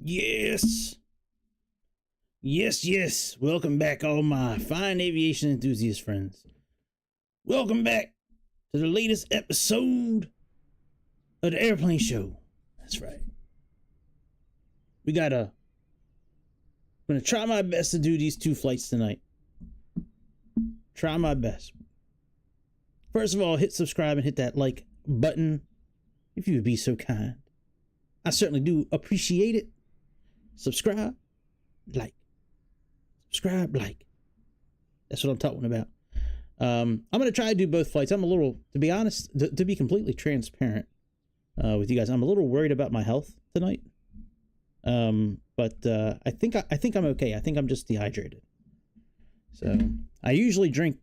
Yes. Yes. Welcome back, all my fine aviation enthusiast friends. Welcome back to the latest episode of the Airplane Show. That's right. I'm gonna try my best to do these 2 flights tonight. Try my best. First of all, hit subscribe and hit that like button if you would be so kind. I certainly do appreciate it. Subscribe, like. Subscribe, like. That's what I'm talking about. I'm going to try to do both flights. I'm a little, to be honest, to be completely transparent with you guys, I'm a little worried about my health tonight. But I think I'm okay. I think I'm just dehydrated. So I usually drink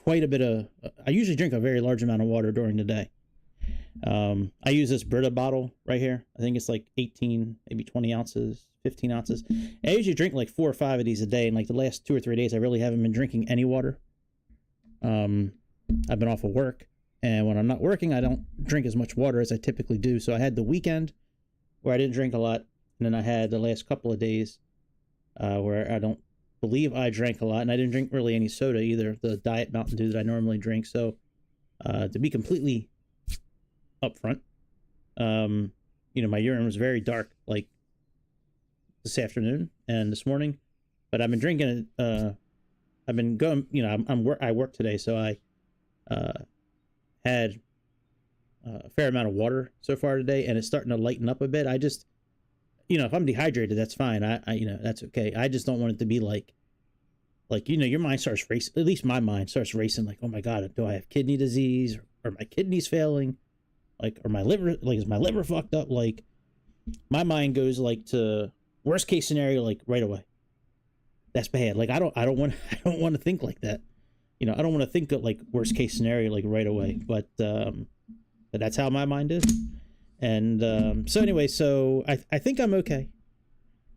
I usually drink a very large amount of water during the day. I use this Brita bottle right here. I think it's like 18, maybe 20 ounces, 15 ounces. I usually drink like 4 or 5 of these a day. And like the last 2 or 3 days, I really haven't been drinking any water. I've been off of work, and when I'm not working, I don't drink as much water as I typically do. So I had the weekend where I didn't drink a lot. And then I had the last couple of days, where I don't believe I drank a lot, and I didn't drink really any soda either, the Diet Mountain Dew that I normally drink. So, to be completely upfront, my urine was very dark, like this afternoon and this morning, but I've been drinking it. I've been going, I work today, so I had a fair amount of water so far today, and it's starting to lighten up a bit. I just, if I'm dehydrated, that's fine. I that's okay. I just don't want it to be like, your mind starts racing. At least my mind starts racing. Like, oh my God, do I have kidney disease, or my kidneys failing? Like, or my liver, like, is my liver fucked up? Like, my mind goes like to worst case scenario, like right away. That's bad. Like, I don't want to think like that. I don't want to think of like worst case scenario, like right away. But that's how my mind is. And so anyway, so I think I'm okay.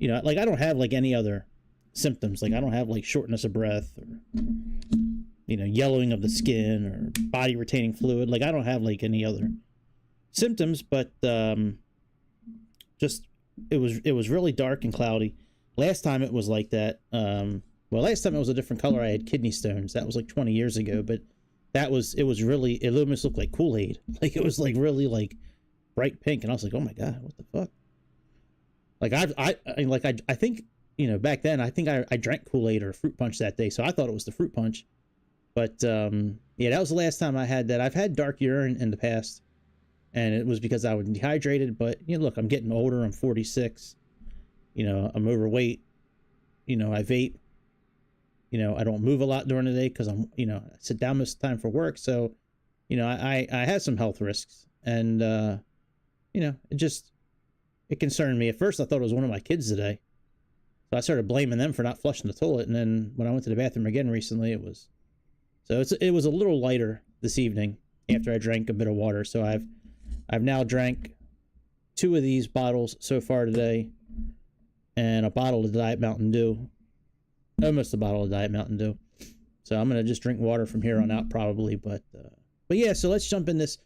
Like, I don't have like any other symptoms. Like, I don't have like shortness of breath, or yellowing of the skin, or body retaining fluid. Like, I don't have like any other symptoms, but just it was really dark and cloudy. Last time it was like that. Last time it was a different color. I had kidney stones. That was like 20 years ago, but it almost looked like Kool-Aid. Like, it was like really like bright pink, and I was like, oh my God, what the fuck? Like, I think, back then, I think I drank Kool-Aid or fruit punch that day, so I thought it was the fruit punch. But yeah, that was the last time I had that. I've had dark urine in the past, and it was because I was dehydrated. But look, I'm getting older. I'm 46. I'm overweight. I vape. I don't move a lot during the day because I sit down most of the time for work. So, I have some health risks, and it concerned me. At first, I thought it was one of my kids today. So I started blaming them for not flushing the toilet. And then when I went to the bathroom again recently, it was a little lighter this evening after I drank a bit of water. So I've now drank 2 of these bottles so far today, and a bottle of Diet Mountain Dew. Almost a bottle of Diet Mountain Dew. So I'm going to just drink water from here on out probably. But yeah, so let's jump in this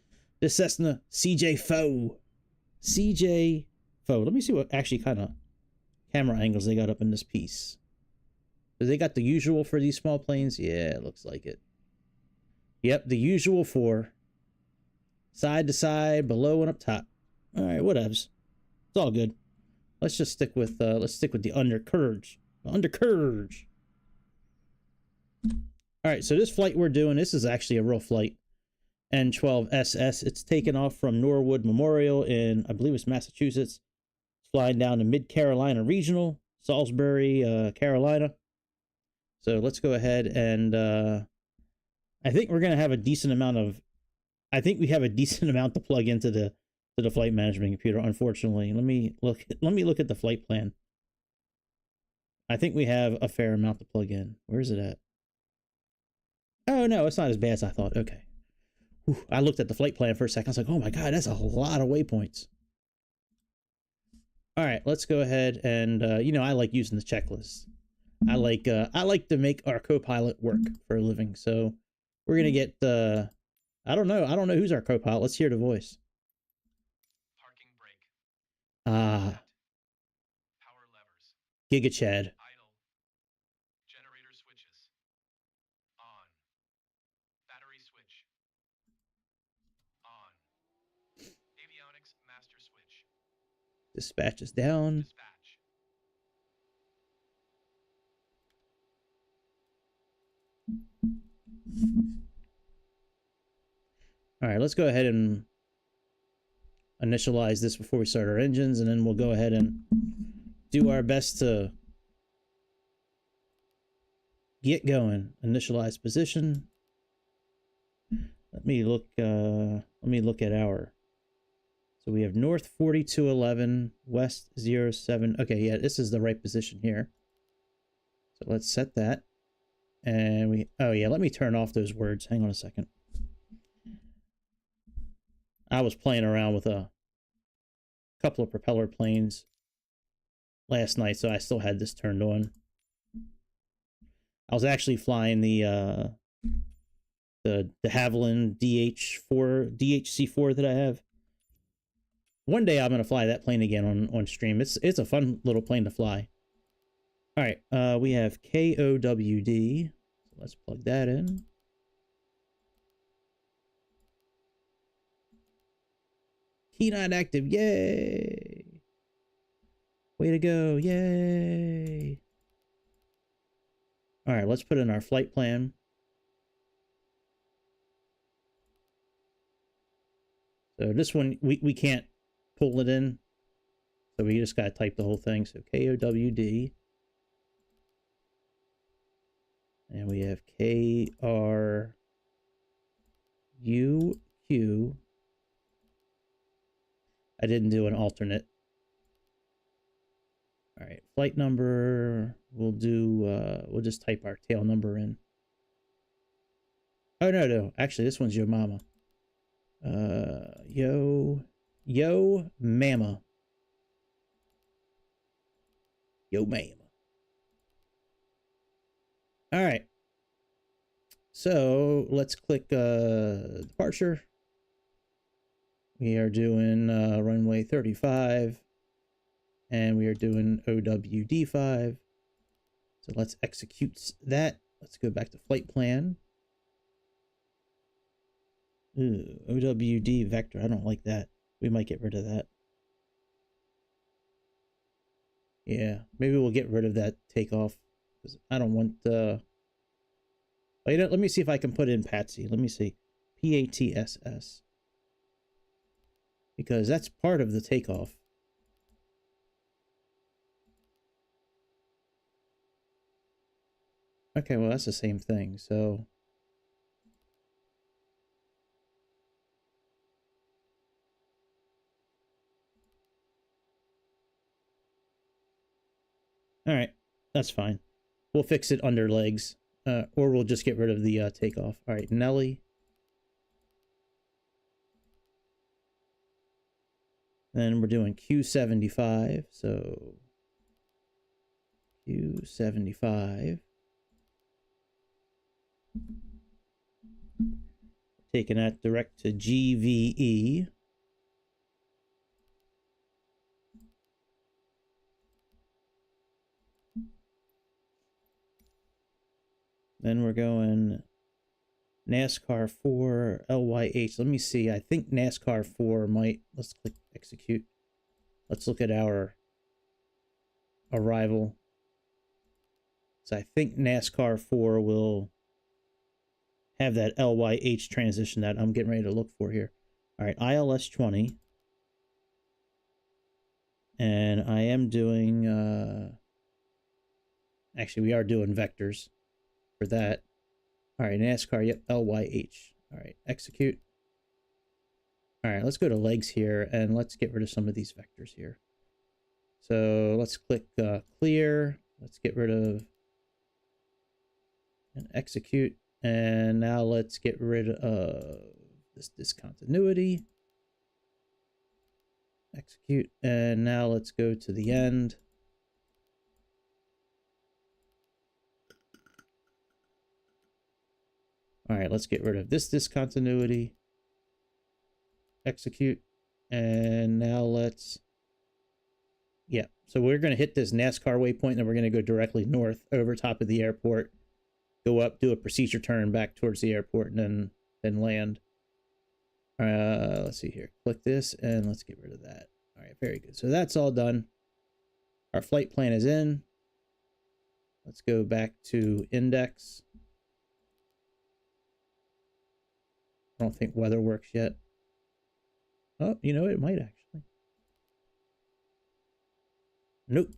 Cessna CJ4. CJ4. Let me see what actually kind of camera angles they got up in this piece. So they got the usual for these small planes. Yeah, it looks like it. Yep, the usual for side to side, below and up top. All right, whatevs. It's all good. Let's just stick with the undercarriage. Undercarriage. All right, so this flight we're doing, this is actually a real flight. N12SS. It's taken off from Norwood Memorial in, I believe it's Massachusetts. It's flying down to Mid-Carolina Regional, Salisbury, Carolina. So let's go ahead and I think we're gonna have a decent amount to plug into the flight management computer. Unfortunately, let me look at the flight plan. I think we have a fair amount to plug in. Where is it at? Oh no, it's not as bad as I thought. Okay. Whew, I looked at the flight plan for a second. I was like, oh my God, that's a lot of waypoints. All right, let's go ahead and I like using the checklist. I like to make our co-pilot work for a living. So we're gonna get I don't know who's our co-pilot. Let's hear the voice. Parking brake. Giga Chad. Idle. Generator switches. On. Battery switch. On. Avionics master switch. Dispatch is down. Dispatch. All right, let's go ahead and initialize this before we start our engines, and then we'll go ahead and do our best to get going. Initialize position. Let me look at our. So we have north 4211, west 07. Okay, yeah, this is the right position here. So let's set that. And oh yeah, let me turn off those words. Hang on a second. I was playing around with a couple of propeller planes last night, so I still had this turned on. I was actually flying the de Havilland DHC4 that I have. One day I'm going to fly that plane again on stream. It's a fun little plane to fly. All right, we have KOWD. So let's plug that in. Key not active. Yay! Way to go. Yay! All right, let's put in our flight plan. So this one, we can't pull it in. So we just got to type the whole thing. So KOWD. And we have KRUQ. I didn't do an alternate. All right, flight number. We'll do, we'll just type our tail number in. Oh, no. Actually, this one's Yo Mama. Yo Mama. Yo Mama. All right. So let's click departure. We are doing runway 35, and we are doing OWD5. So let's execute that. Let's go back to flight plan. Ooh, OWD vector. I don't like that. We might get rid of that. Yeah, maybe we'll get rid of that takeoff, because I don't want let me see if I can put in Patsy. Let me see. PATSS. Because that's part of the takeoff. Okay, well, that's the same thing, so. All right, that's fine. We'll fix it under legs, or we'll just get rid of the takeoff. All right, Nelly. Then we're doing Q75, so Q75. Taking that direct to GVE. Then we're going NASCAR 4 LYH. Let me see. I think NASCAR 4 might. Let's click execute. Let's look at our arrival. So I think NASCAR 4 will have that LYH transition that I'm getting ready to look for here. All right, ILS 20. And I am doing, actually, we are doing vectors for that. All right, NASCAR, yep, LYH. All right, execute. All right, let's go to legs here, and let's get rid of some of these vectors here. So let's click clear. Let's get rid of and execute. And now let's get rid of this discontinuity. Execute. And now let's go to the end. All right, let's get rid of this discontinuity. Execute. And now let's, yeah, So we're going to hit this NASCAR waypoint, and then we're going to go directly north over top of the airport, go up, do a procedure turn back towards the airport, and then land. Let's see here. Click this, and let's get rid of that. All right, very good. So that's all done. Our flight plan is in. Let's go back to index. I don't think weather works yet. Oh, you know, it might actually. Nope.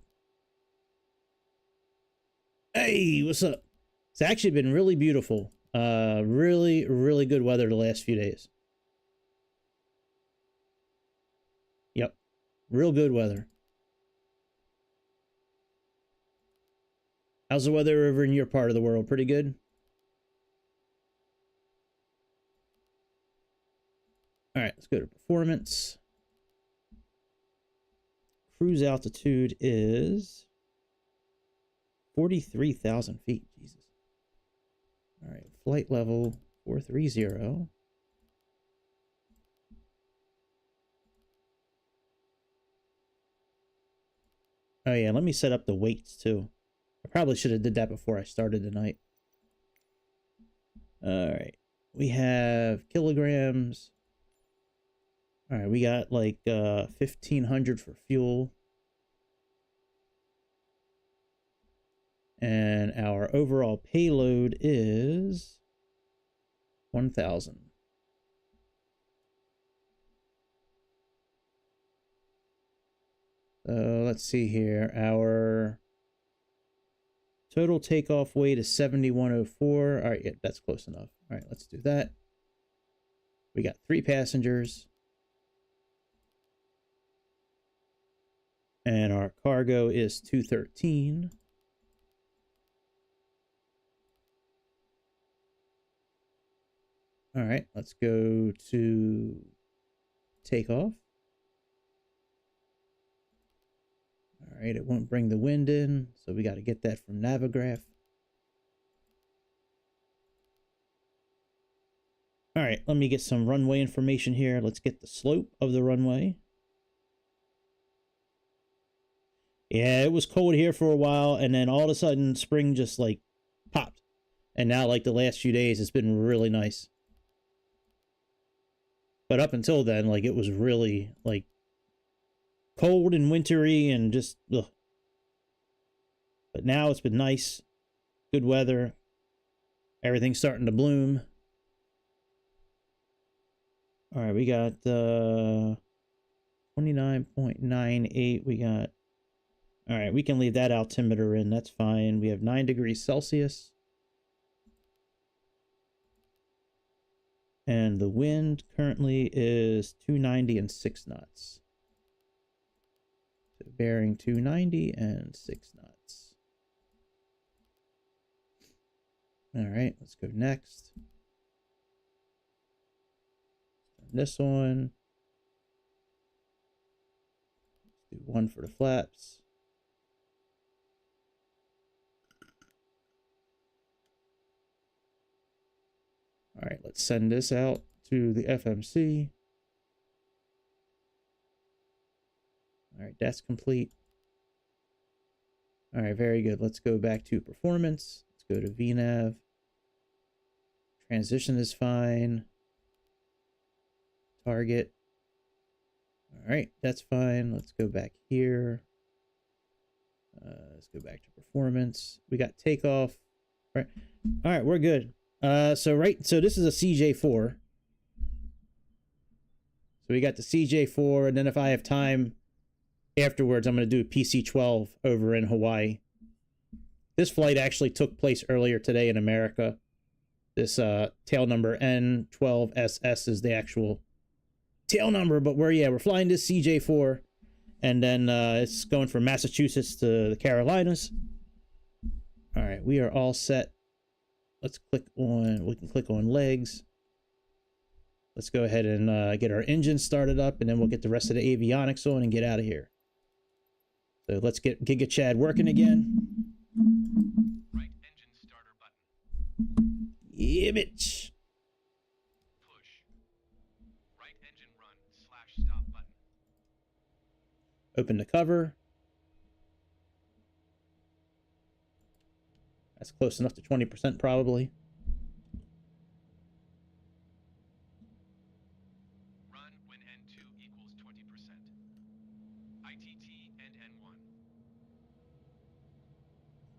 Hey, what's up? It's actually been really beautiful. Really, really good weather the last few days. Yep. Real good weather. How's the weather over in your part of the world? Pretty good? All right, let's go to performance. Cruise altitude is 43,000 feet. Jesus. All right, flight level 430. Oh yeah, let me set up the weights too. I probably should have did that before I started tonight. All right, we have kilograms. All right, we got like 1,500 for fuel. And our overall payload is 1,000. So let's see here. Our total takeoff weight is 7,104. All right, yeah, that's close enough. All right, let's do that. We got 3 passengers. And our cargo is 213. All right, let's go to takeoff. All right, it won't bring the wind in, so we got to get that from Navigraph. All right, let me get some runway information here. Let's get the slope of the runway. Yeah, it was cold here for a while, and then all of a sudden, spring just, like, popped. And now, like, the last few days, it's been really nice. But up until then, like, it was really, like, cold and wintry and just, ugh. But now it's been nice. Good weather. Everything's starting to bloom. All right, we got 29.98. We got... All right, we can leave that altimeter in. That's fine. We have 9 degrees Celsius. And the wind currently is 290 and 6 knots. So bearing 290 and 6 knots. All right, let's go next. This one. Let's do one for the flaps. All right, let's send this out to the FMC. All right, that's complete. All right, very good. Let's go back to performance. Let's go to VNav. Transition is fine. Target. All right, that's fine. Let's go back here. Let's go back to performance. We got takeoff. All right, we're good. So this is a CJ4. So we got the CJ4, and then if I have time afterwards, I'm going to do a PC-12 over in Hawaii. This flight actually took place earlier today in America. This tail number N12SS is the actual tail number, but we're flying this CJ4, and then it's going from Massachusetts to the Carolinas. All right, we are all set. Let's click on, we can click on legs. Let's go ahead and get our engine started up, and then we'll get the rest of the avionics on and get out of here. So let's get Giga Chad working again. Right engine starter button. Yeah, bitch. Push. Right engine run /stop button. Open the cover. That's close enough to 20% probably. Run when N2 equals 20%. ITT and N1.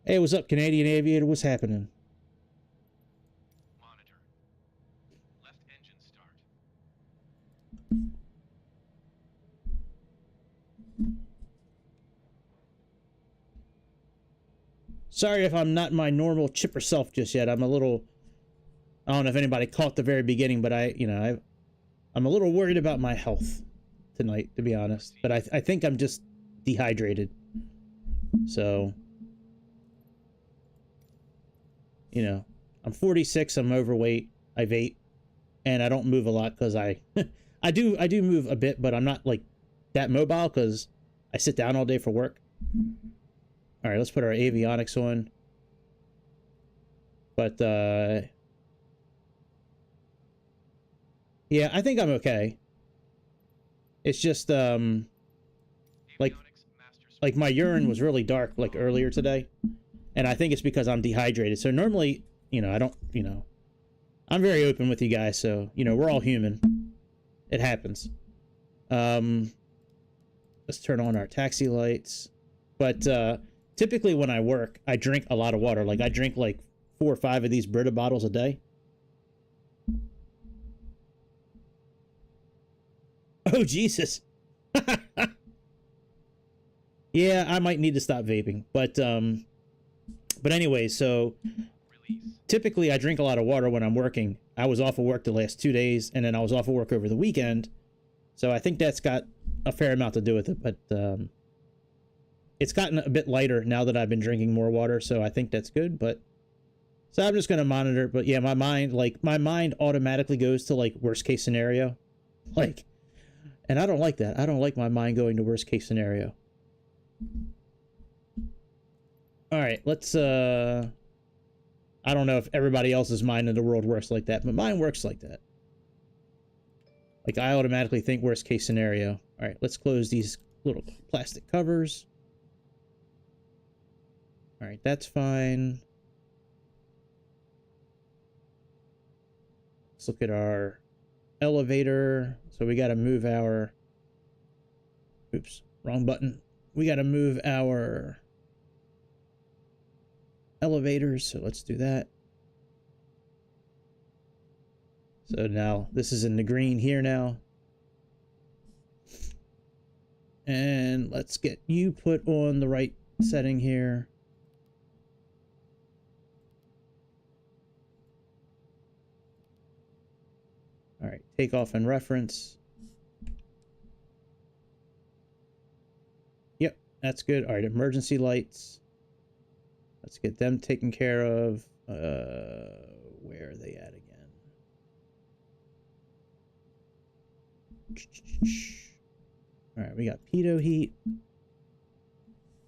Hey, what's up, Canadian Aviator? What's happening? Monitor. Left engine start. Sorry if I'm not my normal chipper self just yet. I'm a little... I don't know if anybody caught the very beginning, but I'm a little worried about my health tonight, to be honest. But I think I'm just dehydrated. So... You know, I'm 46, I'm overweight, I vape, and I don't move a lot because I do move a bit, but I'm not like that mobile because I sit down all day for work. All right, let's put our avionics on. But yeah, I think I'm okay. It's just like my urine was really dark like earlier today. And I think it's because I'm dehydrated. So normally, you know, I don't, you know, I'm very open with you guys. So, you know, we're all human. It happens. Let's turn on our taxi lights. But typically when I work, I drink a lot of water. Like I drink like 4 or 5 of these Brita bottles a day. Oh, Jesus. Yeah, I might need to stop vaping. But anyway, so typically I drink a lot of water when I'm working. I was off of work the last 2 days, and then I was off of work over the weekend. So I think that's got a fair amount to do with it. But it's gotten a bit lighter now that I've been drinking more water, so I think that's good. But so I'm just going to monitor. But yeah, my mind automatically goes to like worst case scenario. Like, and I don't like that. I don't like my mind going to worst case scenario. All right, let's I don't know if everybody else's mind in the world works like that, but mine works like that. Like I automatically think worst case scenario. All right, let's close these little plastic covers. All right, that's fine. Let's look at our elevator. So we got to move our, oops, wrong button. We got to move our elevators, so let's do that. So now this is in the green here now. And let's get you put on the right setting here. All right, takeoff and reference. Yep, that's good. All right, emergency lights. Let's get them taken care of. Where are they at again? All right, we got pitot heat.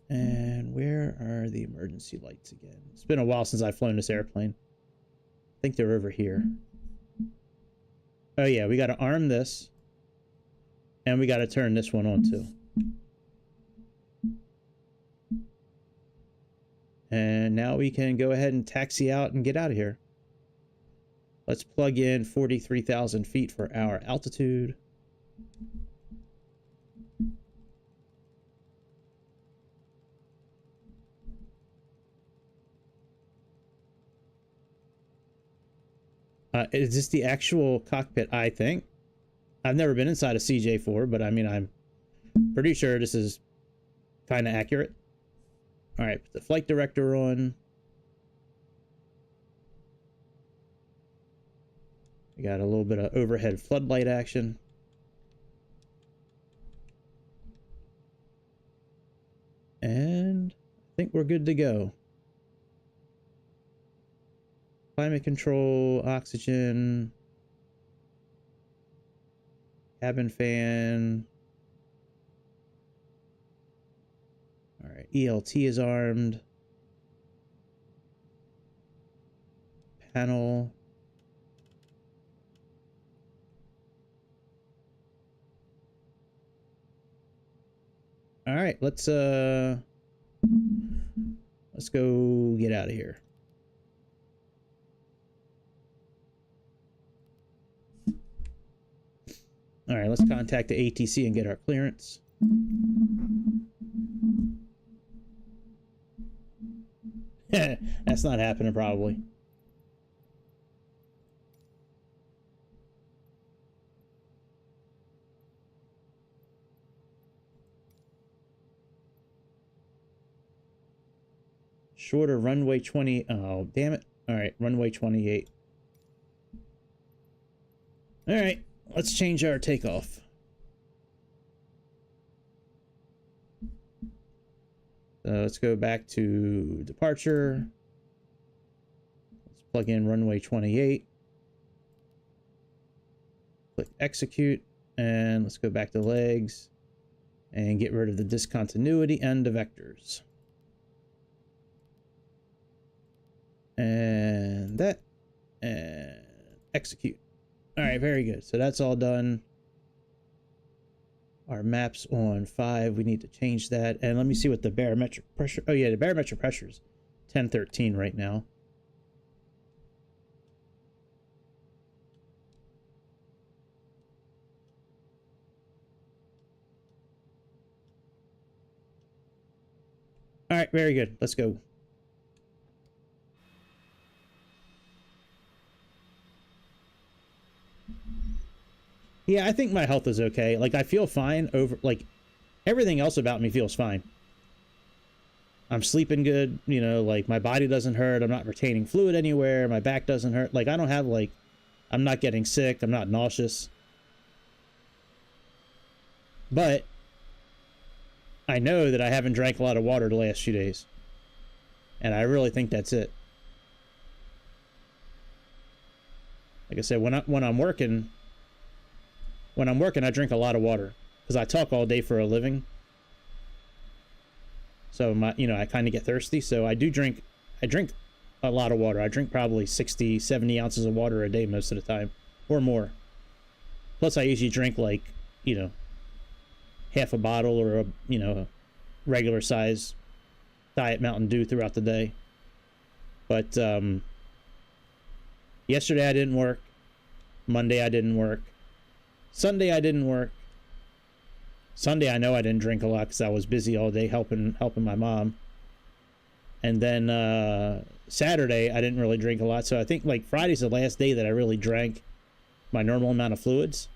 And where are the emergency lights again? It's been a while since I've flown this airplane. I think they're over here. Oh yeah, we got to arm this. And we got to turn this one on too. And now we can go ahead and taxi out and get out of here. Let's plug in 43,000 feet for our altitude. Is this the actual cockpit? I think. I've never been inside a CJ4, but I mean, I'm pretty sure this is kind of accurate. All right, put the flight director on. We got a little bit of overhead floodlight action. And I think we're good to go. Climate control, oxygen, cabin fan. All right, ELT is armed. Panel. All right, let's go get out of here. All right, let's contact the ATC and get our clearance. That's not happening, probably. Shorter runway 20. Oh, damn it. All right, runway 28. All right, let's change our takeoff. Let's go back to departure. Let's plug in runway 28. Click execute, and let's go back to legs and get rid of the discontinuity and the vectors. And that, and execute. All right, very good. So that's all done. Our map's on 5. We need to change that. And let me see what the barometric pressure. Oh yeah, the barometric pressure is 1013 right now. All right, very good. Let's go. Yeah, I think my health is okay. Like, I feel fine over, like, everything else about me feels fine. I'm sleeping good, you know, like, my body doesn't hurt. I'm not retaining fluid anywhere. My back doesn't hurt. Like, I don't have, like, I'm not getting sick. I'm not nauseous. But I know that I haven't drank a lot of water the last few days. And I really think that's it. Like I said, when I'm working, I drink a lot of water because I talk all day for a living. So I kind of get thirsty. So I drink a lot of water. I drink probably 60, 70 ounces of water a day most of the time or more. Plus I usually drink like, half a bottle or a regular size Diet Mountain Dew throughout the day. But yesterday I didn't work. Monday I didn't work. Sunday I didn't work. Sunday I know I didn't drink a lot because I was busy all day helping my mom. And then Saturday I didn't really drink a lot. So I think like Friday's the last day that I really drank my normal amount of fluids.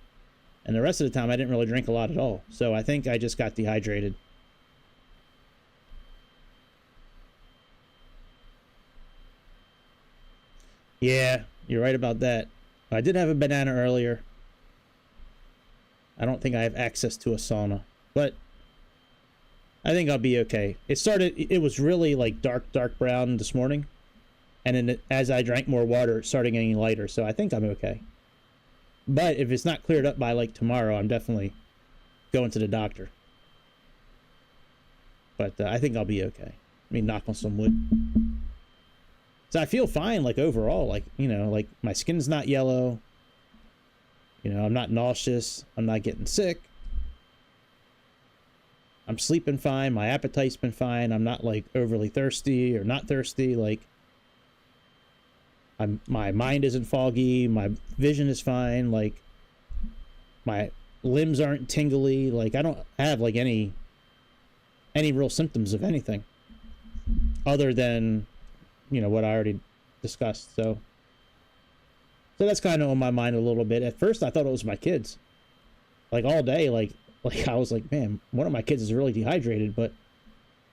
And the rest of the time I didn't really drink a lot at all. So I think I just got dehydrated. Yeah, you're right about that. I did have a banana earlier. I don't think I have access to a sauna, but I think I'll be okay. It was really like dark brown this morning. And then as I drank more water, it started getting lighter. So I think I'm okay. But if it's not cleared up by like tomorrow, I'm definitely going to the doctor. But I think I'll be okay. Let me knock on some wood. So I feel fine, like overall, like, like my skin's not yellow. I'm not nauseous. I'm not getting sick. I'm sleeping fine. My appetite's been fine. I'm not like overly thirsty or not thirsty. Like my mind isn't foggy. My vision is fine. Like my limbs aren't tingly. Like I don't have like any real symptoms of anything other than, what I already discussed. So that's kind of on my mind a little bit. At first, I thought it was my kids. Like all day, like I was like, man, one of my kids is really dehydrated. But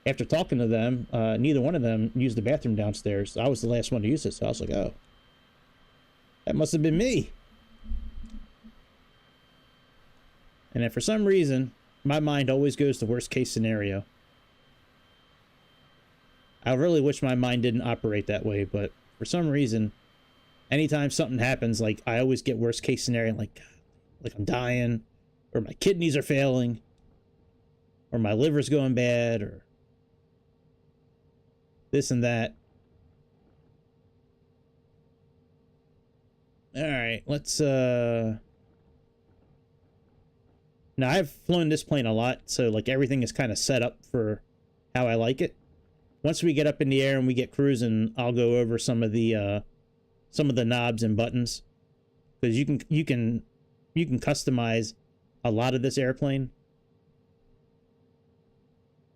after talking to them, neither one of them used the bathroom downstairs. I was the last one to use it, so I was like, oh, that must have been me. And then for some reason, my mind always goes to worst case scenario. I really wish my mind didn't operate that way, but for some reason, anytime something happens, like I always get worst case scenario, like I'm dying, or my kidneys are failing, or my liver's going bad, or this and that. All right, let's now I've flown this plane a lot, so like everything is kind of set up for how I like it. Once we get up in the air and we get cruising, I'll go over some of the knobs and buttons, because you can customize a lot of this airplane.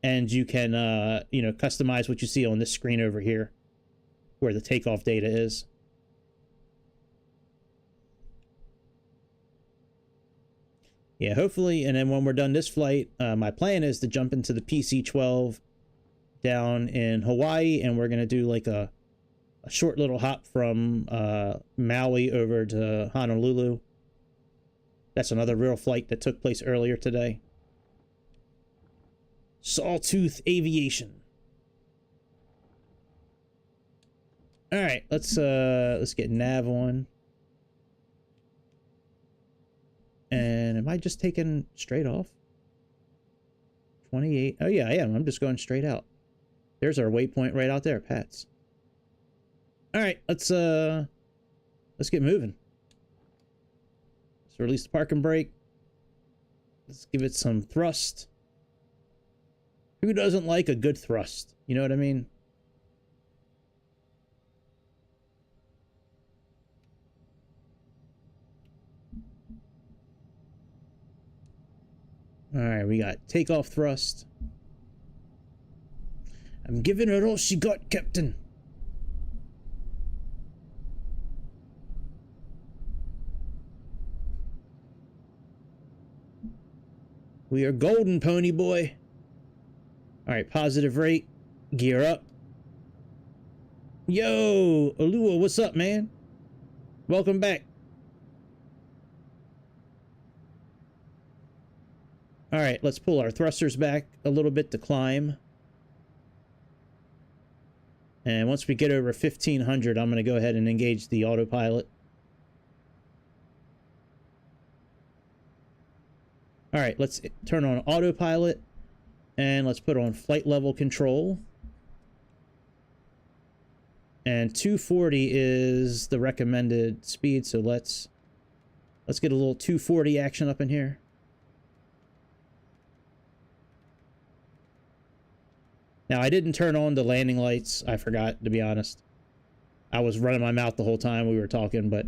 And you can, you know, customize what you see on this screen over here, where the takeoff data is. Yeah, hopefully, and then when we're done this flight, my plan is to jump into the PC-12 down in Hawaii, and we're going to do like a short little hop from Maui over to Honolulu. That's another real flight that took place earlier today. Sawtooth Aviation. All right, let's get nav on. And am I just taking straight off? 28. Oh yeah, I am. I'm just going straight out. There's our waypoint right out there, Pats. All right, let's get moving. Let's release the parking brake. Let's give it some thrust. Who doesn't like a good thrust? You know what I mean? All right, we got takeoff thrust. I'm giving her all she got, Captain. We are golden, pony boy. All right, positive rate. Gear up. Yo, Alua, what's up, man? Welcome back. All right, let's pull our thrusters back a little bit to climb. And once we get over 1500, I'm going to go ahead and engage the autopilot. All right, let's turn on autopilot. And let's put on flight level control. And 240 is the recommended speed, so let's get a little 240 action up in here. Now, I didn't turn on the landing lights. I forgot, to be honest. I was running my mouth the whole time we were talking, but,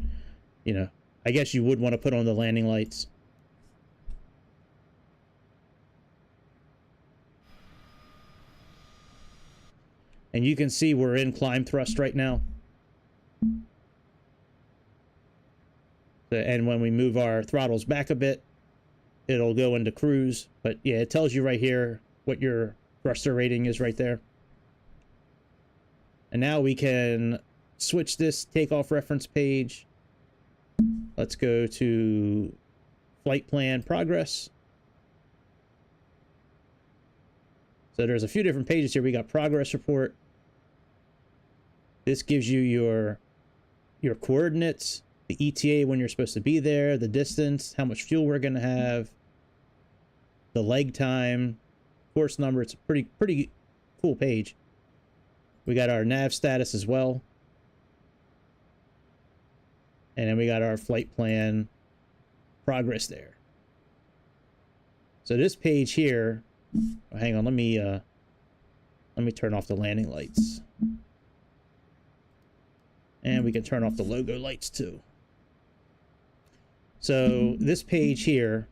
you know, I guess you would want to put on the landing lights. And you can see we're in climb thrust right now. And when we move our throttles back a bit, it'll go into cruise. But yeah, it tells you right here what your thruster rating is right there. And now we can switch this takeoff reference page. Let's go to flight plan progress. So there's a few different pages here. We got progress report. This gives you your coordinates, the ETA when you're supposed to be there, the distance, how much fuel we're going to have, the leg time, course number. It's a pretty cool page. We got our nav status as well. And then we got our flight plan progress there. So this page here, oh, hang on, let me turn off the landing lights. And we can turn off the logo lights too. So this page here,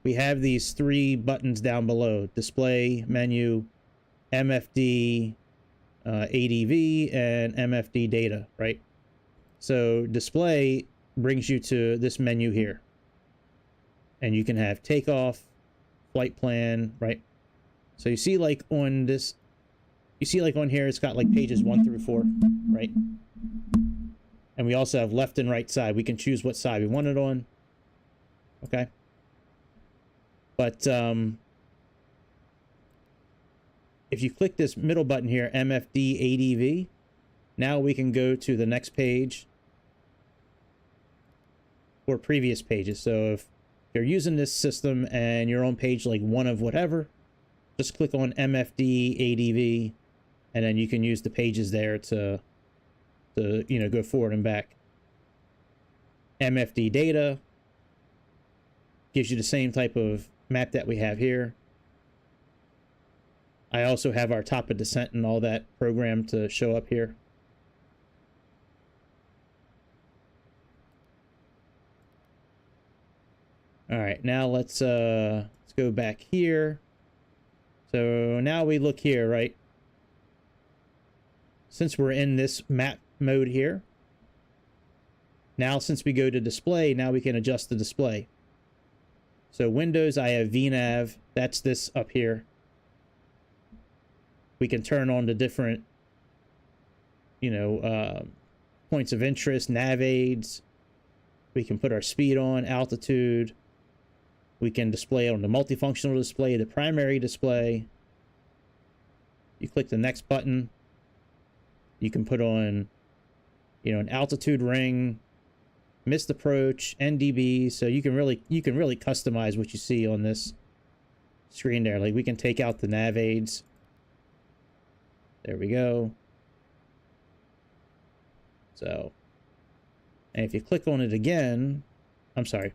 we have these three buttons down below: display, menu, MFD, ADV, and MFD data, right? So display brings you to this menu here. And you can have takeoff, flight plan, right? So you see like on this, you see like on here, it's got like pages 1 through 4, right? And we also have left and right side. We can choose what side we want it on. Okay. But if you click this middle button here, MFD ADV, now we can go to the next page or previous pages. So if you're using this system and you're on page like 1 of whatever, just click on MFD ADV, and then you can use the pages there to you know, go forward and back. MFD data gives you the same type of map that we have here. I also have our top of descent and all that programmed to show up here. All right, now let's go back here. So now we look here, right? Since we're in this map mode here, now since we go to display, now we can adjust the display. So Windows, I have VNav. That's this up here. We can turn on the different, you know, points of interest, nav aids. We can put our speed on, altitude. We can display it on the multifunctional display, the primary display. You click the next button. You can put on, you know, an altitude ring, missed approach, NDB. So you can really customize what you see on this screen there. Like we can take out the nav aids. There we go. So, and if you click on it again, I'm sorry.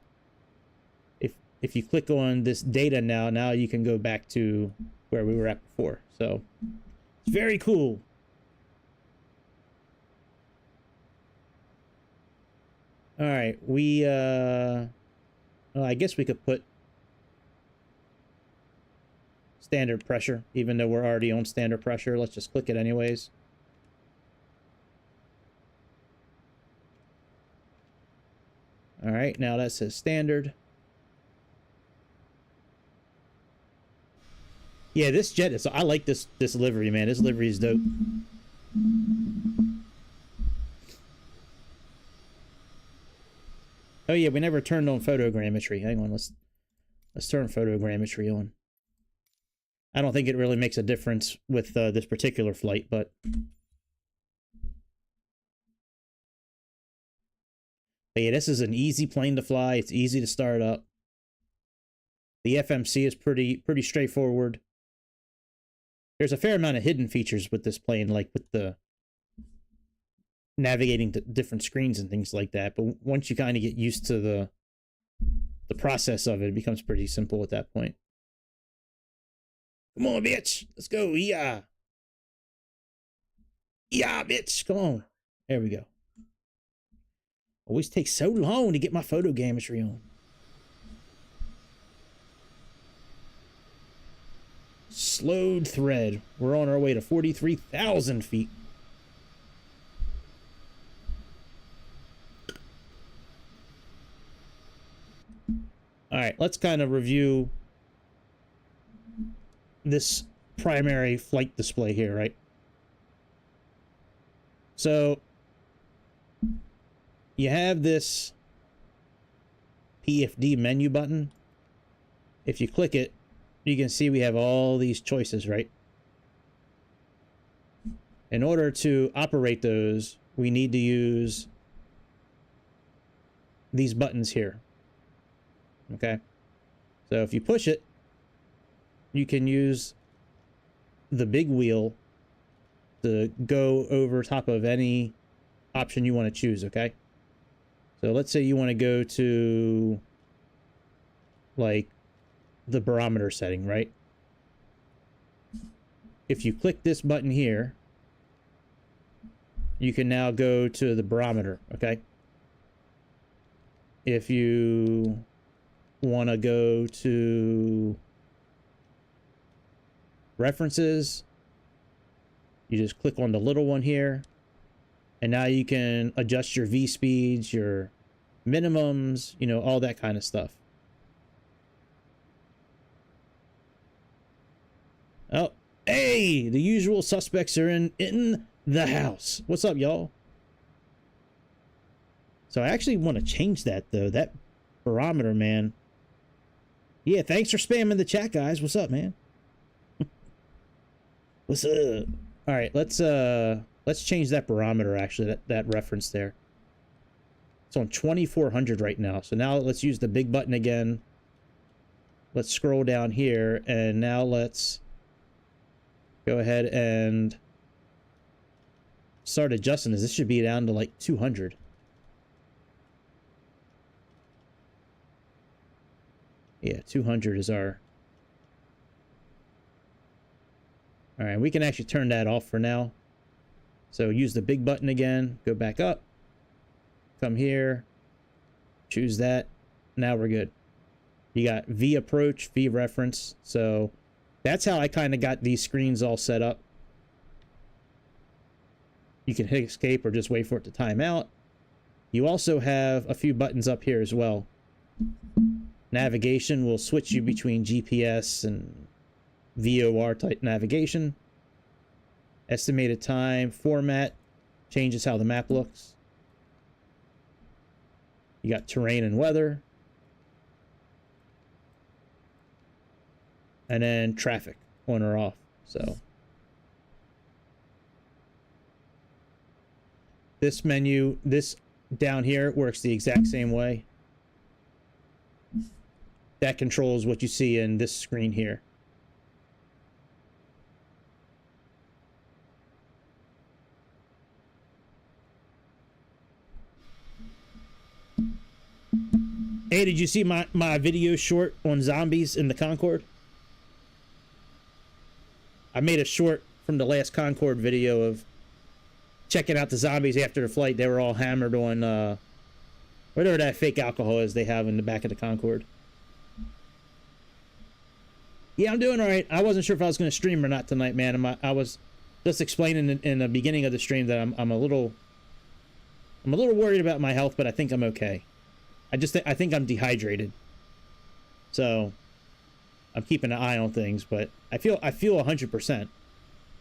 If you click on this data now you can go back to where we were at before. So it's very cool. All right, we well, I guess we could put standard pressure, even though we're already on standard pressure. Let's just click it anyways. All right, now that says standard. Yeah, this jet is, I like this livery, man. This livery is dope. Oh yeah, we never turned on photogrammetry. Hang on, let's turn photogrammetry on. I don't think it really makes a difference with this particular flight, but yeah, this is an easy plane to fly. It's easy to start up. The FMC is pretty straightforward. There's a fair amount of hidden features with this plane, like with the navigating to different screens and things like that. But once you kind of get used to the process of it, it becomes pretty simple at that point. Come on, bitch. Let's go. Yeah. Yeah, bitch. Come on. There we go. Always takes so long to get my photogrammetry on. Slowed thread. We're on our way to 43,000 feet. All right, let's kind of review this primary flight display here, right? So you have this PFD menu button. If you click it, you can see we have all these choices, right? In order to operate those, we need to use these buttons here. Okay? So if you push it, you can use the big wheel to go over top of any option you want to choose, okay? So let's say you want to go to, like, the barometer setting, right? If you click this button here, you can now go to the barometer, okay? If you want to go to references, you just click on the little one here, and now you can adjust your V speeds, your minimums, you know, all that kind of stuff. Oh, hey, the usual suspects are in the house. What's up, y'all? So I actually want to change that, though. That barometer, man. Yeah, thanks for spamming the chat, guys. What's up, man? What's up? All right, let's change that barometer, actually, that reference there. It's on 2400 right now. So now let's use the big button again. Let's scroll down here, and now let's go ahead and start adjusting this. This should be down to like 200. Yeah, 200 is our... All right, we can actually turn that off for now. So use the big button again, go back up, come here, choose that. Now we're good. You got V approach, V reference. So that's how I kind of got these screens all set up. You can hit escape or just wait for it to time out. You also have a few buttons up here as well. Navigation will switch you between GPS and VOR type navigation. Estimated time, format, changes how the map looks. You got terrain and weather. And then traffic, on or off. So this menu, this down here works the exact same way. That controls what you see in this screen here. Hey, did you see my video short on zombies in the Concorde? I made a short from the last Concorde video of checking out the zombies after the flight. They were all hammered on whatever that fake alcohol is they have in the back of the Concorde. Yeah, I'm doing all right. I wasn't sure if I was going to stream or not tonight, man. I was just explaining in the beginning of the stream that I'm a little worried about my health, but I think I'm okay. I think I'm dehydrated. So I'm keeping an eye on things, but I feel 100%.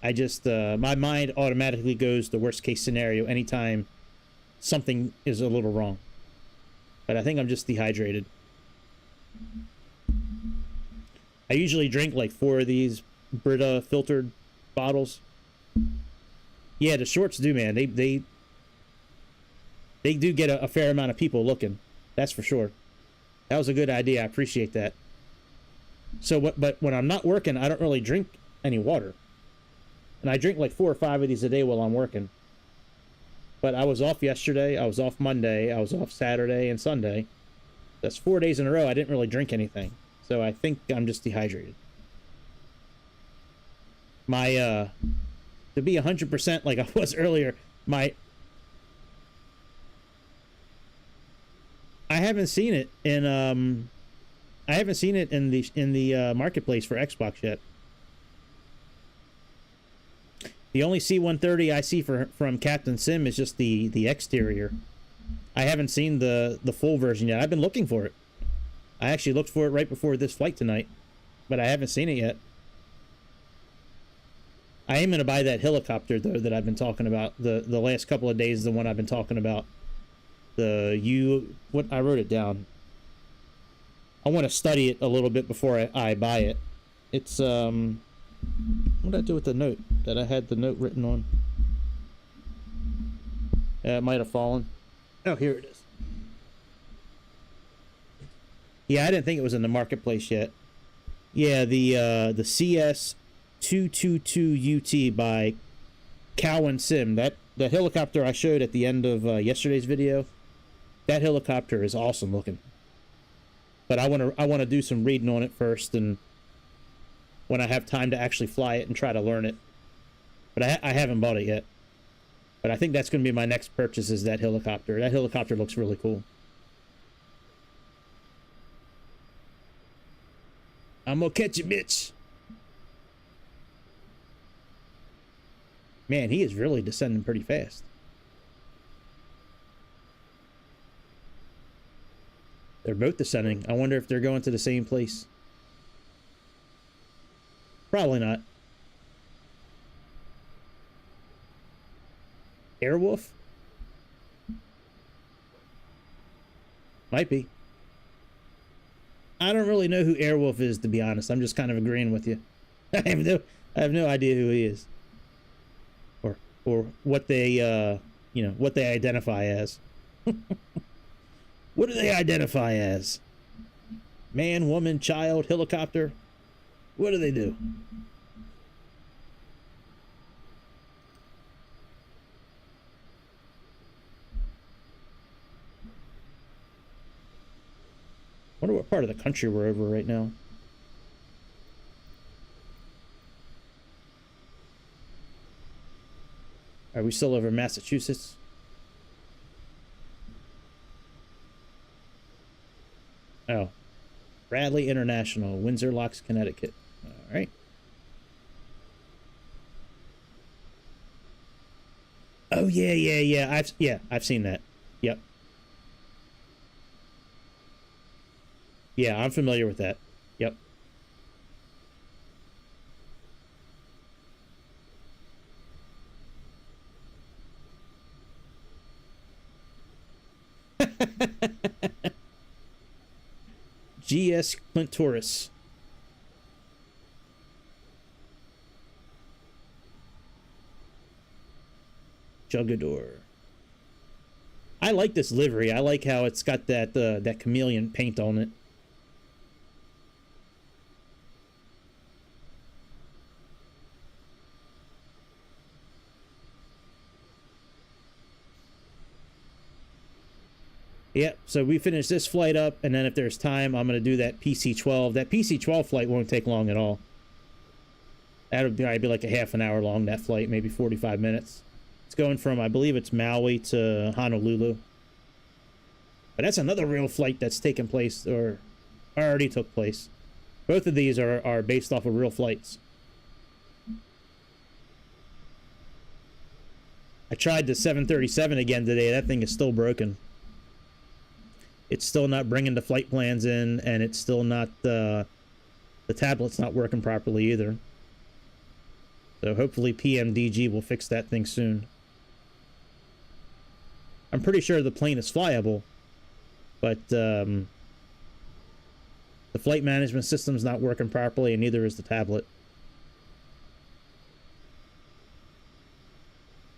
I just my mind automatically goes to worst case scenario anytime something is a little wrong. But I think I'm just dehydrated. I usually drink like 4 of these Brita filtered bottles. Yeah, the shorts do, man. They do get a fair amount of people looking. That's for sure. That was a good idea. I appreciate that. So, but when I'm not working, I don't really drink any water. And I drink like 4 or 5 of these a day while I'm working. But I was off yesterday. I was off Monday. I was off Saturday and Sunday. That's 4 days in a row. I didn't really drink anything. So I think I'm just dehydrated. My, to be 100% like I was earlier, I haven't seen it in, the marketplace for Xbox yet. The only C-130 I see from Captain Sim is just the exterior. I haven't seen the full version yet. I've been looking for it. I actually looked for it right before this flight tonight, but I haven't seen it yet. I am going to buy that helicopter, though, that I've been talking about. The last couple of days, the one I've been talking about. I wrote it down. I want to study it a little bit before I buy it. It's, what did I do with the note? That I had the note written on? It might have fallen. Oh, here it is. Yeah, I didn't think it was in the marketplace yet. Yeah, the CS222 UT by Cowan Sim. That helicopter I showed at the end of yesterday's video. That helicopter is awesome looking. But I want to do some reading on it first, and when I have time to actually fly it and try to learn it. But I haven't bought it yet. But I think that's going to be my next purchase, is that helicopter. That helicopter looks really cool. I'm gonna catch you, bitch. Man, he is really descending pretty fast. They're both descending. I wonder if they're going to the same place. Probably not. Airwolf? Might be. I don't really know who Airwolf is, to be honest. I'm just kind of agreeing with you. I have no idea who he is, or what they what they identify as. What do they identify as? Man, woman, child, helicopter. What do they do? Wonder what part of the country we're over right now. Are we still over Massachusetts? Oh. Bradley International, Windsor Locks, Connecticut. All right. Oh yeah. I've seen that. Yep. Yeah, I'm familiar with that. Yep. GS Clint Taurus. Jugador. I like this livery. I like how it's got that that chameleon paint on it. Yep, so we finish this flight up, and then if there's time, I'm going to do that PC-12. That PC-12 flight won't take long at all. That'll probably be like a half an hour long, that flight, maybe 45 minutes. It's going from, I believe it's Maui to Honolulu. But that's another real flight that's taken place, or already took place. Both of these are based off of real flights. I tried the 737 again today. That thing is still broken. It's still not bringing the flight plans in, and it's still not, the tablet's not working properly either. So hopefully PMDG will fix that thing soon. I'm pretty sure the plane is flyable, but the flight management system's not working properly, and neither is the tablet.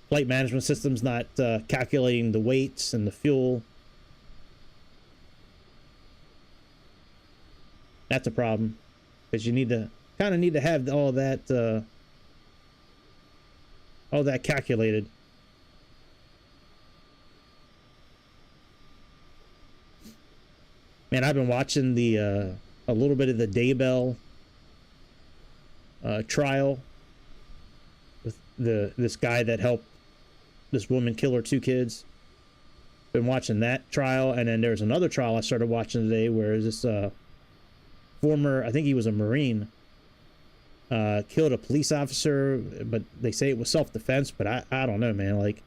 Flight management system's not calculating the weights and the fuel. That's a problem, because you need to kind of need to have all that calculated. Man, I've been watching the a little bit of the Daybell trial with this guy that helped this woman kill her 2 kids. Been watching that trial, and then there's another trial I started watching today where this former, I think he was a Marine, killed a police officer, but they say it was self-defense, but I don't know, man. Like,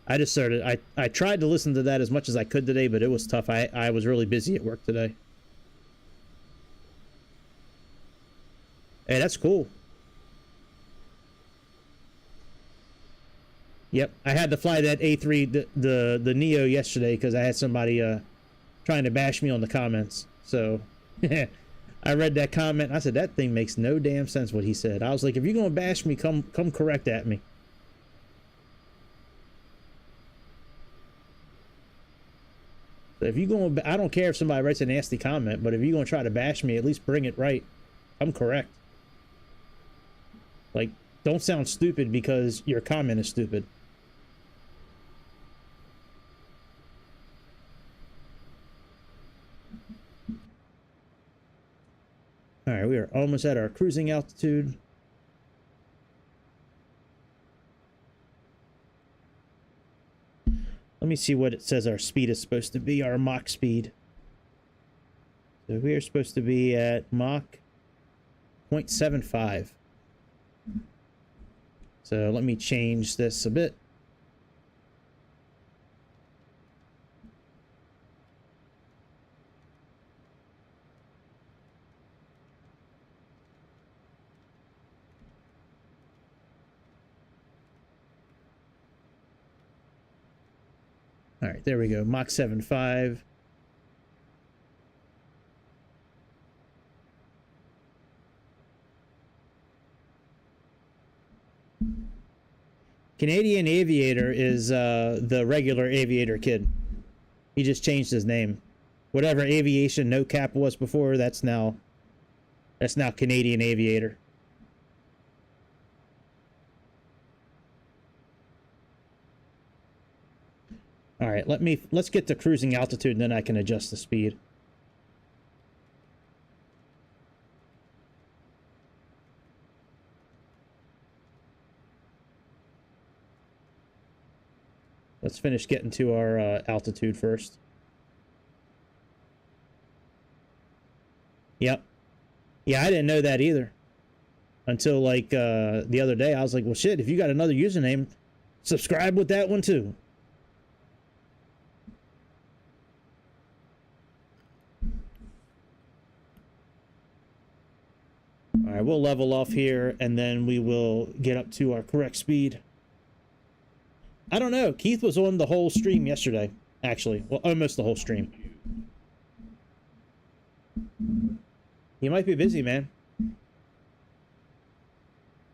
I just started, I tried to listen to that as much as I could today, but it was tough. I was really busy at work today. Hey, that's cool. Yep, I had to fly that A3, the Neo yesterday, because I had somebody trying to bash me on the comments. So, I read that comment. I said, that thing makes no damn sense what he said. I was like, if you're going to bash me, come correct at me. So if you're going to, I don't care if somebody writes a nasty comment, but if you're going to try to bash me, at least bring it right. I'm correct. Like, don't sound stupid because your comment is stupid. All right, we are almost at our cruising altitude. Let me see what it says our speed is supposed to be, our Mach speed. So we are supposed to be at Mach 0.75. So let me change this a bit. All right, there we go. Mach 7.5. Canadian Aviator is the regular Aviator kid. He just changed his name. Whatever Aviation No Cap was before, that's now Canadian Aviator. All right, let's get to cruising altitude, and then I can adjust the speed. Let's finish getting to our altitude first. Yep. Yeah, I didn't know that either. Until, like, the other day, I was like, well, shit, if you got another username, subscribe with that one, too. All right, we'll level off here, and then we will get up to our correct speed. I don't know. Keith was on the whole stream yesterday, actually. Well, almost the whole stream. He might be busy, man.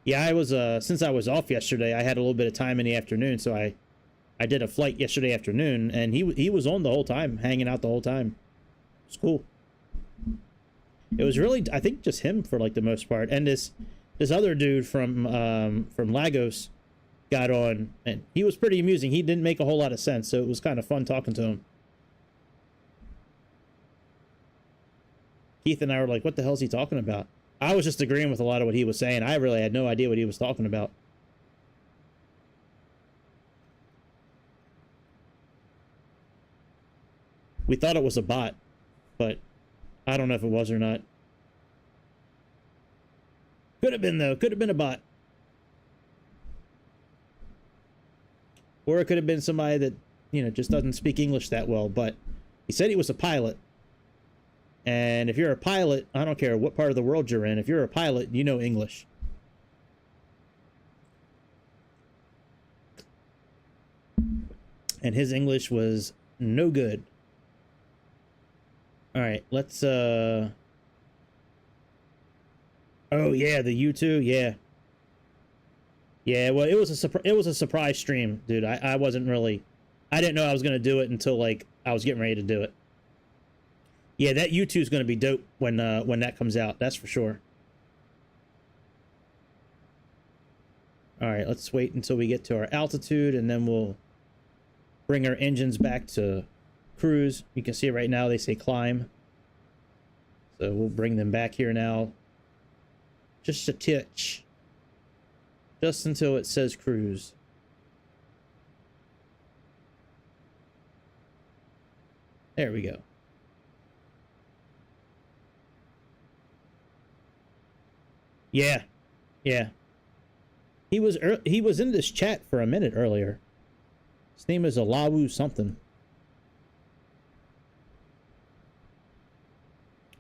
Yeah, I was, since I was off yesterday, I had a little bit of time in the afternoon, so I did a flight yesterday afternoon, and he was on the whole time, hanging out the whole time. It's cool. It was really, I think, just him for, like, the most part. And this other dude from Lagos got on, and he was pretty amusing. He didn't make a whole lot of sense, so it was kind of fun talking to him. Keith and I were like, what the hell is he talking about? I was just agreeing with a lot of what he was saying. I really had no idea what he was talking about. We thought it was a bot, but I don't know if it was or not. Could have been, though. Could have been a bot. Or it could have been somebody that, you know, just doesn't speak English that well. But he said he was a pilot. And if you're a pilot, I don't care what part of the world you're in. If you're a pilot, you know English. And his English was no good. All right, let's, oh, yeah, the U2, yeah. Yeah, well, it was a surprise stream, dude. I wasn't really... I didn't know I was going to do it until, like, I was getting ready to do it. Yeah, that U2 is going to be dope when that comes out. That's for sure. All right, let's wait until we get to our altitude, and then we'll bring our engines back to cruise. You can see right now they say climb. So we'll bring them back here now. Just a titch. Just until it says cruise. There we go. Yeah. Yeah. He was in this chat for a minute earlier. His name is Alawu something.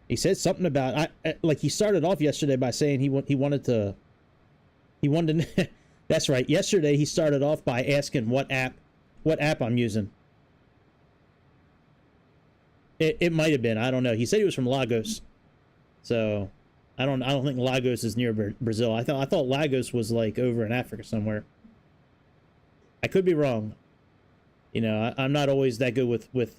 He said something about like he started off yesterday by saying he wanted to that's right. Yesterday he started off by asking what app I'm using. It might have been, I don't know. He said he was from Lagos. So I don't think Lagos is near Brazil. I thought Lagos was like over in Africa somewhere. I could be wrong. You know, I'm not always that good with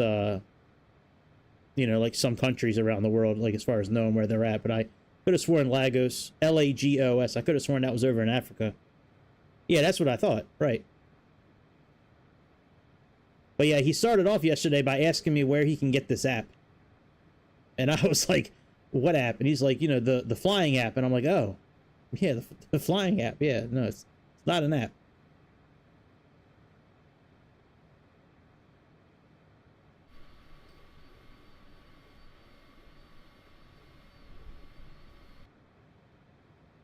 you know, like some countries around the world, like as far as knowing where they're at, but I could have sworn Lagos, Lagos. I could have sworn that was over in Africa. Yeah, that's what I thought. Right. But yeah, he started off yesterday by asking me where he can get this app. And I was like, what app? And he's like, you know, the flying app. And I'm like, oh, yeah, the flying app. Yeah, no, it's not an app.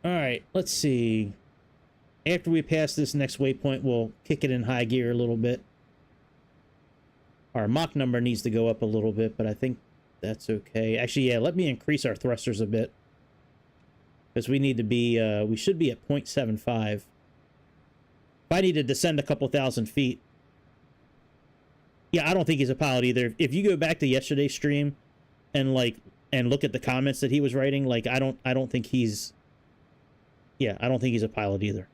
All right, let's see. After we pass this next waypoint, we'll kick it in high gear a little bit. Our Mach number needs to go up a little bit, but I think that's okay. Actually, yeah, let me increase our thrusters a bit. Because we need to be, we should be at 0.75. If I need to descend a couple thousand feet. Yeah, I don't think he's a pilot either. If you go back to yesterday's stream and look at the comments that he was writing, like I don't think he's... Yeah, I don't think he's a pilot either.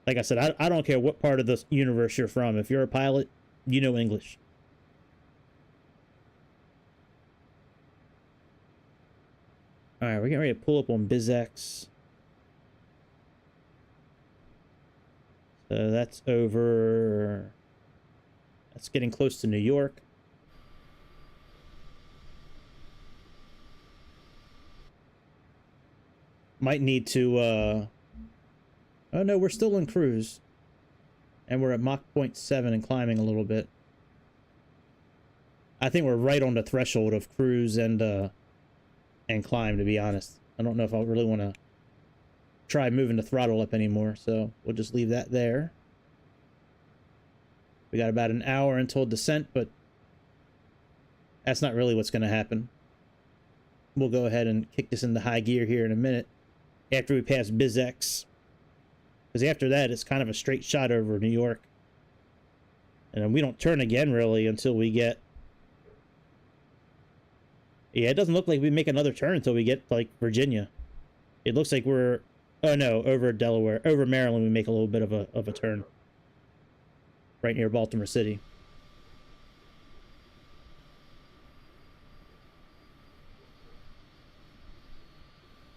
Like I said, I don't care what part of the universe you're from. If you're a pilot, you know English. All right, we're getting ready to pull up on BizX. So that's over... That's getting close to New York. Might need to, Oh no, we're still in cruise. And we're at Mach 0.7 and climbing a little bit. I think we're right on the threshold of cruise and and climb, to be honest. I don't know if I really want to try moving the throttle up anymore, so we'll just leave that there. We got about an hour until descent, but that's not really what's going to happen. We'll go ahead and kick this into high gear here in a minute after we pass BizX. Because after that, it's kind of a straight shot over New York. And then we don't turn again, really, until we get... Yeah, it doesn't look like we make another turn until we get, like, Virginia. It looks like we're... Oh, no, over Delaware. Over Maryland, we make a little bit of a turn. Right near Baltimore City.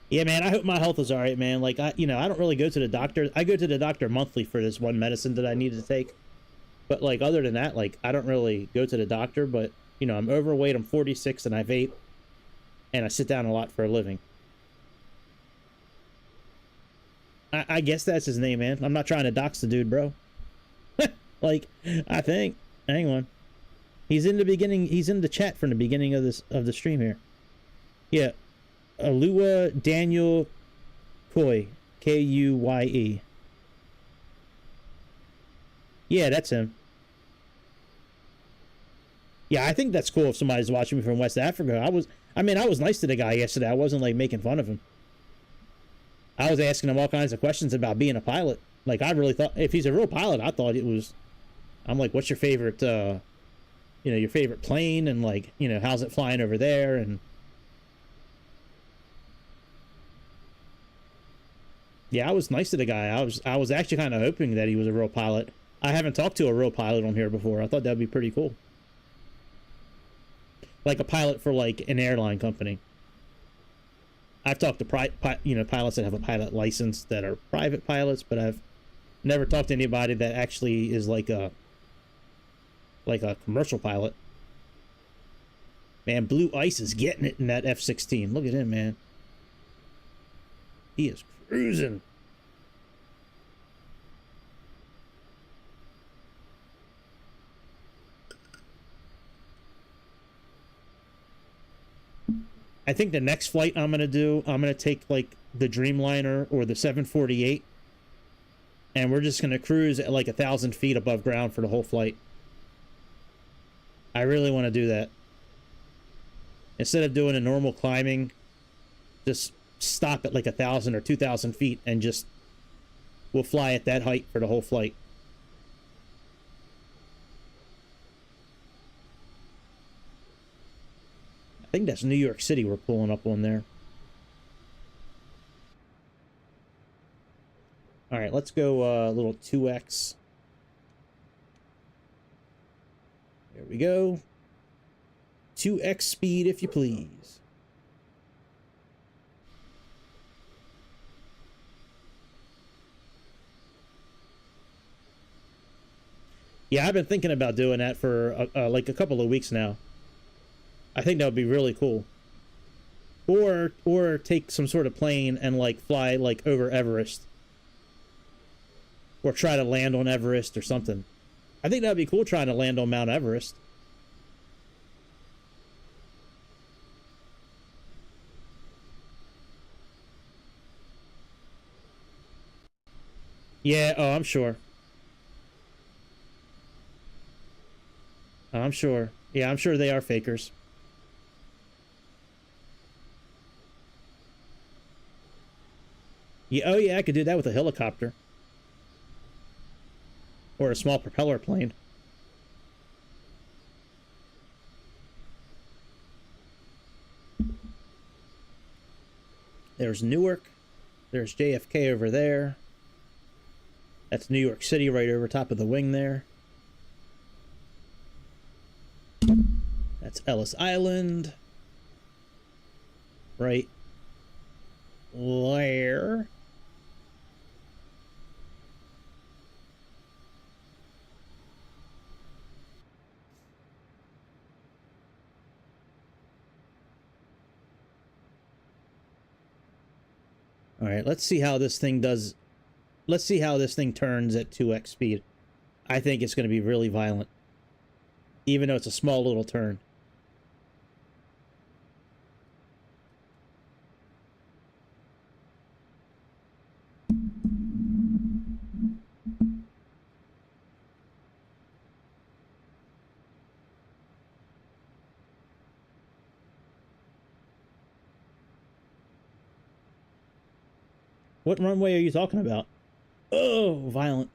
Yeah, man, I hope my health is all right, man. Like, I don't really go to the doctor. I go to the doctor monthly for this one medicine that I need to take. But, like, other than that, like, I don't really go to the doctor. But, you know, I'm overweight, I'm 46, and I vape. And I sit down a lot for a living. I guess that's his name, man. I'm not trying to dox the dude, bro. Like, I think. Hang on. He's in the beginning. He's in the chat from the beginning of the stream here. Yeah. Alua Daniel Kuye. Kuye. Yeah, that's him. Yeah, I think that's cool if somebody's watching me from West Africa. I was nice to the guy yesterday. I wasn't, like, making fun of him. I was asking him all kinds of questions about being a pilot. Like, I really thought, if he's a real pilot, I thought it was... I'm like, what's your favorite, your favorite plane? And, like, how's it flying over there? And... Yeah, I was nice to the guy. I was actually kind of hoping that he was a real pilot. I haven't talked to a real pilot on here before. I thought that'd be pretty cool. Like a pilot for, like, an airline company. I've talked to pilots that have a pilot license that are private pilots, but I've never talked to anybody that actually is like a commercial pilot. Man, Blue Ice is getting it in that F-16. Look at him, man. He is cruising. I think the next flight I'm going to take, like, the Dreamliner or the 748. And we're just going to cruise at, like, 1,000 feet above ground for the whole flight. I really want to do that. Instead of doing a normal climbing, just stop at, like, 1,000 or 2,000 feet and just... We'll fly at that height for the whole flight. I think that's New York City we're pulling up on there. All right, let's go a little 2x. There we go. 2x speed, if you please. Yeah, I've been thinking about doing that for like a couple of weeks now. I think that would be really cool. Or take some sort of plane and, like, fly, like, over Everest. Or try to land on Everest or something. I think that would be cool, trying to land on Mount Everest. Yeah, oh, I'm sure. I'm sure. Yeah, I'm sure they are fakers. Yeah, oh yeah, I could do that with a helicopter. Or a small propeller plane. There's Newark. There's JFK over there. That's New York City right over top of the wing there. That's Ellis Island. Right there. All right, let's see how this thing does. Let's see how this thing turns at 2x speed. I think it's going to be really violent. Even though it's a small little turn. What runway are you talking about? Oh, violent.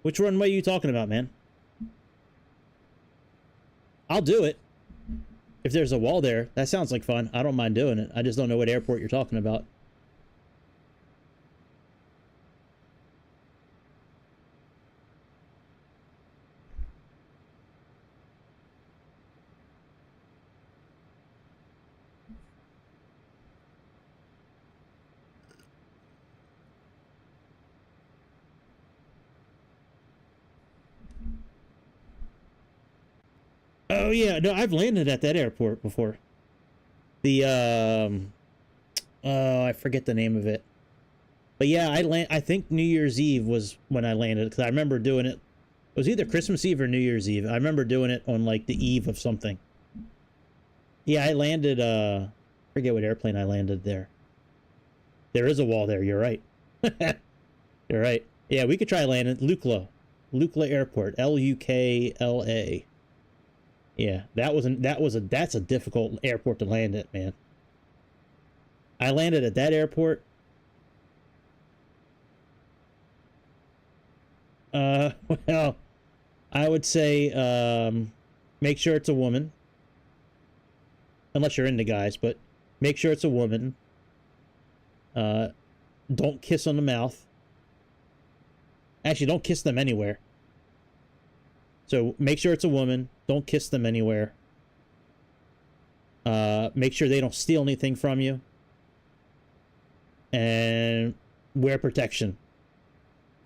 Which runway are you talking about, man? I'll do it. If there's a wall there, that sounds like fun. I don't mind doing it. I just don't know what airport you're talking about. Oh yeah, no, I've landed at that airport before. The oh, I forget the name of it. But yeah, I think New Year's Eve was when I landed, because I remember doing it. It was either Christmas Eve or New Year's Eve. I remember doing it on like the eve of something. Yeah, I landed I forget what airplane I landed there. There is a wall there, you're right. You're right. Yeah, we could try landing Lukla. Lukla Airport. Lukla. Yeah, that's a difficult airport to land at, man. I landed at that airport. Well, I would say make sure it's a woman. Unless you're into guys, but make sure it's a woman. Don't kiss on the mouth. Actually, don't kiss them anywhere. So make sure it's a woman. Don't kiss them anywhere. Make sure they don't steal anything from you. And wear protection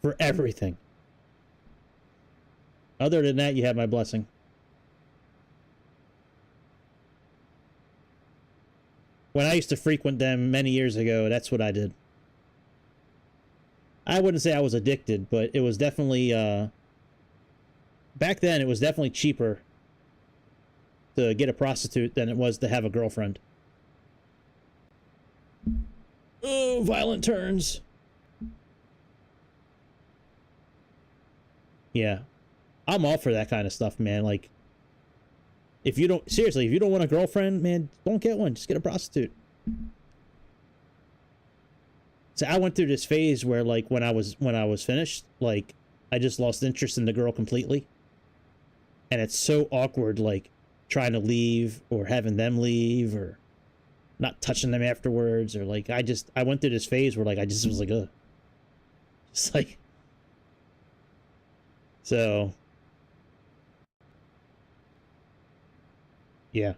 for everything. Other than that, you have my blessing. When I used to frequent them many years ago, that's what I did. I wouldn't say I was addicted, but it was definitely, back then, it was definitely cheaper to get a prostitute than it was to have a girlfriend. Oh, violent turns. Yeah. I'm all for that kind of stuff, man. Like, if you don't, seriously, if you don't want a girlfriend, man, don't get one. Just get a prostitute. So I went through this phase where, like, when I was finished, like, I just lost interest in the girl completely. And it's so awkward, like, trying to leave or having them leave or not touching them afterwards, or like, I went through this phase where, like, I just was like, ugh. Just like, so yeah.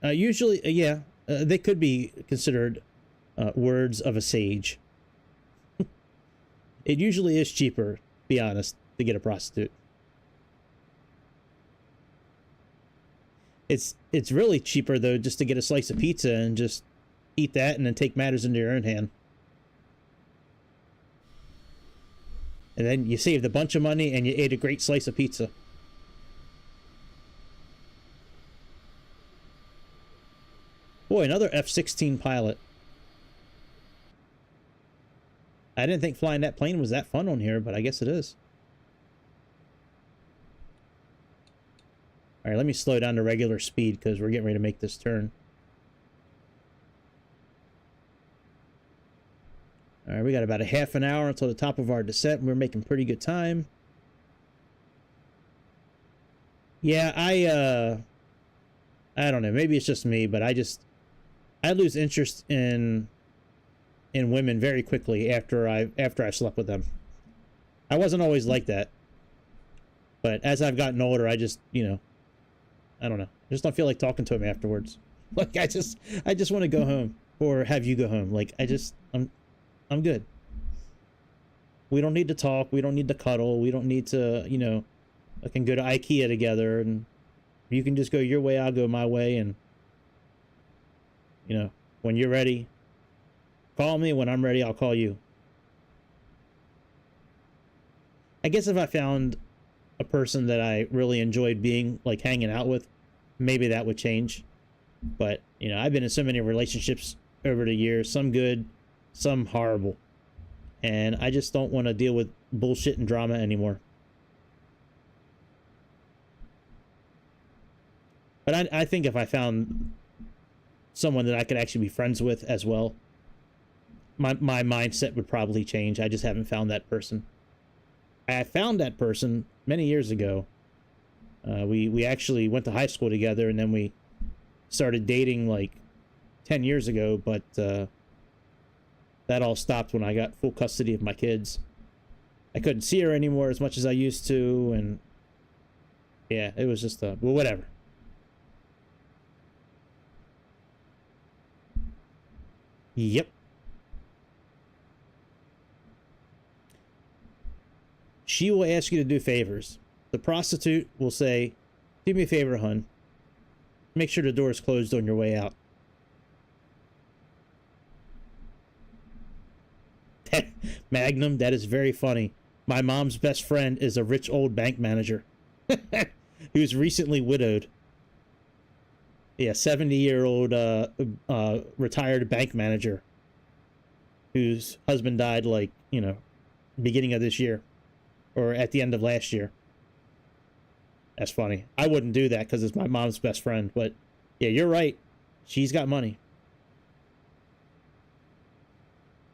Usually, yeah, they could be considered words of a sage. It usually is cheaper, to be honest, to get a prostitute. It's really cheaper, though, just to get a slice of pizza and just eat that and then take matters into your own hand. And then you saved a bunch of money and you ate a great slice of pizza. Boy, another F-16 pilot. I didn't think flying that plane was that fun on here, but I guess it is. Alright, let me slow down to regular speed because we're getting ready to make this turn. Alright, we got about a half an hour until the top of our descent. We're making pretty good time. Yeah, I don't know. Maybe it's just me, but I lose interest in women very quickly after I slept with them. I wasn't always like that. But as I've gotten older, I just, you know, I don't know. I just don't feel like talking to him afterwards. Like, I just want to go home or have you go home. Like, I'm good. We don't need to talk. We don't need to cuddle. We don't need to, you know, I can go to IKEA together and you can just go your way, I'll go my way. And, you know, when you're ready, call me. When I'm ready, I'll call you. I guess if I found a person that I really enjoyed being, like, hanging out with, maybe that would change. But, you know, I've been in so many relationships over the years, some good, some horrible. And I just don't want to deal with bullshit and drama anymore. But I think if I found someone that I could actually be friends with as well, my mindset would probably change. I just haven't found that person. I found that person many years ago. We actually went to high school together, and then we started dating like 10 years ago, but that all stopped when I got full custody of my kids. I couldn't see her anymore as much as I used to, and yeah, it was just well, whatever. Yep. She will ask you to do favors. The prostitute will say, "Do me a favor, hun. Make sure the door is closed on your way out." Magnum, that is very funny. My mom's best friend is a rich old bank manager who was recently widowed. Yeah, 70-year-old retired bank manager whose husband died, like, you know, beginning of this year or at the end of last year. That's funny. I wouldn't do that because it's my mom's best friend, but yeah, you're right. She's got money.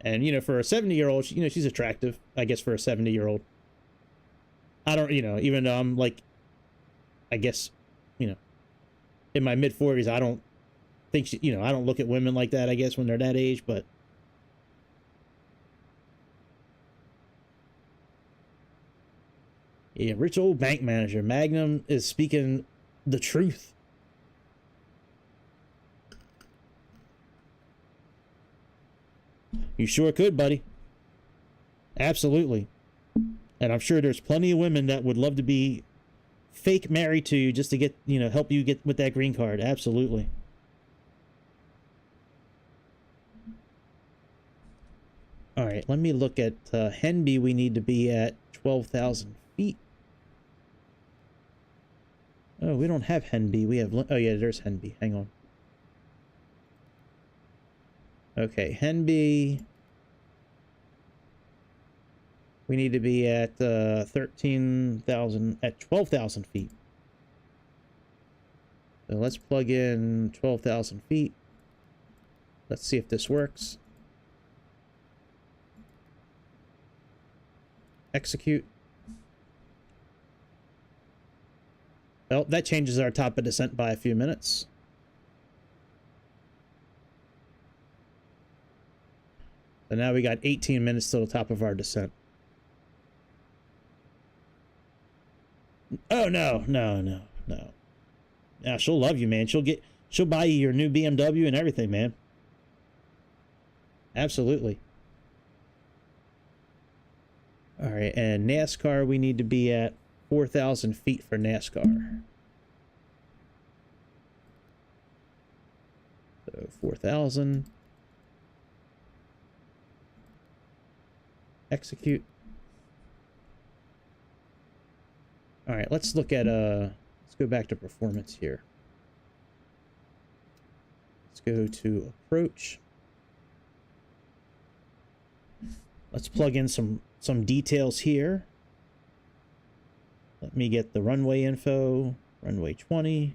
And, you know, for a 70-year-old, you know, she's attractive, I guess, for a 70-year-old. I don't, you know, even though I'm like, I guess, you know, in my mid-40s, I don't think she, you know, I don't look at women like that, I guess, when they're that age, but yeah, rich old bank manager. Magnum is speaking the truth. You sure could, buddy. Absolutely. And I'm sure there's plenty of women that would love to be fake married to you just to get, you know, help you get with that green card. Absolutely. All right, let me look at Henby. We need to be at 12,000 feet. Oh, we don't have Henby. We have, oh yeah, there's Henby. Hang on. Okay, Henby. We need to be at 13,000, at 12,000 feet. So let's plug in 12,000 feet. Let's see if this works. Execute. Well, that changes our top of descent by a few minutes. So now we got 18 minutes to the top of our descent. Oh, no. Yeah, she'll love you, man. She'll buy you your new BMW and everything, man. Absolutely. All right, and NASCAR, we need to be at 4,000 feet for NASCAR. So 4,000. Execute. All right, let's look at let's go back to performance here. Let's go to approach. Let's plug in some details here. Let me get the runway info. Runway 20.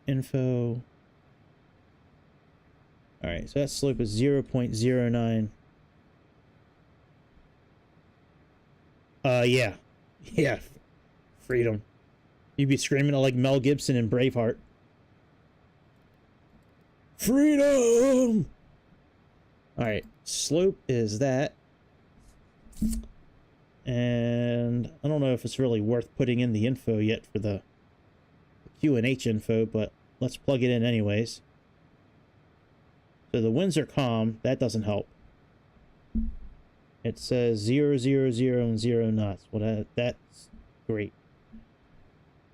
Info. All right, so that slope is 0.09. Yeah. Yeah. Freedom. You'd be screaming like Mel Gibson in Braveheart. Freedom! Alright, slope is that. And I don't know if it's really worth putting in the info yet for the QNH info, but let's plug it in anyways. So the winds are calm. That doesn't help. It says 0, 0, 0, and 0 knots. Well, that's great.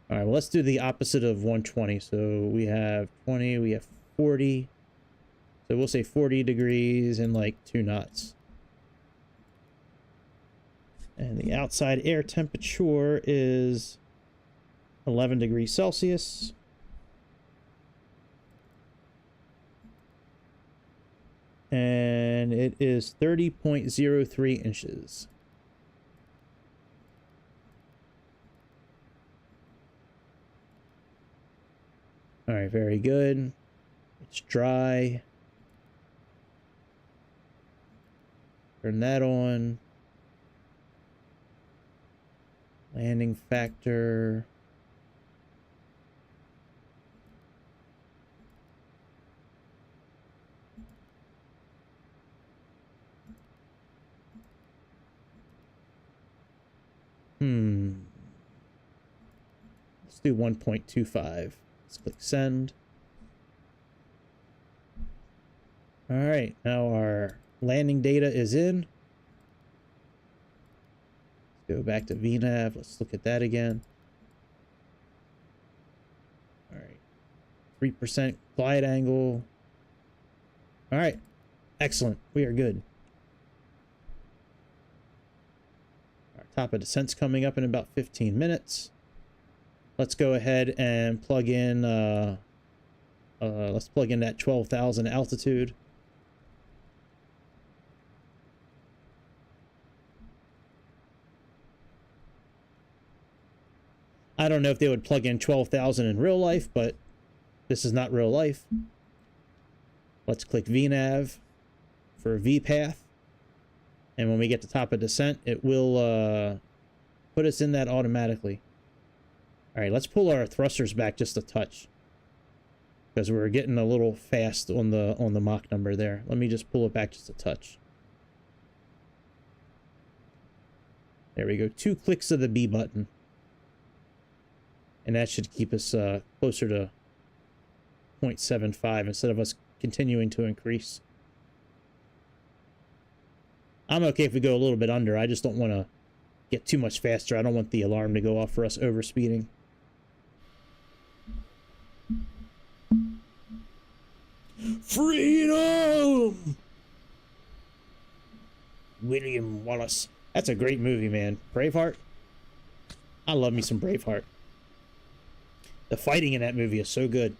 All right, well, let's do the opposite of 120. So we have 20, we have 40. So we'll say 40 degrees and like 2 knots. And the outside air temperature is 11 degrees Celsius. And it is 30.03 inches. All right, very good. It's dry. Turn that on. Landing factor. Let's do 1.25. Let's click send. All right, now our landing data is in. Let's go back to VNav. Let's look at that again. All right, 3% glide angle. All right, excellent. We are good. Our top of descent's coming up in about 15 minutes. Let's go ahead and plug in. Let's plug in that 12,000 altitude. I don't know if they would plug in 12,000 in real life, but this is not real life. Let's click VNav for VPath. And when we get to top of descent, it will put us in that automatically. All right, let's pull our thrusters back just a touch, because we're getting a little fast on the Mach number there. Let me just pull it back just a touch. There we go. 2 clicks of the B button. And that should keep us closer to 0.75 instead of us continuing to increase. I'm okay if we go a little bit under. I just don't want to get too much faster. I don't want the alarm to go off for us overspeeding. Freedom! William Wallace. That's a great movie, man. Braveheart. I love me some Braveheart. The fighting in that movie is so good.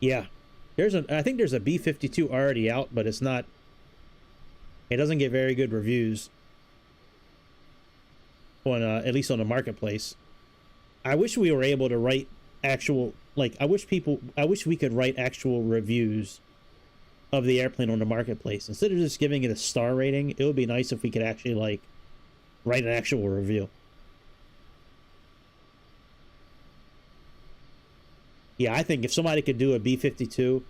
Yeah. I think there's a B-52 already out, but it's not. It doesn't get very good reviews on at least on the marketplace. I wish we were able to write actual, like, I wish we could write actual reviews of the airplane on the marketplace instead of just giving it a star rating. It would be nice if we could actually, like, write an actual review. Yeah, I think if somebody could do a B-52,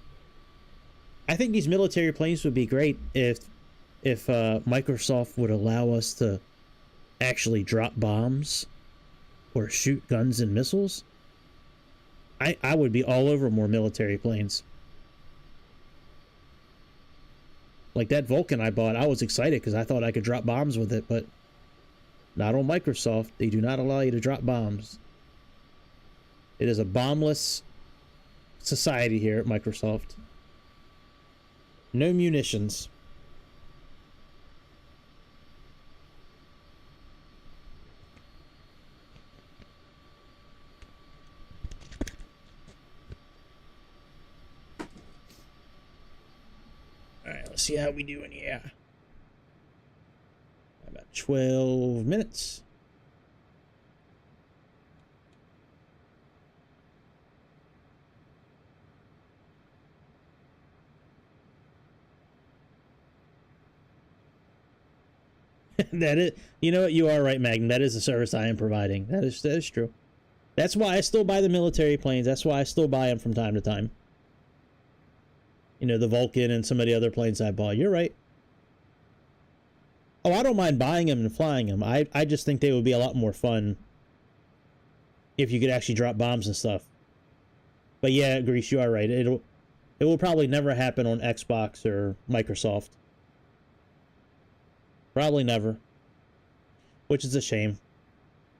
I think these military planes would be great if Microsoft would allow us to actually drop bombs or shoot guns and missiles. I would be all over more military planes. Like that Vulcan I bought, I was excited because I thought I could drop bombs with it, but not on Microsoft. They do not allow you to drop bombs. It is a bombless society here at Microsoft. No munitions. Alright, let's see how we do in here. About 12 minutes. That is, you know what, you are right, Magnum. That is the service I am providing. That is true. That's why I still buy the military planes. That's why I still buy them from time to time. You know, the Vulcan and some of the other planes I bought. You're right. Oh, I don't mind buying them and flying them. I just think they would be a lot more fun if you could actually drop bombs and stuff. But yeah, Grease, you are right. It will probably never happen on Xbox or Microsoft. Probably never. Which is a shame.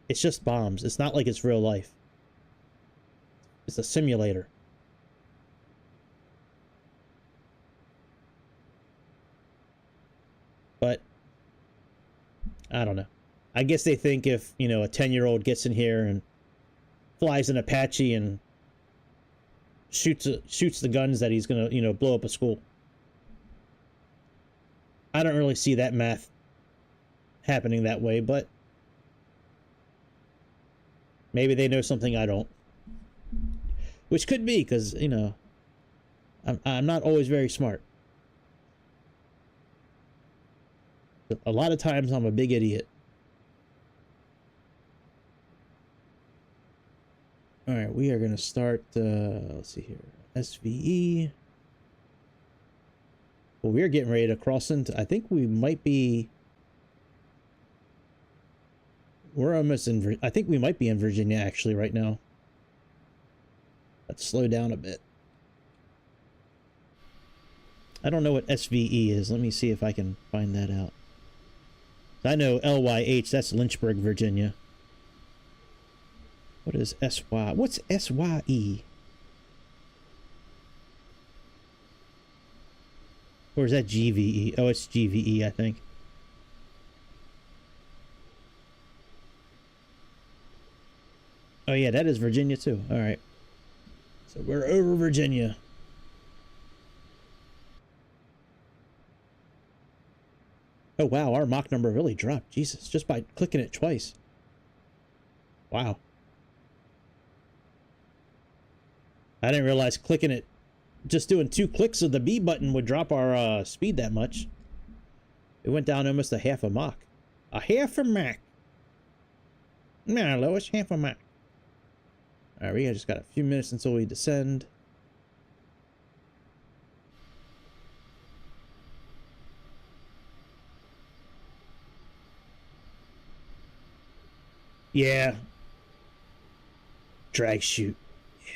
It's just bombs. It's not like it's real life. It's a simulator. But I don't know. I guess they think if, you know, a 10-year-old gets in here and flies an Apache and shoots the guns that he's gonna, you know, blow up a school. I don't really see that math happening that way, but maybe they know something I don't. Which could be, because, you know, I'm not always very smart. A lot of times I'm a big idiot. Alright, we are going to start, let's see here, SVE. Well, we're getting ready to cross into, I think we might be, we're almost in, I think we might be in Virginia actually right now. Let's slow down a bit. I don't know what SVE is. Let me see if I can find that out. I know LYH, that's Lynchburg, Virginia. What is SY? What's SYE? Or is that GVE? Oh, it's GVE, I think. Oh yeah, that is Virginia too. All right. So we're over Virginia. Oh wow, our Mach number really dropped. Jesus, just by clicking it twice. Wow. I didn't realize clicking it, just doing 2 clicks of the B button would drop our speed that much. It went down almost a half a Mach. A half a Mach. Nah, Lois, half a Mach. Alright, we just got a few minutes until we descend. Yeah. Drag chute. Yeah.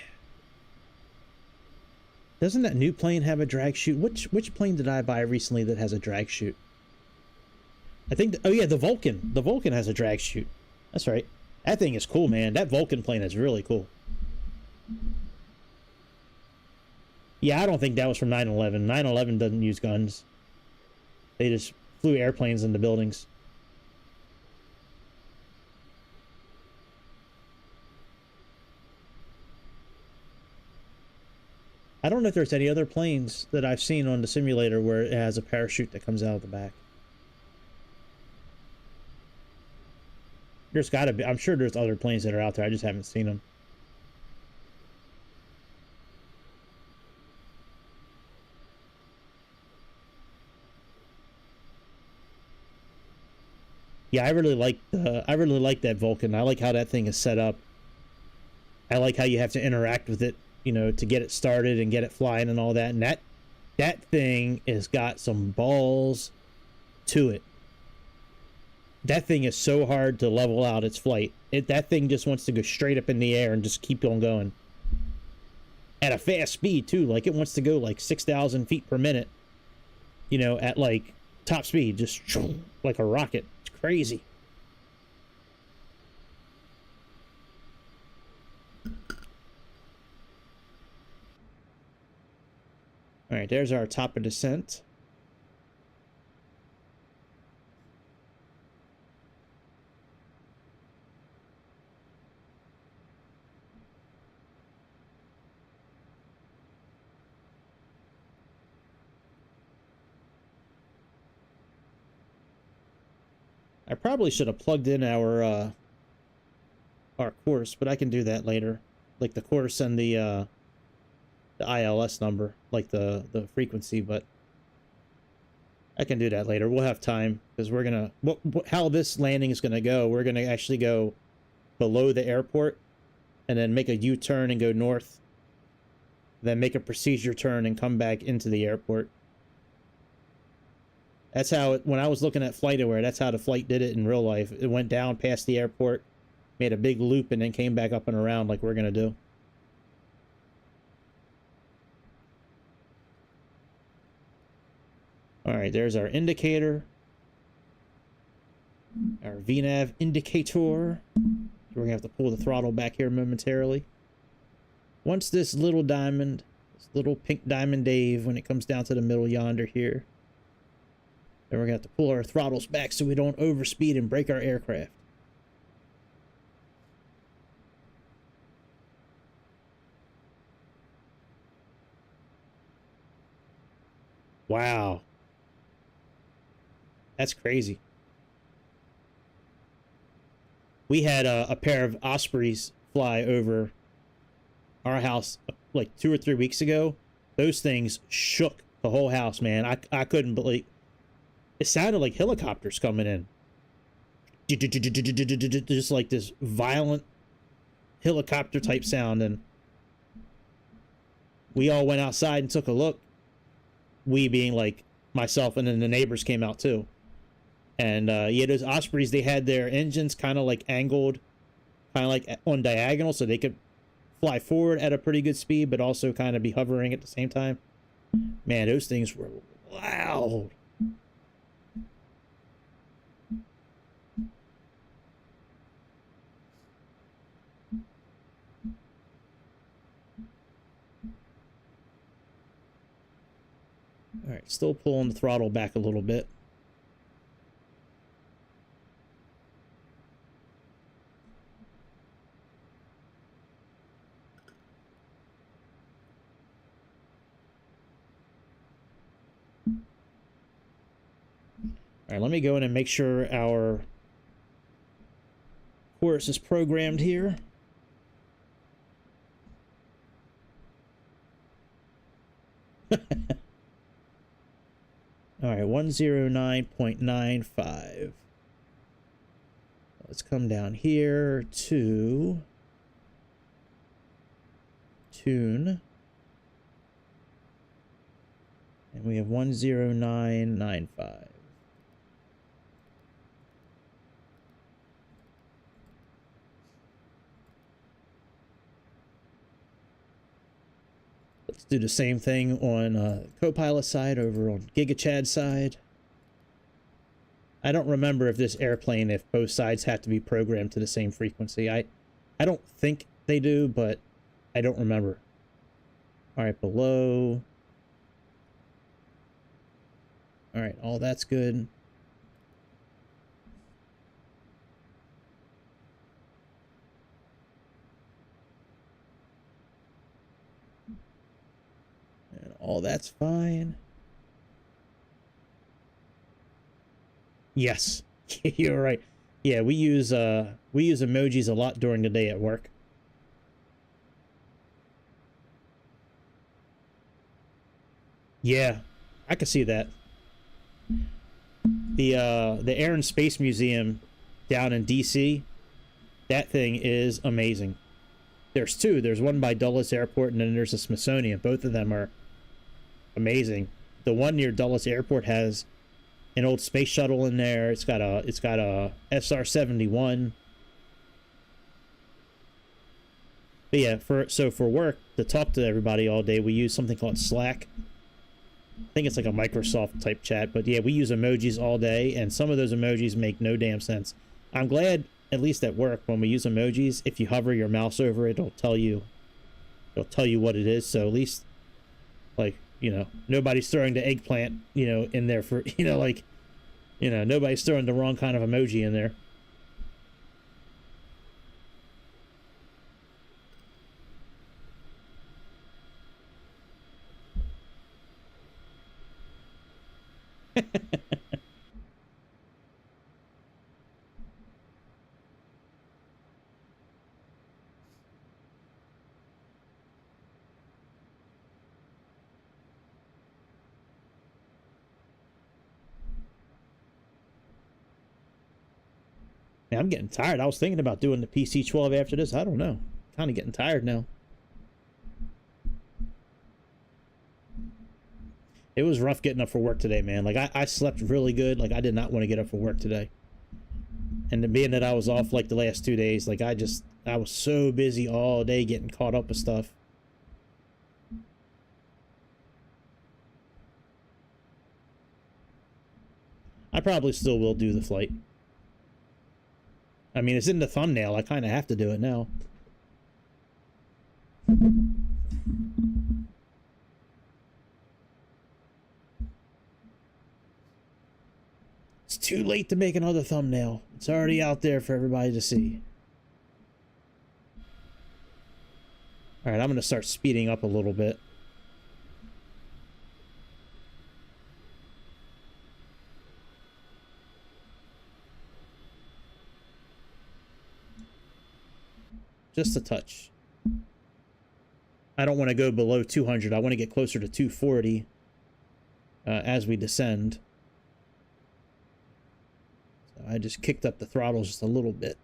Doesn't that new plane have a drag chute? Which plane did I buy recently that has a drag chute? I think, oh yeah, the Vulcan. The Vulcan has a drag chute. That's right. That thing is cool, man. That Vulcan plane is really cool. Yeah, I don't think that was from 9/11. 9/11 doesn't use guns. They just flew airplanes into buildings. I don't know if there's any other planes that I've seen on the simulator where it has a parachute that comes out of the back. There's gotta be. I'm sure there's other planes that are out there. I just haven't seen them. Yeah, I really like that Vulcan. I like how that thing is set up. I like how you have to interact with it, you know, to get it started and get it flying and all that. And that thing has got some balls to it. That thing is so hard to level out its flight. That thing just wants to go straight up in the air and just keep on going. At a fast speed, too. Like, it wants to go, like, 6,000 feet per minute. You know, at, like, top speed. Just like a rocket. It's crazy. Alright, there's our top of descent. I probably should have plugged in our course, but I can do that later. Like the course and the ILS number, like the frequency, but I can do that later. We'll have time because we're gonna how this landing is gonna go. We're gonna actually go below the airport and then make a U-turn and go north, then make a procedure turn and come back into the airport. That's how it, when I was looking at FlightAware, that's how the flight did it in real life. It went down past the airport, made a big loop, and then came back up and around like we're gonna do. Alright, there's our indicator. Our VNAV indicator. We're gonna have to pull the throttle back here momentarily. Once this little diamond, this little pink diamond Dave, when it comes down to the middle yonder here, then we're gonna have to pull our throttles back so we don't overspeed and break our aircraft. Wow. That's crazy. We had a pair of Ospreys fly over our house like 2 or 3 weeks ago. Those things shook the whole house, man. I couldn't believe it. Sounded like helicopters coming in. Just like this violent helicopter type sound. And we all went outside and took a look. We being like myself, and then the neighbors came out too. And yeah, those Ospreys, they had their engines kind of like angled, kind of like on diagonal, so they could fly forward at a pretty good speed, but also kind of be hovering at the same time. Man, those things were loud. All right, still pulling the throttle back a little bit. All right, let me go in and make sure our course is programmed here. All right, 109.95. Let's come down here to tune. And we have 109.95. Let's do the same thing on Copilot side, over on GigaChad side. I don't remember if this airplane, if both sides have to be programmed to the same frequency. I don't think they do, but I don't remember. All right, below. All right, all that's good. And all that's fine. Yes, you're right. Yeah, we use emojis a lot during the day at work. Yeah, I can see that. The Air and Space Museum down in DC, that thing is amazing. There's two. There's one by Dulles Airport, and then there's the Smithsonian. Both of them are amazing. The one near Dulles Airport has an old space shuttle in there. It's got a SR-71. But yeah, for work, to talk to everybody all day, we use something called Slack. I think it's like a Microsoft type chat, but yeah, we use emojis all day, and some of those emojis make no damn sense. I'm glad, at least at work, when we use emojis, if you hover your mouse over it, it'll tell you what it is. So at least, like, you know, nobody's throwing the eggplant, you know, in there for, you know, like, you know, nobody's throwing the wrong kind of emoji in there. Man, I'm getting tired. I was thinking about doing the PC-12 after this. I don't know. Kind of getting tired now. It was rough getting up for work today, man. Like, I slept really good. Like, I did not want to get up for work today. And being that I was off, like, the last 2 days, like, I was so busy all day getting caught up with stuff. I probably still will do the flight. I mean, it's in the thumbnail. I kind of have to do it now. It's too late to make another thumbnail. It's already out there for everybody to see. All right, I'm going to start speeding up a little bit. Just a touch. I don't want to go below 200. I want to get closer to 240 as we descend. So I just kicked up the throttle just a little bit.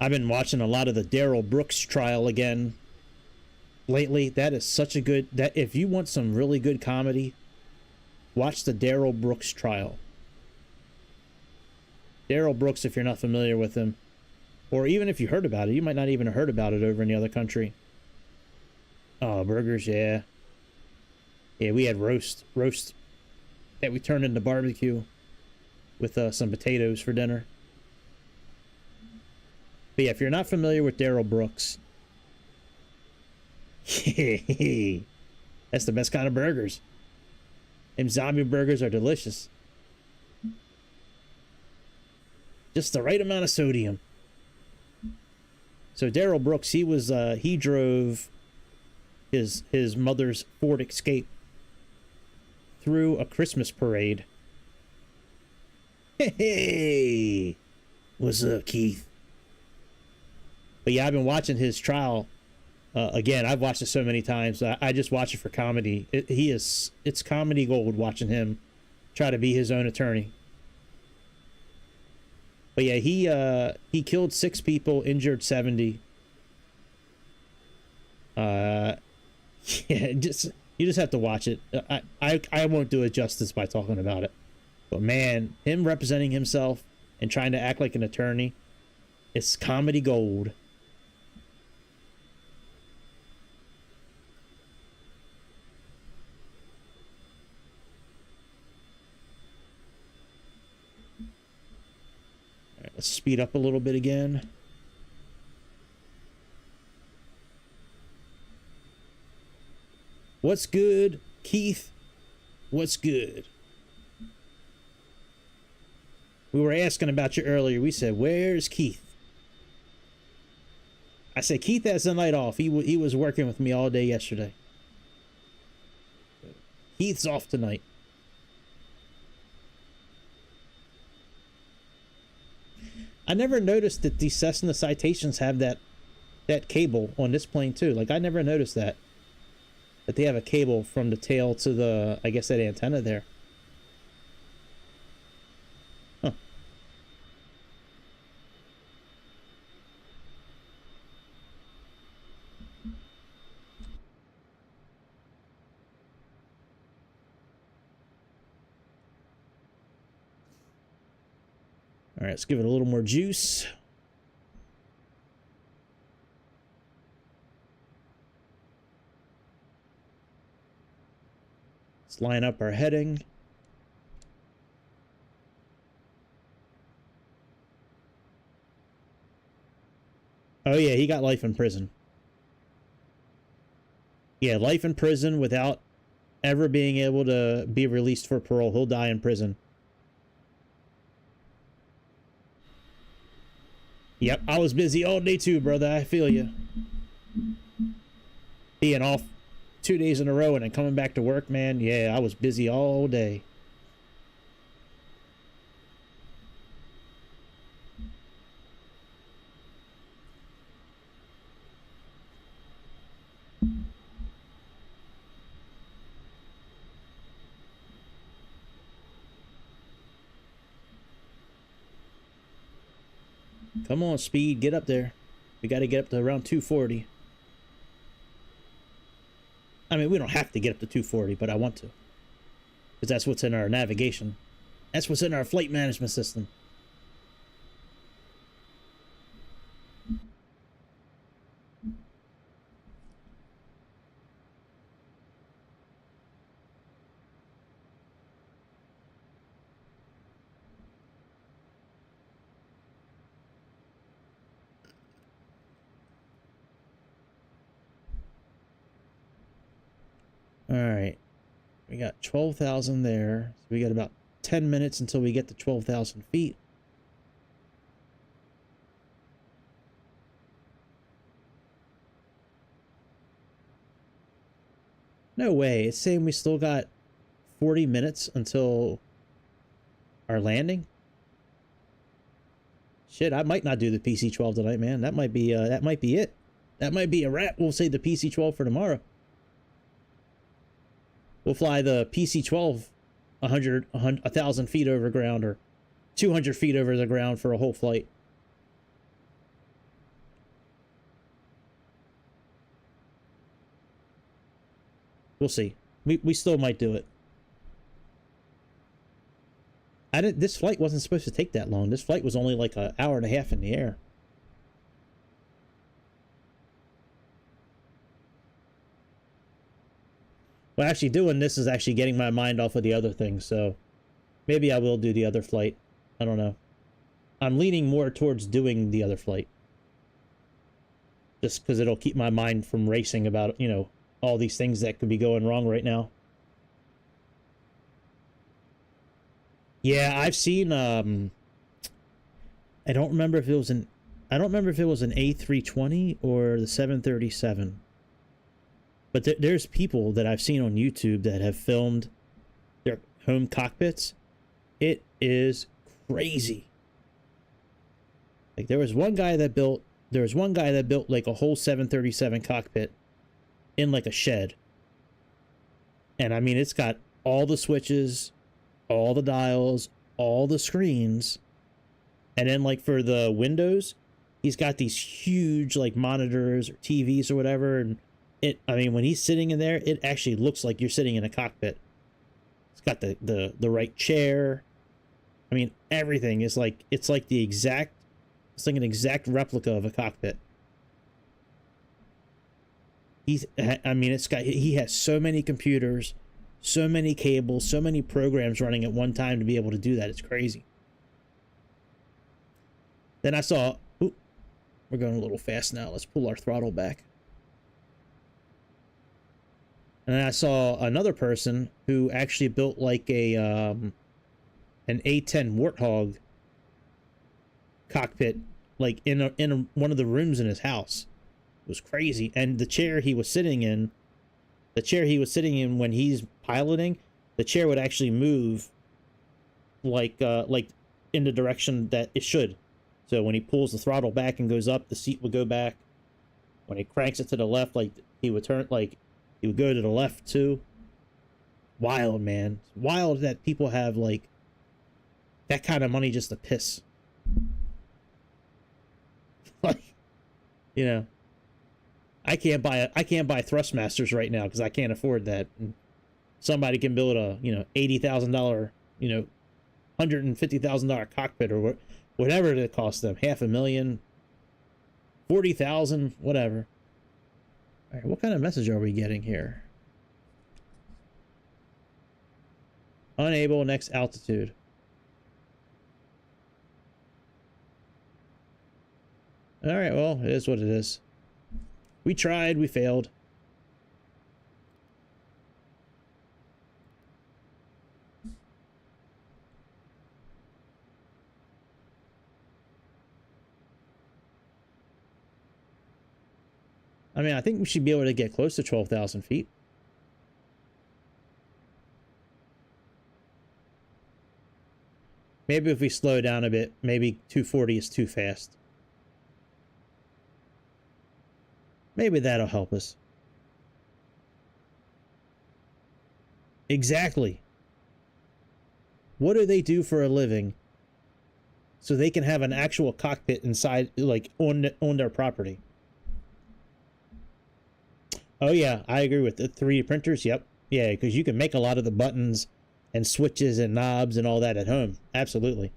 I've been watching a lot of the Darrell Brooks trial again lately. That is such a good... that if you want some really good comedy, watch the Darrell Brooks trial. Darrell Brooks, if you're not familiar with him, or even if you heard about it, you might not even have heard about it over in the other country. Oh, burgers, yeah. Yeah, we had roast that we turned into barbecue with some potatoes for dinner. But yeah, if you're not familiar with Darrell Brooks, that's the best kind of burgers. Them zombie burgers are delicious. Just the right amount of sodium. So Darrell Brooks, he drove his mother's Ford Escape through a Christmas parade. Hey, what's up, Keith? But yeah, I've been watching his trial. Again, I've watched it so many times. I just watch it for comedy. It's comedy gold watching him try to be his own attorney. But yeah, he killed 6 people, injured 70. Yeah, you just have to watch it. I won't do it justice by talking about it. But man, him representing himself and trying to act like an attorney, it's comedy gold. Let's speed up a little bit again. What's good, Keith? What's good? We were asking about you earlier. We said, where's Keith? I said, Keith has the night off. He was working with me all day yesterday. Keith's off tonight. I never noticed that these Cessna Citations have that cable on this plane too. Like, I never noticed that they have a cable from the tail to the, I guess, that antenna there. Huh. All right, let's give it a little more juice. Let's line up our heading. Oh yeah, he got life in prison. Yeah, life in prison without ever being able to be released for parole. He'll die in prison. Yep, I was busy all day too, brother. I feel you. Being off 2 days in a row and then coming back to work, man. Yeah, I was busy all day. Come on, speed, get up there. We got to get up to around 240. I mean, we don't have to get up to 240, but I want to. Because that's what's in our navigation. That's what's in our flight management system. All right. We got 12,000 there. So we got about 10 minutes until we get to 12,000 feet. No way. It's saying we still got 40 minutes until our landing. Shit, I might not do the PC-12 tonight, man. That might be it. That might be a wrap. We'll save the PC-12 for tomorrow. We'll fly the PC-12 1,000 feet over ground, or 200 feet over the ground for a whole flight. We'll see. We still might do it. This flight wasn't supposed to take that long. This flight was only like an hour and a half in the air. Well, actually doing this is actually getting my mind off of the other things, so maybe I will do the other flight. I don't know. I'm leaning more towards doing the other flight. Just because it'll keep my mind from racing about, you know, all these things that could be going wrong right now. Yeah, I've seen, I don't remember if it was an A320 or the 737. But there's people that I've seen on YouTube that have filmed their home cockpits. It is crazy. Like there was one guy that built like a whole 737 cockpit in like a shed. And I mean, it's got all the switches, all the dials, all the screens. And then like for the windows, he's got these huge like monitors or TVs or whatever. And I mean, when he's sitting in there, it actually looks like you're sitting in a cockpit. It's got the right chair. I mean, everything is like, it's like an exact replica of a cockpit. He has so many computers, so many cables, so many programs running at one time to be able to do that. It's crazy. Then I saw, ooh, we're going a little fast now. Let's pull our throttle back. And then I saw another person who actually built like an A-10 Warthog cockpit, like in one of the rooms in his house. It was crazy. And the chair he was sitting in when he's piloting, the chair would actually move like in the direction that it should. So when he pulls the throttle back and goes up, the seat would go back. When he cranks it to the left, like he would turn, like he would go to the left too. Wild, man. It's wild that people have like that kind of money just to piss. Like, you know, I can't buy Thrustmasters right now because I can't afford that. And somebody can build a, you know, $80,000, you know, $150,000 cockpit or whatever it costs them, $500,000, $40,000, whatever. All right, what kind of message are we getting here? Unable, next altitude. All right, well, it is what it is. We tried, we failed. I mean, I think we should be able to get close to 12,000 feet. Maybe if we slow down a bit, maybe 240 is too fast. Maybe that'll help us. Exactly. What do they do for a living so they can have an actual cockpit inside, like on their property? Oh yeah, I agree with the 3D printers. Yep. Yeah, because you can make a lot of the buttons and switches and knobs and all that at home. Absolutely.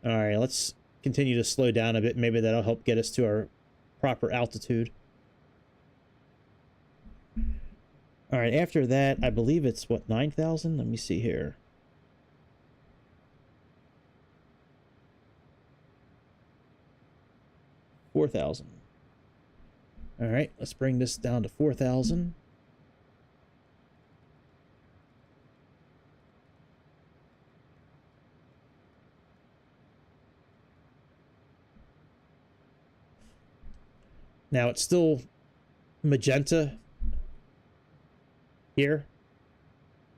All right, let's continue to slow down a bit. Maybe that'll help get us to our proper altitude. All right, after that, I believe it's, what, 9,000? Let me see here. $4,000. All right, let's bring this down to 4,000. Now it's still magenta here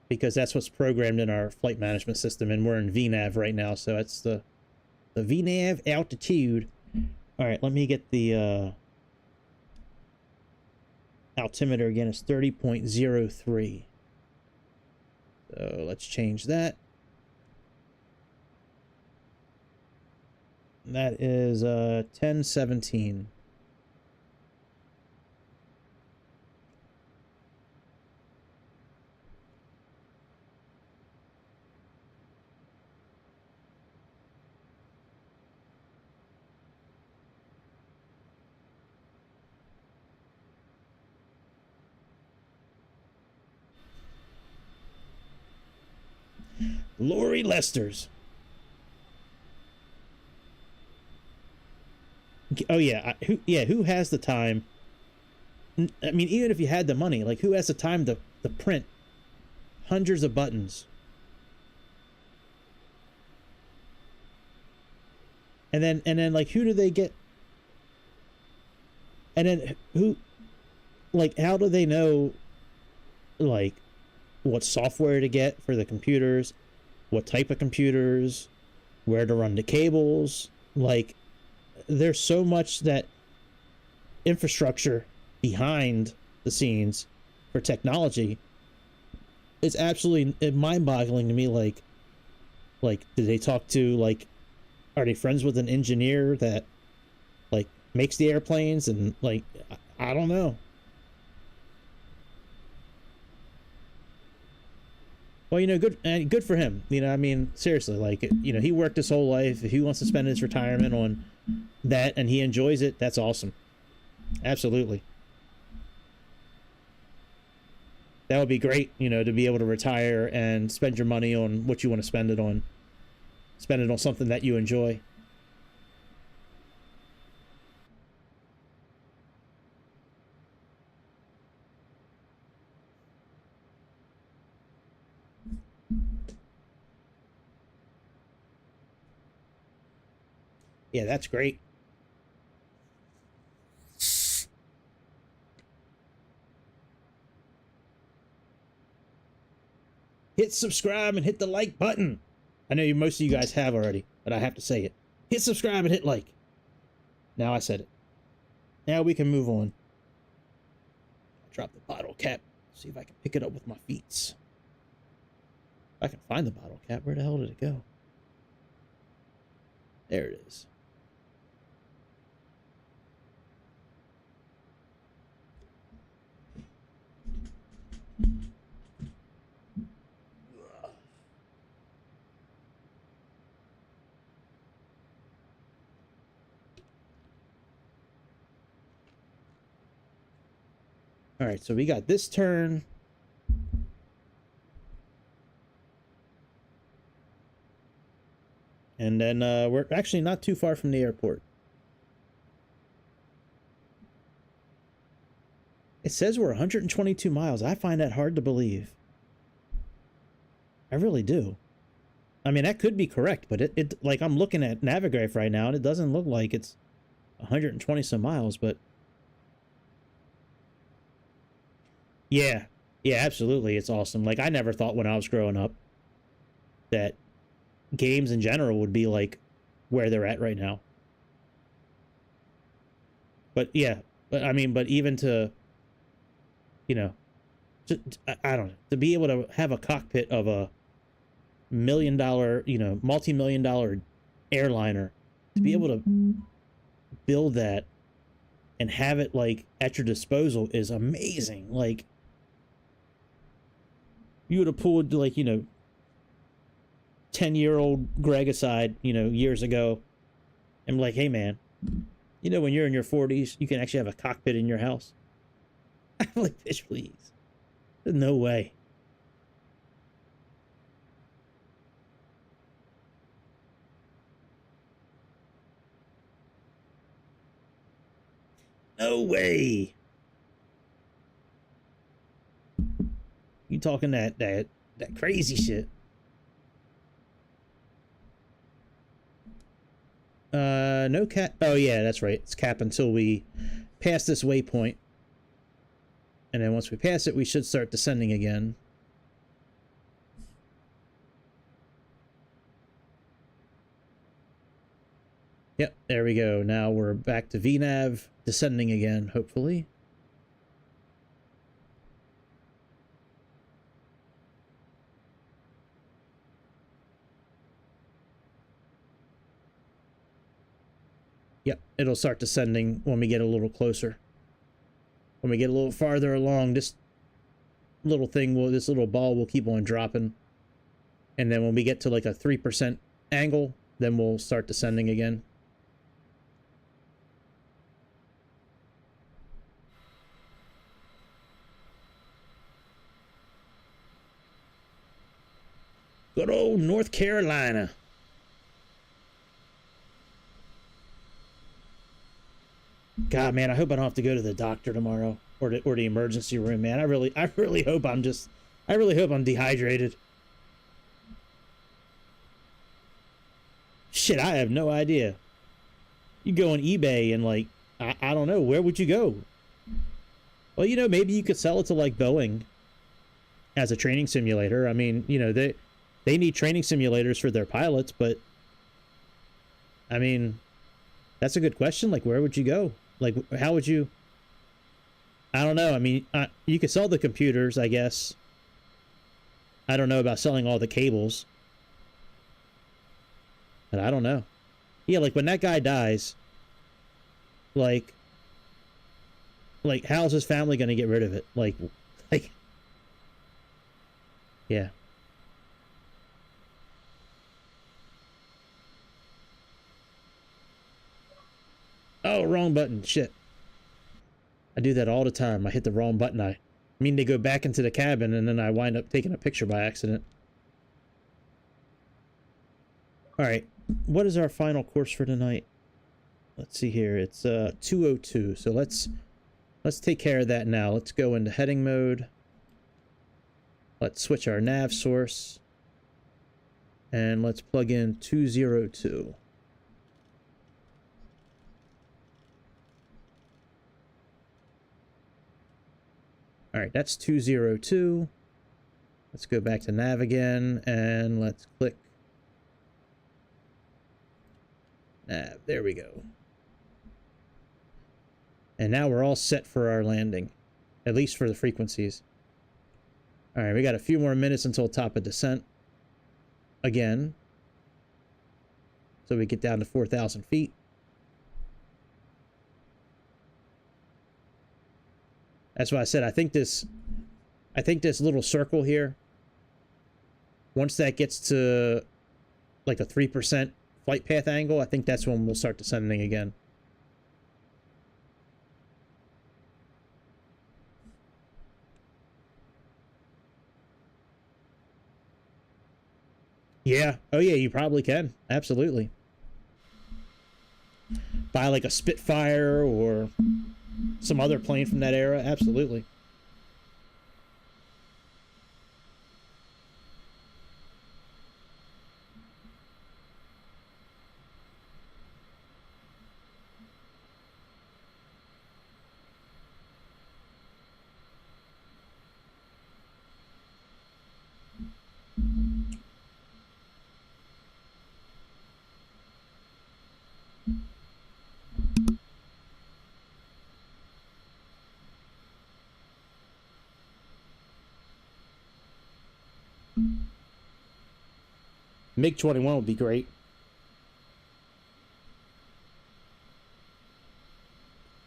because that's what's programmed in our flight management system, and we're in VNAV right now, so that's the VNAV altitude. All right, let me get the altimeter again. It's 30.03. So let's change that. That is 1017. Lori Lester's. Oh yeah, who has the time? I mean, even if you had the money, like, who has the time to print hundreds of buttons? And then like, who do they get? And then who, like, how do they know, like, what software to get for the computers, what type of computers, where to run the cables? Like, there's so much that infrastructure behind the scenes for technology. It's absolutely mind-boggling to me. Like, did they talk to, like, are they friends with an engineer that, like, makes the airplanes? And, like, I don't know. Well, you know, good for him. You know, I mean, seriously, like, you know, he worked his whole life. If he wants to spend his retirement on that and he enjoys it, that's awesome. Absolutely. That would be great, you know, to be able to retire and spend your money on what you want to spend it on. Spend it on something that you enjoy. Yeah, that's great. Hit subscribe and hit the like button. I know most of you guys have already, but I have to say it. Hit subscribe and hit like. Now I said it. Now we can move on. Drop the bottle cap. See if I can pick it up with my feet. If I can find the bottle cap. Where the hell did it go? There it is. All right, so we got this turn. And then we're actually not too far from the airport. It says we're 122 miles. I find that hard to believe. I really do. I mean, that could be correct, but it like, I'm looking at Navigraph right now and it doesn't look like it's 120 some miles, but yeah, absolutely. It's awesome. Like, I never thought when I was growing up that games in general would be like where they're at right now. But yeah, but I mean, but even to, you know, I don't know, to be able to have a cockpit of a $1 million, you know, multi-million-dollar airliner, to be able to build that and have it, like, at your disposal is amazing. Like, you would have pulled, like, you know, 10-year-old Greg aside, you know, years ago, and be like, hey man, you know, when you're in your 40s, you can actually have a cockpit in your house. I'm like, bitch, please. There's no way. No way. You talking that crazy shit. No cap. Oh yeah, that's right. It's cap until we pass this waypoint. And then once we pass it, we should start descending again. Yep, there we go. Now we're back to VNav, descending again, hopefully. Yep, it'll start descending when we get a little closer. When we get a little farther along, this little thing will, this little ball will keep on dropping. And then when we get to like a 3% angle, then we'll start descending again. Good old North Carolina. God, man, I hope I don't have to go to the doctor tomorrow or the emergency room, man. I really hope I'm dehydrated. Shit, I have no idea. You go on eBay and like, I don't know, where would you go? Well, you know, maybe you could sell it to like Boeing as a training simulator. I mean, you know, they need training simulators for their pilots, but I mean, that's a good question. Like, where would you go? Like, how would you? I don't know. I mean, you could sell the computers, I guess. I don't know about selling all the cables. But I don't know. Yeah, like when that guy dies, like how's his family going to get rid of it? Like, yeah. Oh, wrong button. Shit. I do that all the time. I hit the wrong button. I mean to go back into the cabin, and then I wind up taking a picture by accident. All right. What is our final course for tonight? Let's see here. It's 202. So let's take care of that now. Let's go into heading mode. Let's switch our nav source. And let's plug in 202. All right, that's 202. Let's go back to nav again, and let's click nav. There we go. And now we're all set for our landing, at least for the frequencies. All right, we got a few more minutes until top of descent again. So we get down to 4,000 feet. That's why I said I think this little circle here, once that gets to like a 3% flight path angle, I think that's when we'll start descending again. Yeah. Oh yeah, you probably can. Absolutely. Buy like a Spitfire or some other plane from that era. Absolutely. MiG-21 would be great.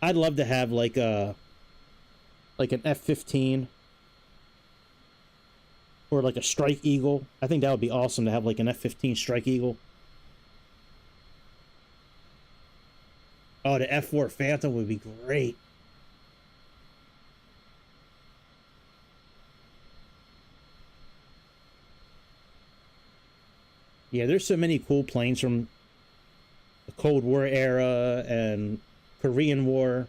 I'd love to have like an F-15 or like a Strike Eagle. I think that would be awesome to have like an F-15 Strike Eagle. Oh, the F-4 Phantom would be great. Yeah, there's so many cool planes from the Cold War era and Korean War.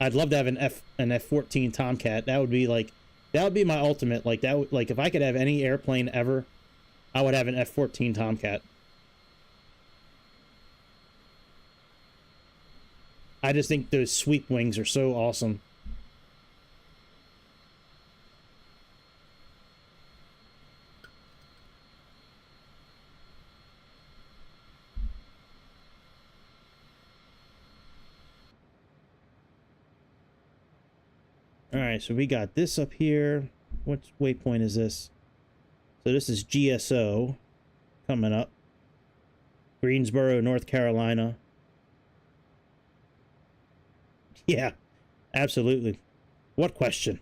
I'd love to have an F-14 Tomcat. That would be my ultimate. Like that would, like if I could have any airplane ever, I would have an F-14 Tomcat. I just think those sweep wings are so awesome. Alright, so we got this up here. What waypoint is this? So this is GSO coming up. Greensboro, North Carolina. Yeah, absolutely. What question?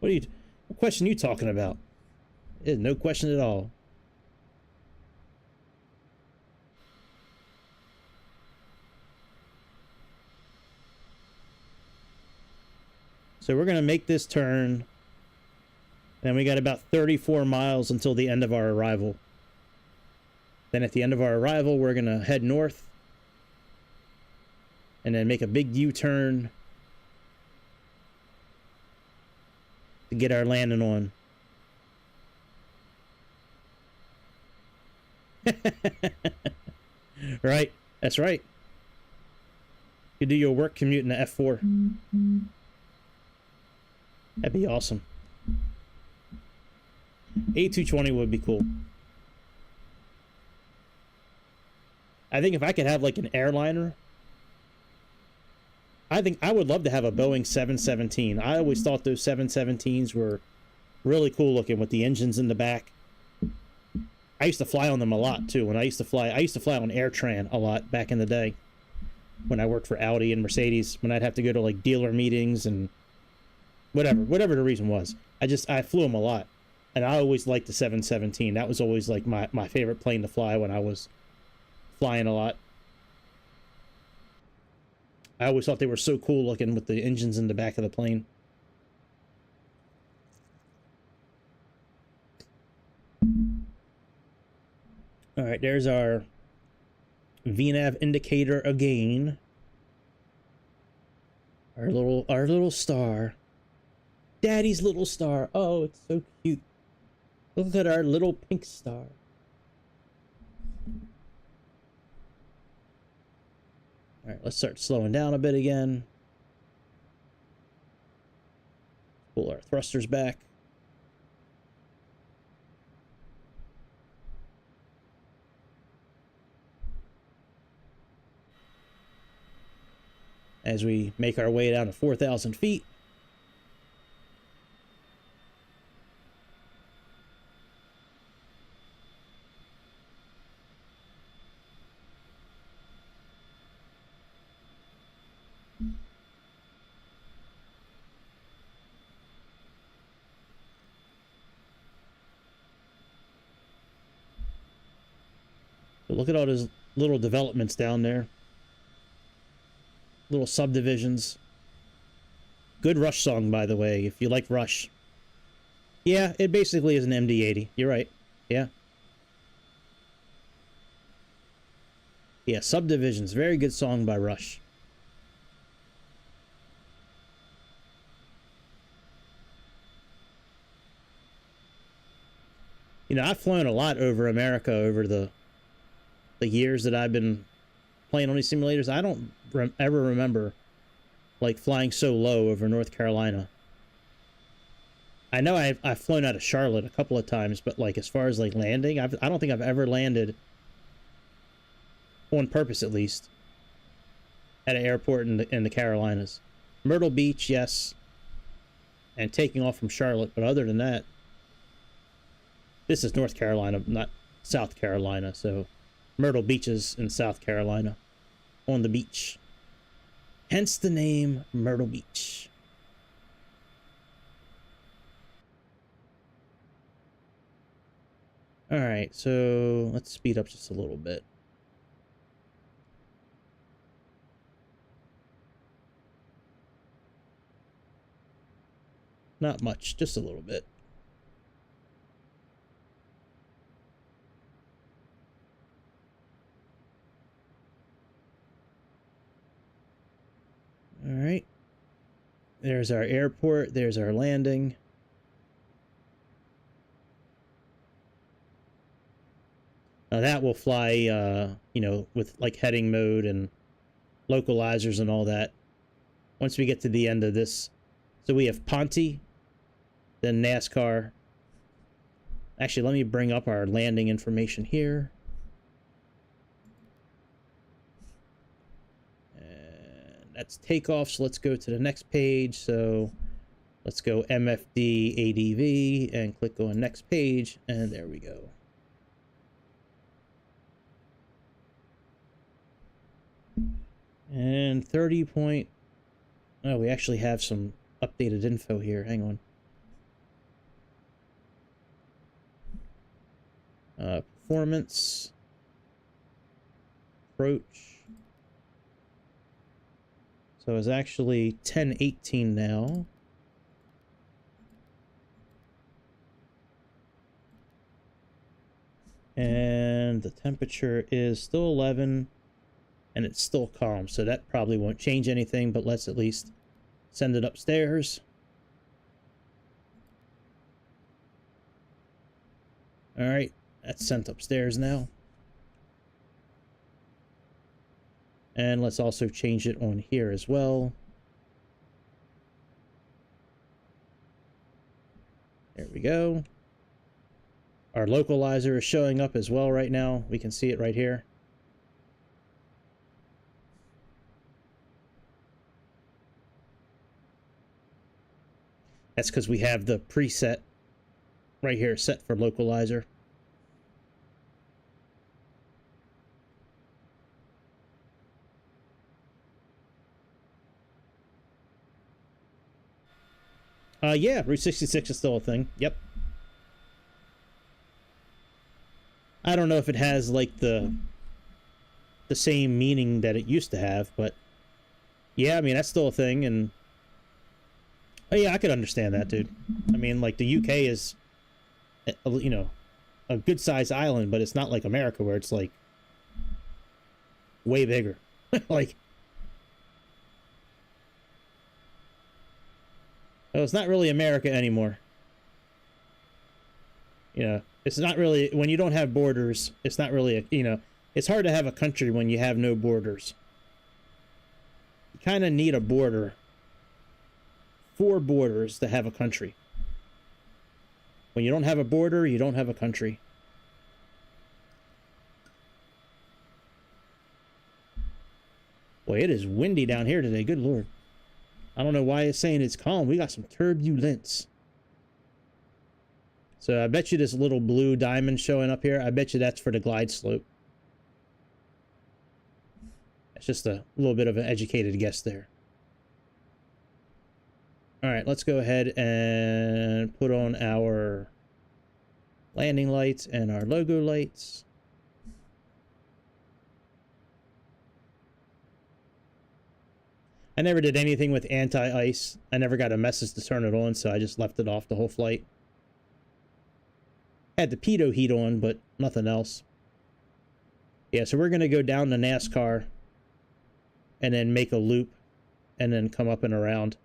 What question are you talking about? There's no question at all. So we're going to make this turn. And we got about 34 miles until the end of our arrival. Then at the end of our arrival, we're going to head north. And then make a big U-turn to get our landing on. Right, that's right. You do your work commute in the F4. That'd be awesome. A220 would be cool. I think if I could have like an airliner, I think I would love to have a Boeing 717. I always thought those 717s were really cool looking with the engines in the back. I used to fly on them a lot too. When I used to fly on AirTran a lot back in the day when I worked for Audi and Mercedes, when I'd have to go to like dealer meetings and whatever the reason was. I flew them a lot. And I always liked the 717. That was always like my favorite plane to fly when I was flying a lot. I always thought they were so cool looking with the engines in the back of the plane. All right, there's our VNAV indicator again. Our little star. Daddy's little star. Oh, it's so cute. Look at our little pink star. All right, let's start slowing down a bit again. Pull our thrusters back. As we make our way down to 4,000 feet. So look at all those little developments down there. Little subdivisions. Good Rush song, by the way, if you like Rush. Yeah, it basically is an MD-80. You're right. Yeah. Yeah, Subdivisions. Very good song by Rush. You know, I've flown a lot over America over the years that I've been playing on these simulators. I don't ever remember like flying so low over North Carolina. I know I've flown out of Charlotte a couple of times, but like as far as like landing, I don't think I've ever landed on purpose, at least, at an airport in the Carolinas. Myrtle Beach, yes, and taking off from Charlotte, but other than that, this is North Carolina, not South Carolina, so Myrtle Beach is in South Carolina, on the beach. Hence the name Myrtle Beach. Alright, so let's speed up just a little bit. Not much, just a little bit. Alright. There's our airport, there's our landing. Now that will fly, you know, with like heading mode and localizers and all that once we get to the end of this. So we have Ponte, then NASCAR. Actually, let me bring up our landing information here. And that's takeoff, so let's go to the next page. So let's go MFD ADV and click on next page, and there we go. And 30 point... Oh, we actually have some updated info here. Hang on. Performance. Approach. So it's actually 1018 now. And the temperature is still 11, and it's still calm, so that probably won't change anything, but let's at least send it upstairs. All right, that's sent upstairs now. And let's also change it on here as well. There we go. Our localizer is showing up as well right now. We can see it right here. That's because we have the preset right here set for localizer. Yeah, Route 66 is still a thing. Yep. I don't know if it has like the same meaning that it used to have, but yeah, I mean that's still a thing. And oh yeah, I could understand that, dude. I mean, like the UK is, you know, a good sized island, but it's not like America where it's like way bigger. Like, oh, it's not really America anymore. You know, it's not really, when you don't have borders, it's not really a, you know, it's hard to have a country when you have no borders. You kind of need a border, 4 borders to have a country. When you don't have a border, you don't have a country. Boy, it is windy down here today, good lord. I don't know why it's saying it's calm. We got some turbulence. So I bet you this little blue diamond showing up here, I bet you that's for the glide slope. It's just a little bit of an educated guess there. All right, let's go ahead and put on our landing lights and our logo lights. I never did anything with anti-ice. I never got a message to turn it on, so I just left it off the whole flight. Had the pitot heat on, but nothing else. Yeah, so we're going to go down to NASCAR and then make a loop and then come up and around.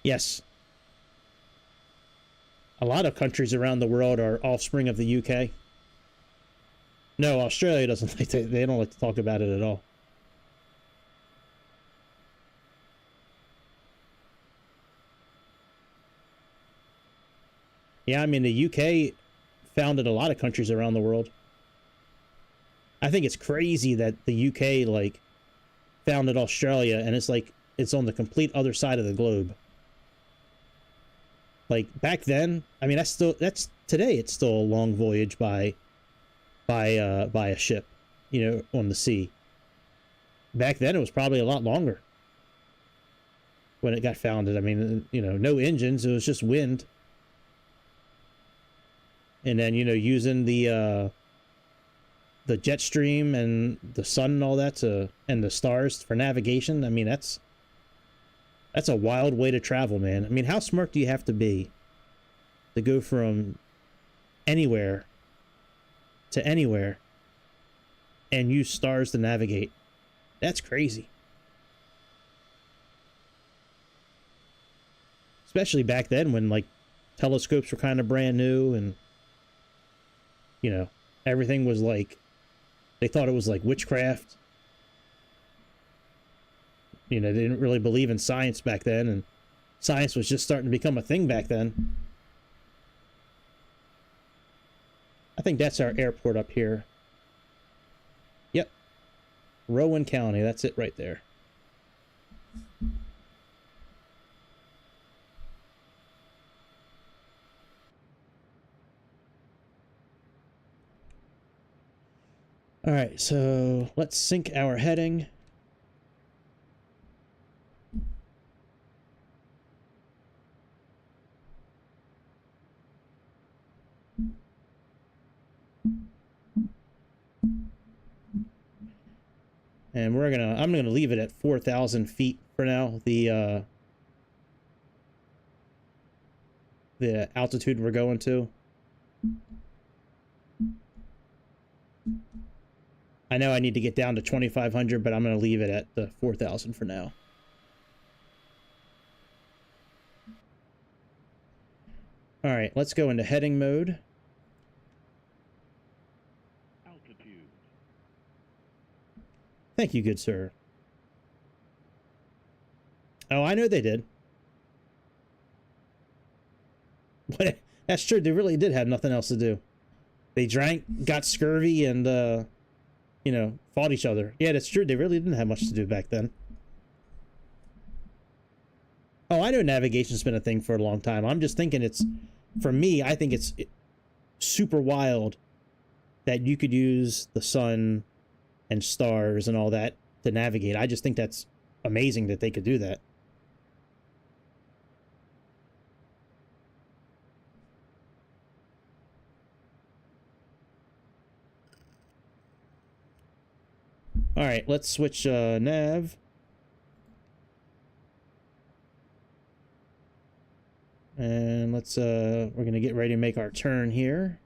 Yes. A lot of countries around the world are offspring of the UK. No, Australia doesn't like to, they don't like to talk about it at all. Yeah, I mean, the UK founded a lot of countries around the world. I think it's crazy that the UK, like, founded Australia, and it's like, it's on the complete other side of the globe. Like, back then, I mean, that's today, it's still a long voyage by a ship, you know, on the sea. Back then, it was probably a lot longer when it got founded. I mean, you know, no engines, it was just wind. And then, you know, using the jet stream and the sun and all that and the stars for navigation. I mean, that's That's a wild way to travel, man. I mean, how smart do you have to be to go from anywhere to anywhere and use stars to navigate? That's crazy. Especially back then when, like, telescopes were kind of brand new and, you know, everything was like, they thought it was like witchcraft. You know, they didn't really believe in science back then, and science was just starting to become a thing back then. I think that's our airport up here. Yep. Rowan County, that's it right there. All right, so let's sync our heading. And I'm gonna leave it at 4,000 feet for now. The altitude we're going to. I know I need to get down to 2,500, but I'm gonna leave it at the 4,000 for now. All right, let's go into heading mode. Altitude. Thank you, good sir. Oh, I know they did. But that's true. They really did have nothing else to do. They drank, got scurvy, and, you know, fought each other. Yeah, that's true. They really didn't have much to do back then. Oh, I know navigation's been a thing for a long time. I'm just thinking it's, for me, I think it's super wild that you could use the sun and stars and all that to navigate. I just think that's amazing that they could do that. All right, let's switch nav. And let's we're going to get ready to make our turn here.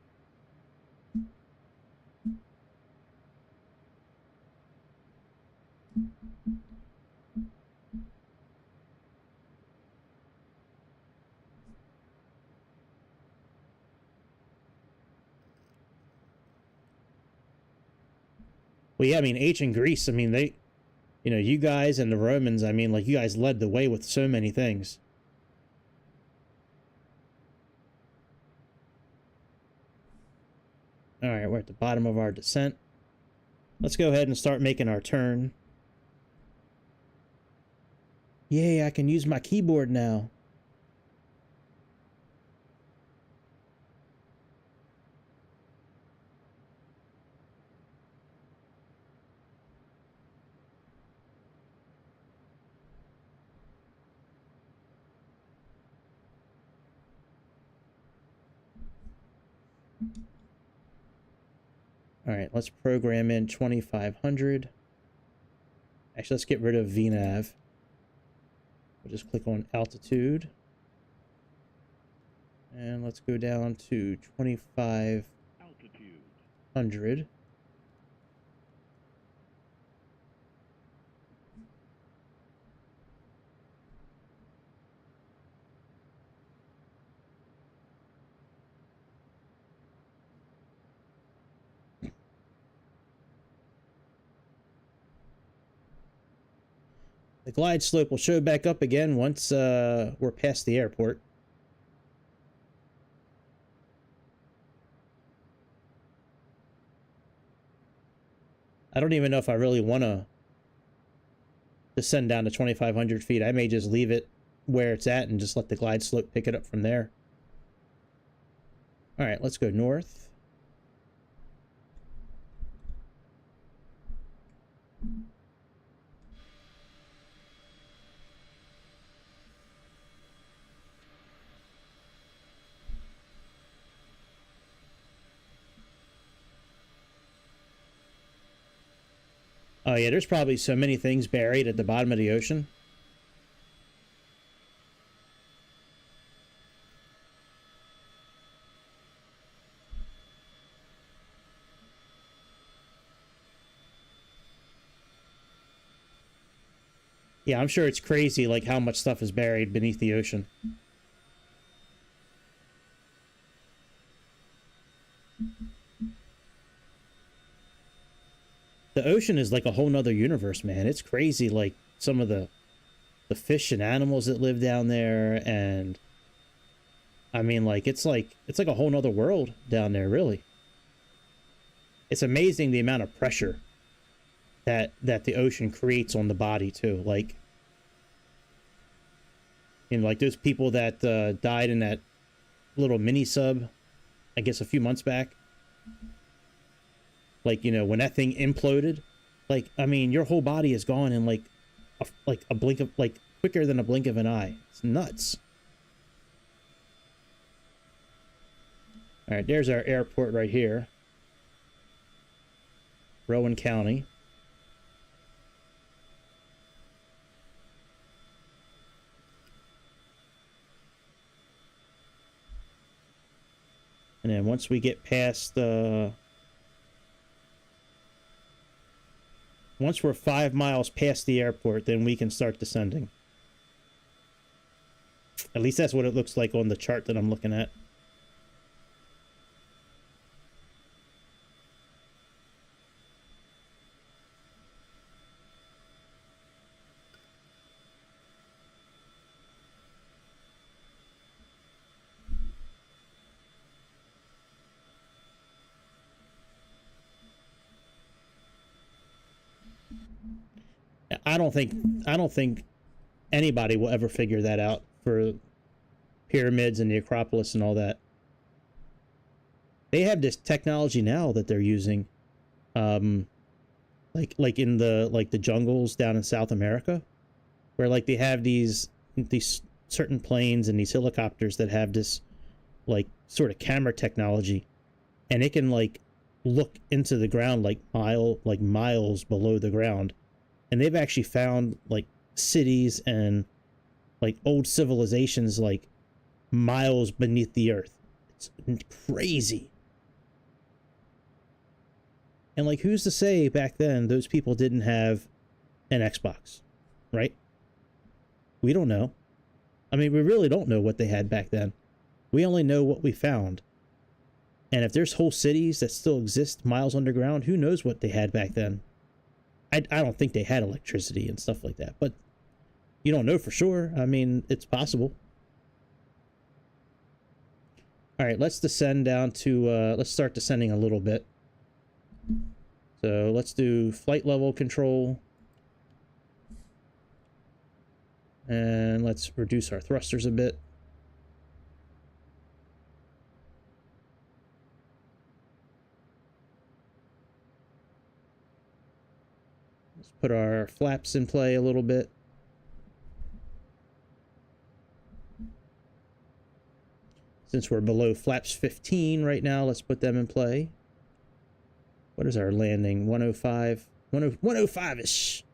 Well, yeah, I mean, ancient Greece, I mean, they, you know, you guys and the Romans, I mean, like, you guys led the way with so many things. All right, we're at the bottom of our descent. Let's go ahead and start making our turn. Yay, I can use my keyboard now. All right, let's program in 2,500. Actually, let's get rid of VNav. We'll just click on altitude. And let's go down to 2,500. The glide slope will show back up again once we're past the airport. I don't even know if I really want to descend down to 2,500 feet. I may just leave it where it's at and just let the glide slope pick it up from there. All right, let's go north. Oh yeah, there's probably so many things buried at the bottom of the ocean. Yeah, I'm sure it's crazy, like, how much stuff is buried beneath the ocean. The ocean is like a whole nother universe, man. It's crazy, like, some of the fish and animals that live down there, and... I mean, like, it's like a whole nother world down there, really. It's amazing the amount of pressure that the ocean creates on the body, too. Like... And like those people that died in that little mini sub, I guess a few months back. Like, you know, when that thing imploded, like, I mean, your whole body is gone in like a blink of, like, quicker than a blink of an eye. It's nuts. All right, there's our airport right here. Rowan County. And then once we get past once we're 5 miles past the airport, then we can start descending. At least that's what it looks like on the chart that I'm looking at. I don't think anybody will ever figure that out for pyramids and the Acropolis and all that. They have this technology now that they're using, like in the jungles down in South America, where like they have these certain planes and these helicopters that have this like sort of camera technology, and it can like look into the ground like miles below the ground. And they've actually found, like, cities and, like, old civilizations, like, miles beneath the earth. It's crazy. And, like, who's to say back then those people didn't have an Xbox, right? We don't know. I mean, we really don't know what they had back then. We only know what we found. And if there's whole cities that still exist miles underground, who knows what they had back then? I don't think they had electricity and stuff like that, but you don't know for sure. I mean, it's possible. All right, let's descend down to, let's start descending a little bit. So let's do flight level control. And let's reduce our thrusters a bit. Put our flaps in play a little bit. Since we're below flaps 15 right now, let's put them in play. What is our landing? 105? 105-ish.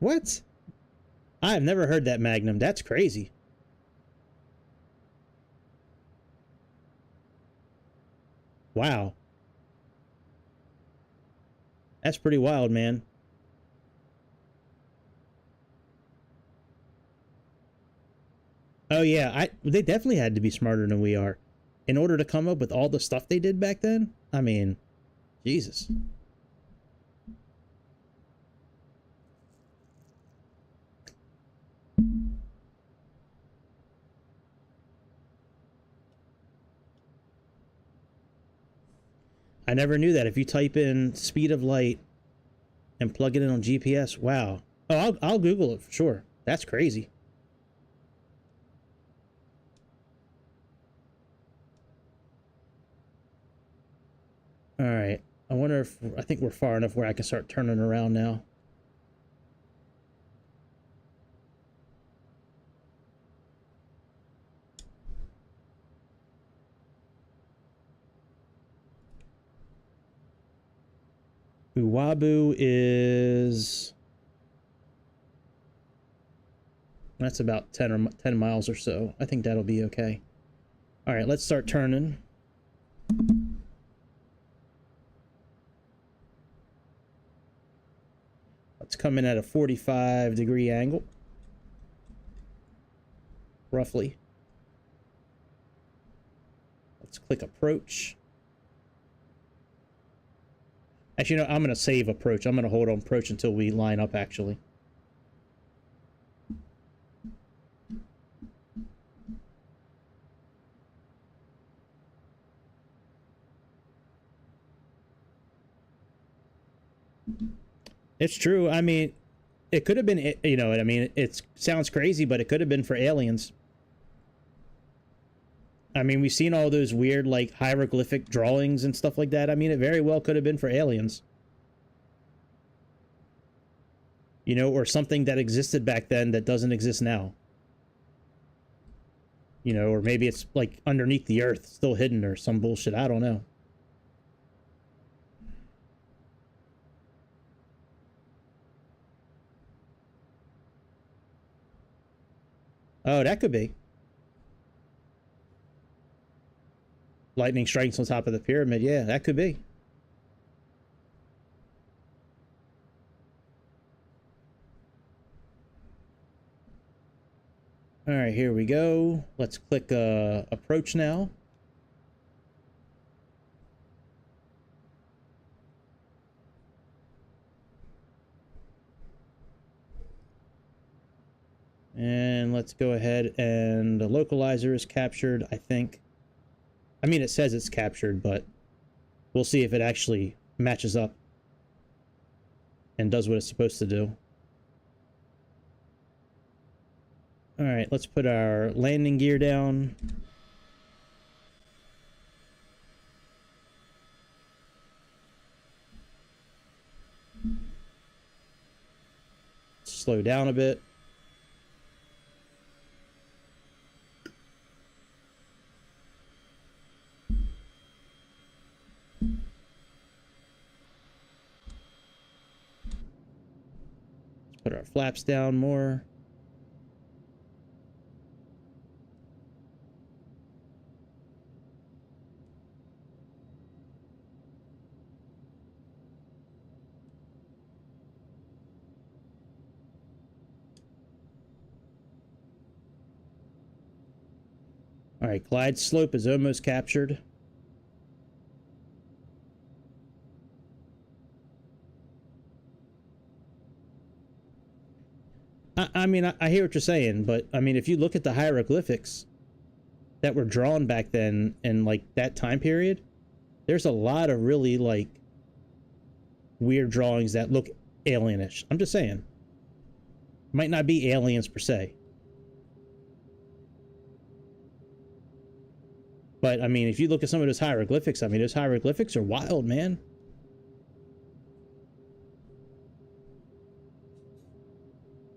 What? I've never heard that Magnum. That's crazy. Wow. That's pretty wild, man. Oh yeah, they definitely had to be smarter than we are in order to come up with all the stuff they did back then. I mean, Jesus. I never knew that. If you type in speed of light and plug it in on GPS. Wow. Oh, I'll Google it for sure. That's crazy. All right. I wonder if, I think we're far enough where I can start turning around now. Uwabu is... That's about 10 miles or so. I think that'll be okay. All right, let's start turning. Let's come in at a 45-degree angle. Roughly. Let's click approach. Actually, no, I'm going to save approach. I'm going to hold on approach until we line up, actually. It's true. I mean, it could have been, you know, I mean, it sounds crazy, but it could have been for aliens. I mean, we've seen all those weird, like, hieroglyphic drawings and stuff like that. I mean, it very well could have been for aliens. You know, or something that existed back then that doesn't exist now. You know, or maybe it's, like, underneath the earth, still hidden or some bullshit. I don't know. Oh, that could be. Lightning strikes on top of the pyramid. Yeah, that could be. All right, here we go. Let's click approach now. And let's go ahead, and the localizer is captured, I think. I mean, it says it's captured, but we'll see if it actually matches up and does what it's supposed to do. All right, let's put our landing gear down. Slow down a bit. Put our flaps down more. All right, glide slope is almost captured. I mean, I hear what you're saying, but I mean, if you look at the hieroglyphics that were drawn back then in like that time period, there's a lot of really like weird drawings that look alienish. I'm just saying. Might not be aliens per se. But I mean, if you look at some of those hieroglyphics, I mean, those hieroglyphics are wild, man.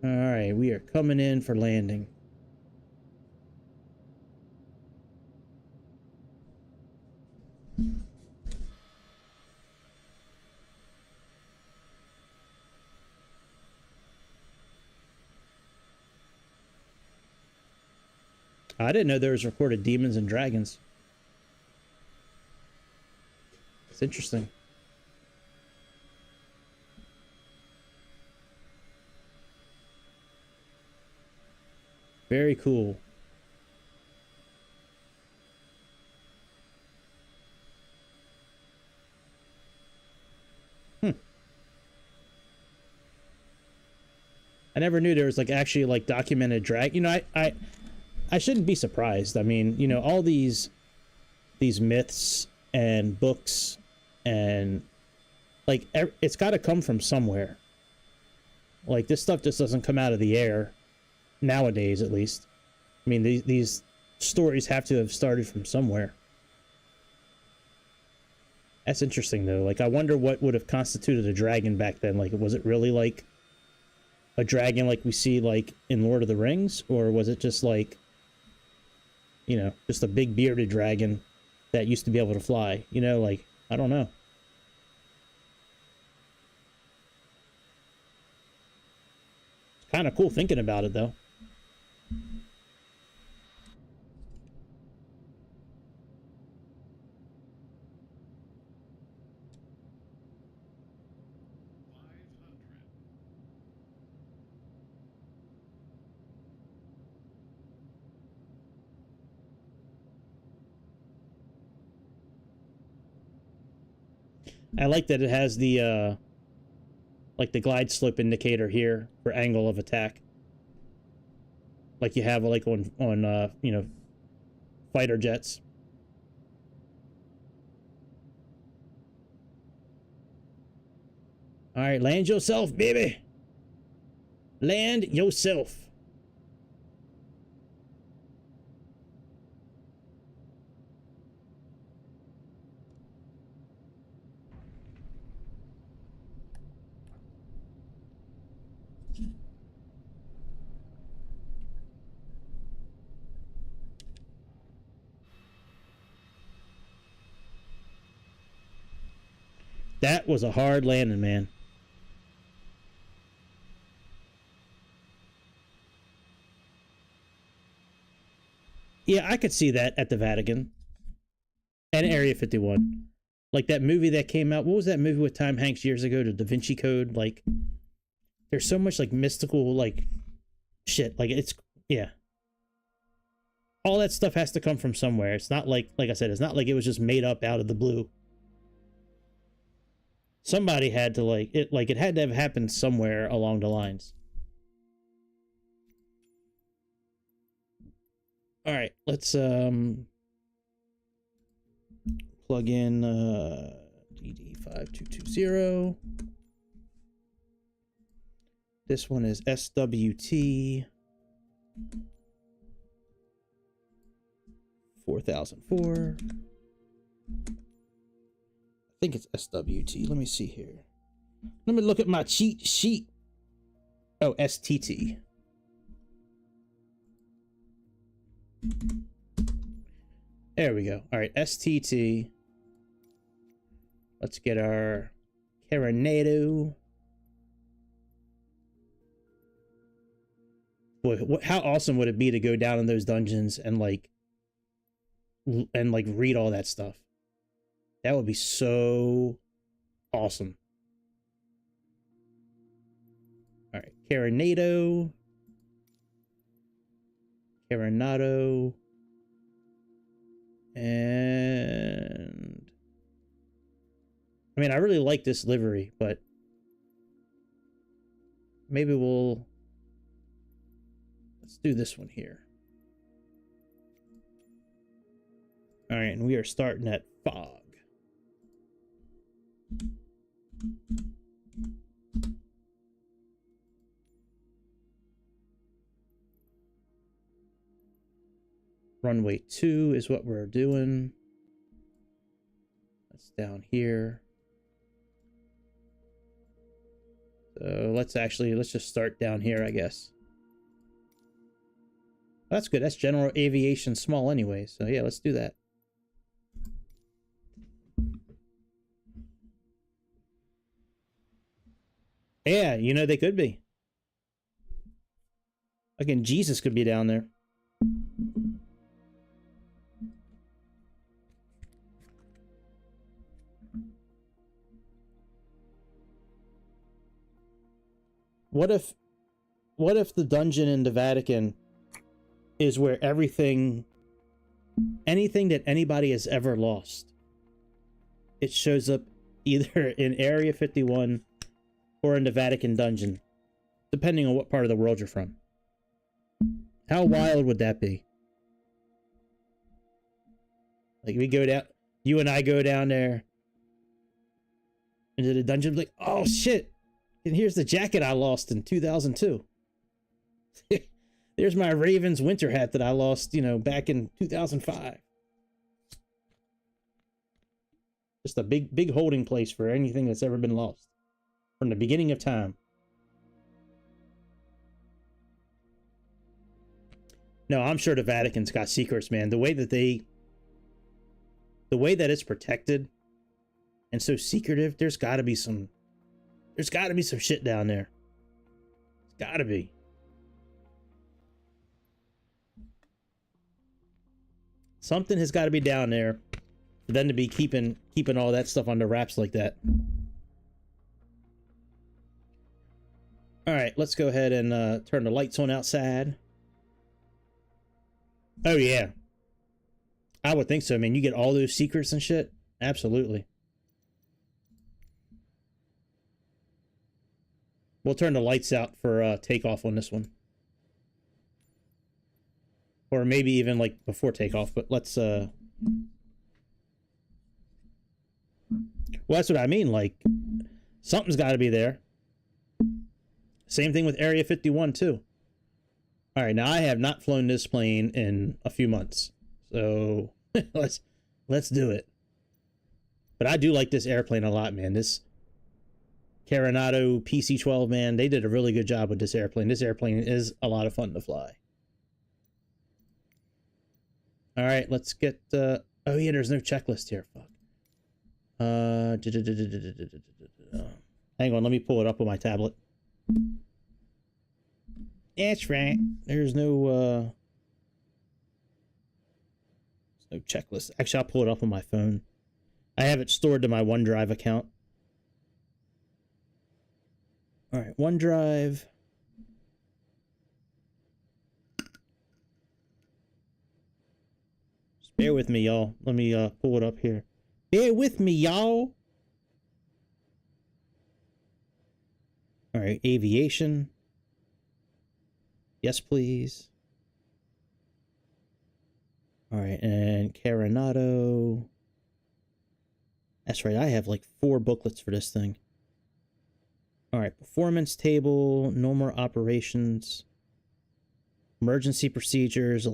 All right, we are coming in for landing. I didn't know there was recorded demons and dragons. It's interesting. Very cool. I never knew there was like actually like documented drag. You know, I shouldn't be surprised. I mean, you know, all these myths and books and Like, it's got to come from somewhere. Like, this stuff just doesn't come out of the air. Nowadays, at least. I mean, these stories have to have started from somewhere. That's interesting, though. Like, I wonder what would have constituted a dragon back then. Like, was it really, like, a dragon like we see, like, in Lord of the Rings? Or was it just, like, you know, just a big bearded dragon that used to be able to fly? You know, like, I don't know. It's kind of cool thinking about it, though. I like that it has the, like the glide slope indicator here for angle of attack. Like you have, like, on you know, fighter jets. Alright, land yourself, baby! Land yourself! That was a hard landing, man. Yeah, I could see that at the Vatican. And Area 51. Like that movie that came out. What was that movie with Tom Hanks years ago? The Da Vinci Code? Like, there's so much, like, mystical, like, shit. Like, it's, yeah. All that stuff has to come from somewhere. It's not like I said, it's not like it was just made up out of the blue. Somebody had to, like, it had to have happened somewhere along the lines. Alright, let's, plug in, DD5220. This one is SWT 4004. I think it's SWT. Let me see here. Let me look at my cheat sheet. Oh, STT. There we go. All right, STT. Let's get our Carinado. Boy, how awesome would it be to go down in those dungeons and like read all that stuff? That would be so awesome. All right, Carinado. Carinado. And I mean, I really like this livery, but maybe let's do this one here. All right, and we are starting at fog. Runway 2 is what we're doing. That's down here. So let's just start down here, I guess. That's good. That's general aviation small anyway. So yeah, let's do that. Yeah, you know, they could be. Again, Jesus could be down there. What if the dungeon in the Vatican is where anything that anybody has ever lost, it shows up either in Area 51 or in the Vatican dungeon, depending on what part of the world you're from. How wild would that be? Like, we go down, you and I go down there, into the dungeon, like, oh shit, and here's the jacket I lost in 2002. There's my Ravens winter hat that I lost, you know, back in 2005. Just a big holding place for anything that's ever been lost from the beginning of time. No, I'm sure the Vatican's got secrets, man. The way that it's protected and so secretive, there's got to be some shit down there. It's got to be. Something has got to be down there for them to be keeping all that stuff under wraps like that. All right, let's go ahead and turn the lights on outside. Oh yeah, I would think so. I mean, you get all those secrets and shit. Absolutely. We'll turn the lights out for takeoff on this one. Or maybe even like before takeoff, but let's well, that's what I mean, like something's got to be there. Same thing with Area 51 too. All right, now I have not flown this plane in a few months, so let's do it. But I do like this airplane a lot, man. This Coronado PC-12, man, they did a really good job with this airplane. This airplane is a lot of fun to fly. All right, let's get. Oh yeah, there's no checklist here. Fuck. Hang on, let me pull it up on my tablet. That's right. There's no checklist. Actually, I'll pull it up on my phone. I have it stored to my OneDrive account. All right, OneDrive. Just bear with me, y'all. Let me pull it up here. Bear with me, y'all. All right, aviation. Yes, please. All right, and Coronado. That's right, I have like 4 booklets for this thing. All right, performance table, normal operations, emergency procedures,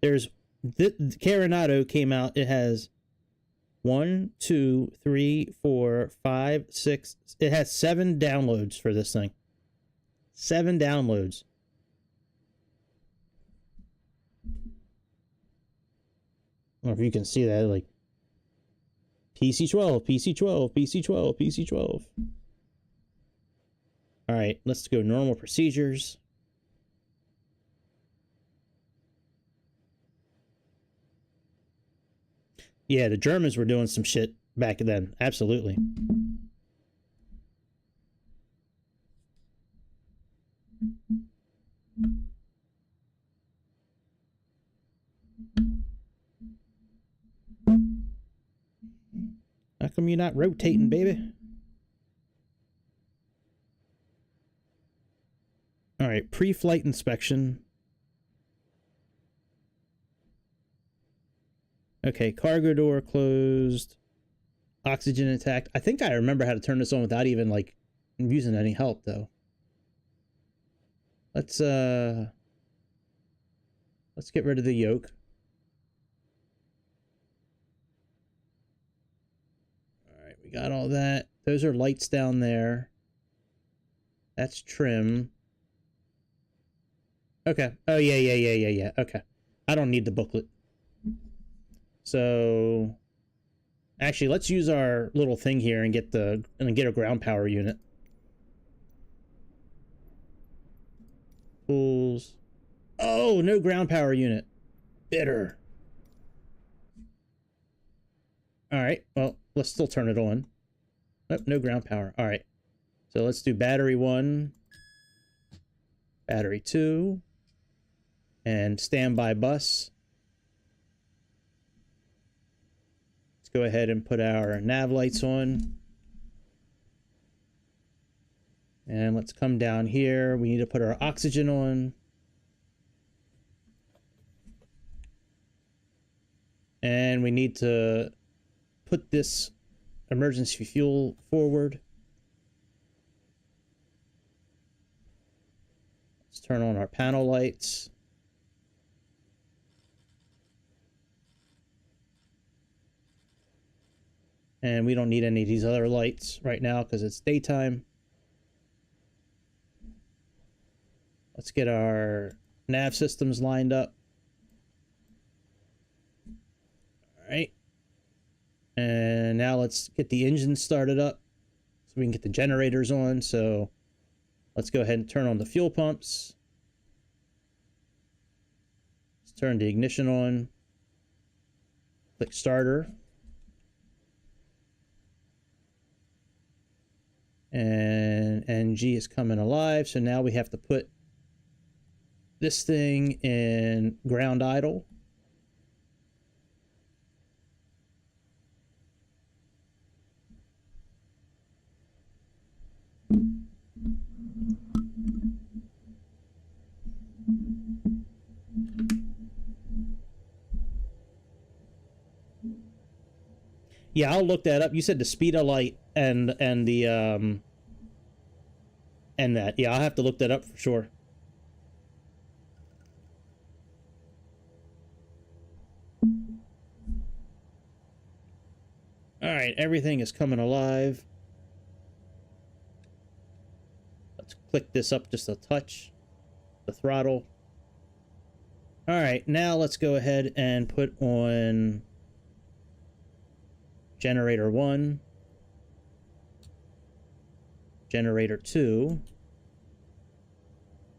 There's the Coronado came out. It has 1, 2, 3, 4, 5, 6. It has 7 downloads for this thing. 7 downloads. I don't know if you can see that, like PC-12, PC-12, PC-12, PC-12. All right, let's go normal procedures. Yeah, the Germans were doing some shit back then. Absolutely. How come you're not rotating, baby? All right, pre-flight inspection. Okay, cargo door closed. Oxygen intact. I think I remember how to turn this on without even like using any help though. Let's get rid of the yoke. All right, we got all that. Those are lights down there. That's trim. Okay. Oh yeah. Okay. I don't need the booklet. So actually, let's use our little thing here and get a ground power unit. Tools. Oh, no ground power unit. Bitter. All right. Well, let's still turn it on. Nope, no ground power. All right. So let's do battery 1, battery 2, and standby bus. Let's go ahead and put our nav lights on. And let's come down here. We need to put our oxygen on. And we need to put this emergency fuel forward. Let's turn on our panel lights. And we don't need any of these other lights right now because it's daytime. Let's get our nav systems lined up. All right. And now let's get the engine started up so we can get the generators on. So let's go ahead and turn on the fuel pumps. Let's turn the ignition on. Click starter. And NG is coming alive. So now we have to put this thing in ground idle. Yeah, I'll look that up. You said the speed of light and the and that. Yeah, I'll have to look that up for sure. All right, everything is coming alive. Let's click this up just a touch. The throttle. All right, now let's go ahead and put on generator 1, generator 2.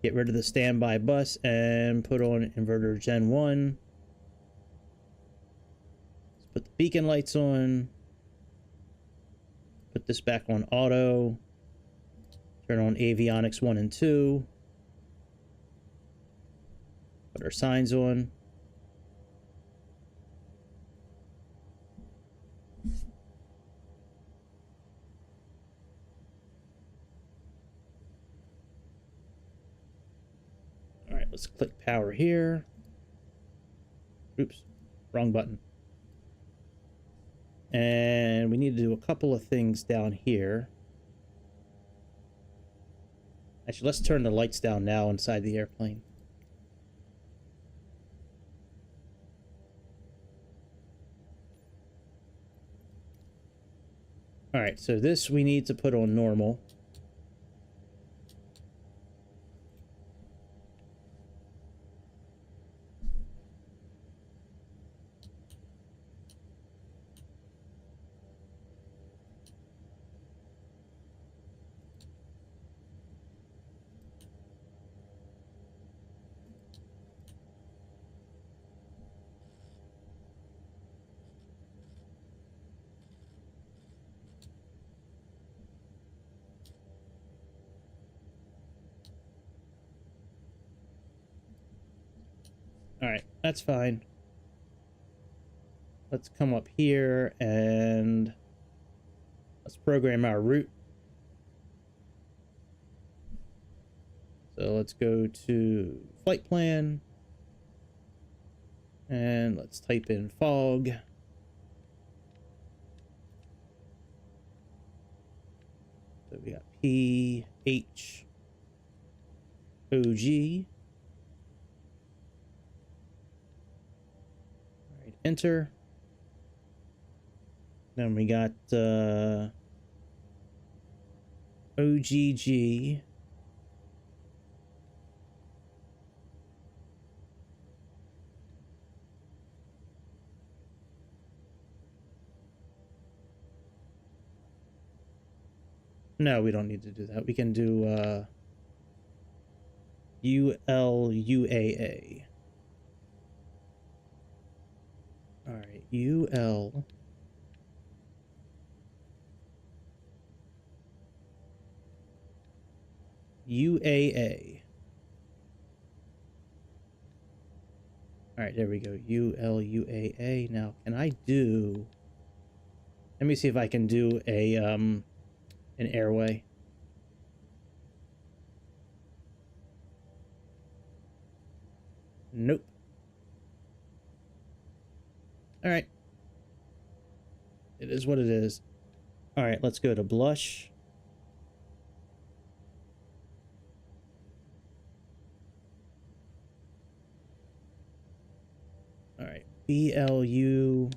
Get rid of the standby bus and put on inverter gen 1. Let's put the beacon lights on. Put this back on auto. Turn on avionics 1 and 2. Put our signs on. All right, let's click power here. Oops, wrong button. And we need to do a couple of things down here. Actually, let's turn the lights down now inside the airplane. All right, so this we need to put on normal. All right, that's fine. Let's come up here and let's program our route. So let's go to flight plan and let's type in fog. So we got PHOG. All right, enter. Then we got OGG. No, we don't need to do that. We can do ULUAA. All right, UL. UAA. All right, there we go. ULUAA. Now, can I do... Let me see if I can do a an airway. Nope. All right. It is what it is. All right, let's go to blush. All right, BLUSH.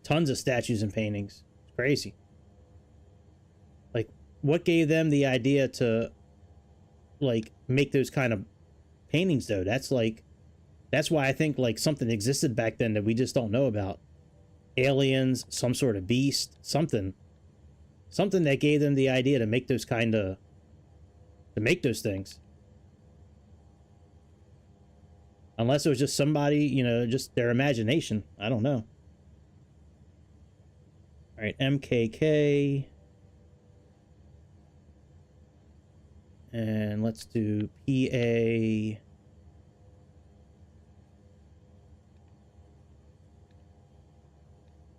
Tons of statues and paintings. It's crazy. Like, what gave them the idea to, like, make those kind of paintings, though? That's like, that's why I think, like, something existed back then that we just don't know about. Aliens, some sort of beast, something. Something that gave them the idea to make those kind of, to make those things. Unless it was just somebody, you know, just their imagination. I don't know. All right, MKK. And let's do PA.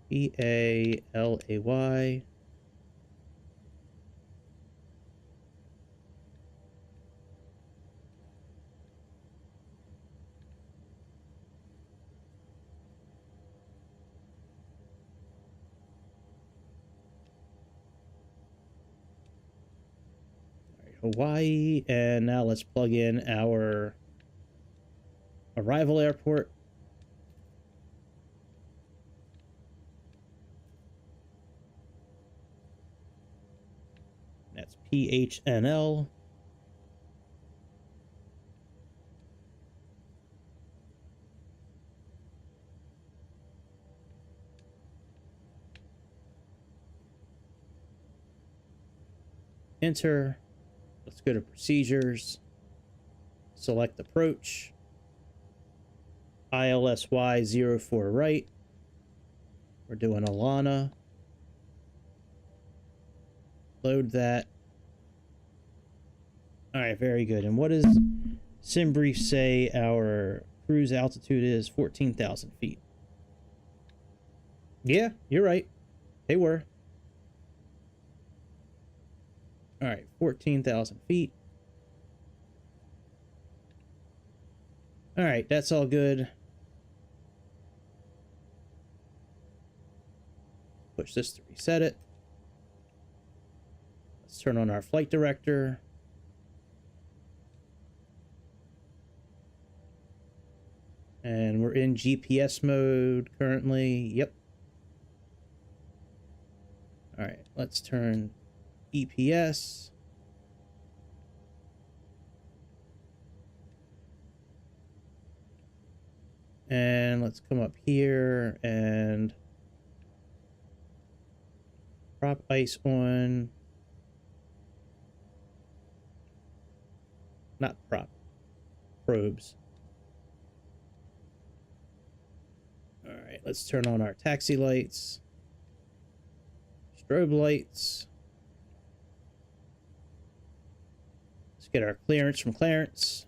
PALAY. Hawaii, and now let's plug in our arrival airport. That's PHNL. Enter. Let's go to procedures. Select approach. ILSY 04 right. We're doing Alana. Load that. All right, very good. And what does SimBrief say our cruise altitude is? 14,000 feet. Yeah, you're right. They were. All right, 14,000 feet. All right, that's all good. Push this to reset it. Let's turn on our flight director. And we're in GPS mode currently. Yep. All right, let's turn EPS. And let's come up here and prop ice on. Not prop. Probes. All right, let's turn on our taxi lights. Strobe lights. Let's get our clearance from Clarence.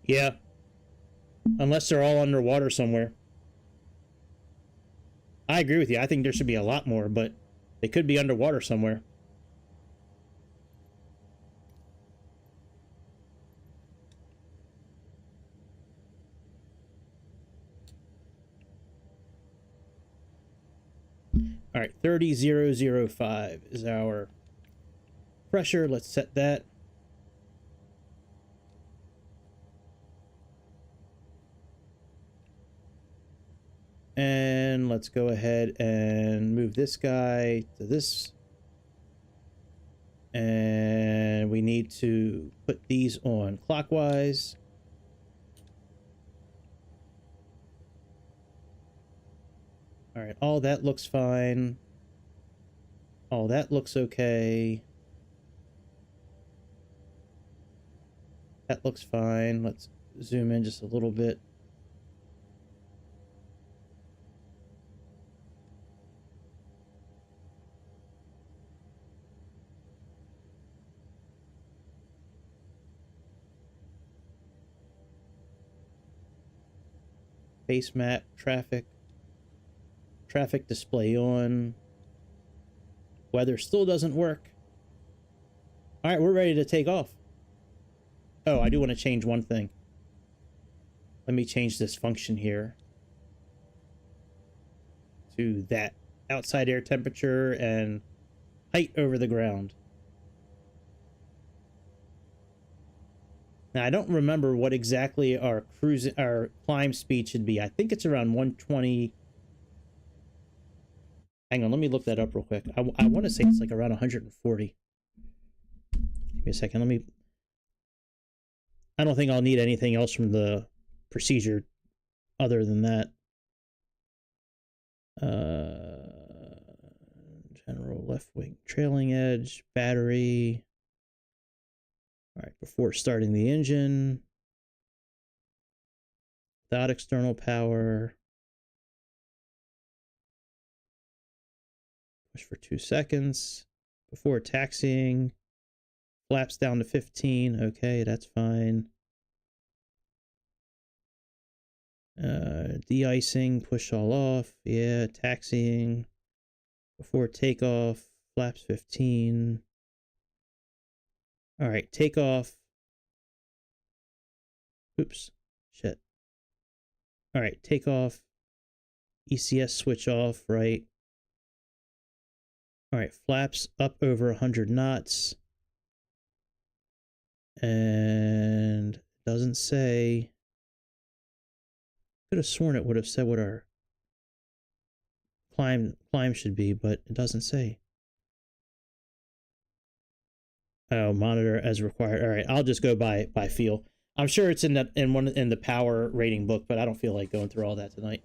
Yeah. Unless they're all underwater somewhere. I agree with you. I think there should be a lot more, but they could be underwater somewhere. All right, 30,005 is our pressure. Let's set that. And let's go ahead and move this guy to this. And we need to put these on clockwise. All right, all that looks fine. All that looks okay. That looks fine. Let's zoom in just a little bit. Base map, traffic display on. Weather still doesn't work. All right, we're ready to take off. Oh, I do want to change one thing. Let me change this function here to that outside air temperature and height over the ground. Now, I don't remember what exactly our climb speed should be. I think it's around 120. Hang on, let me look that up real quick. I want to say it's like around 140. Give me a second. I don't think I'll need anything else from the procedure other than that. General left wing trailing edge, battery. All right, before starting the engine. Without external power. Push for 2 seconds. Before taxiing. Flaps down to 15. Okay, that's fine. De-icing, push all off. Yeah, taxiing. Before takeoff, flaps 15. All right, takeoff. Oops, shit. All right, takeoff. ECS switch off, right? All right, flaps up over 100 knots. And it doesn't say. Could have sworn it would have said what our climb should be, but it doesn't say. Oh, monitor as required. All right, I'll just go by feel. I'm sure it's in the power rating book, but I don't feel like going through all that tonight.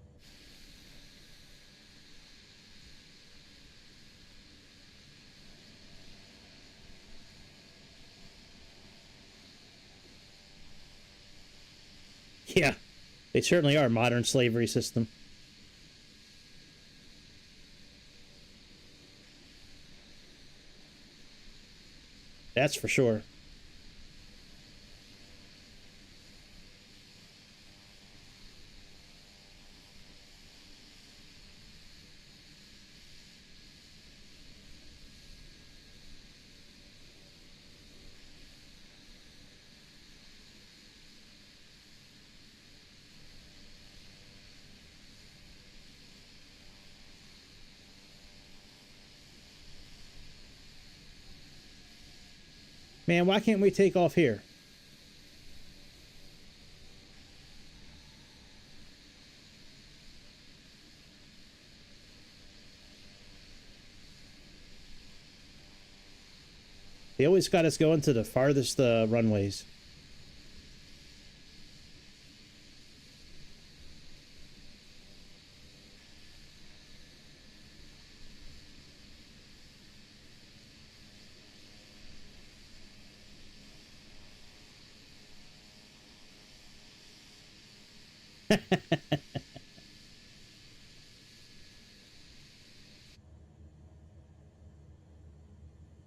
Yeah, they certainly are. Modern slavery system. That's for sure. Man, why can't we take off here? They always got us going to the farthest runways.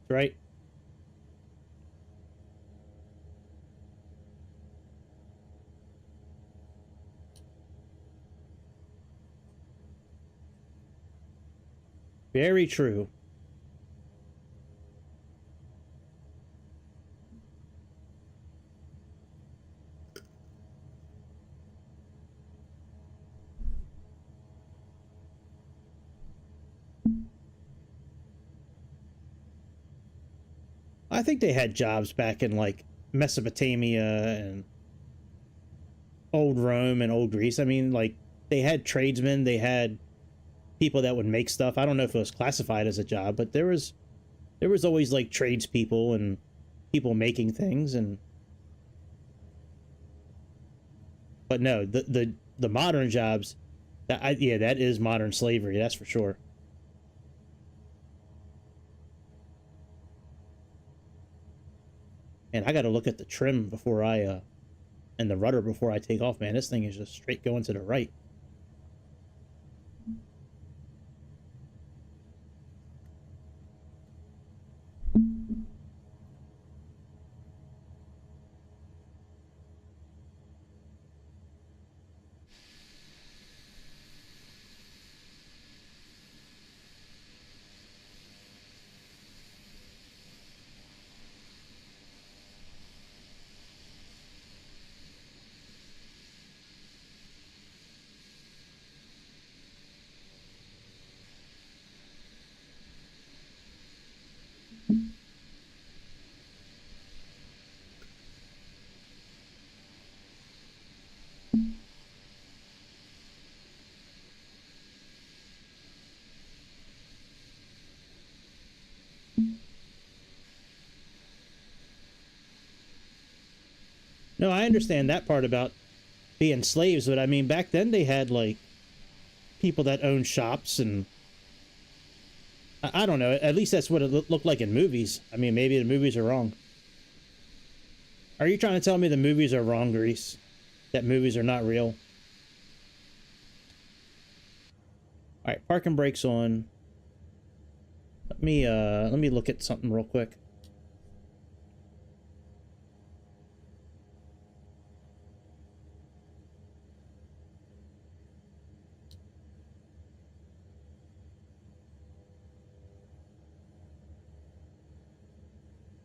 Right? Very true. I think they had jobs back in like Mesopotamia and old Rome and old Greece. I mean, like they had tradesmen, they had people that would make stuff. I don't know if it was classified as a job, but there was always like tradespeople and people making things. And but no, the modern jobs, Yeah, that is modern slavery, that's for sure. And I gotta look at the trim before I, and the rudder before I take off, man. This thing is just straight going to the right. No, I understand that part about being slaves, but I mean, back then they had, like, people that owned shops, and I don't know, at least that's what it looked like in movies. I mean, maybe the movies are wrong. Are you trying to tell me the movies are wrong, Grease? That movies are not real? Alright, parking brakes on. Let me look at something real quick.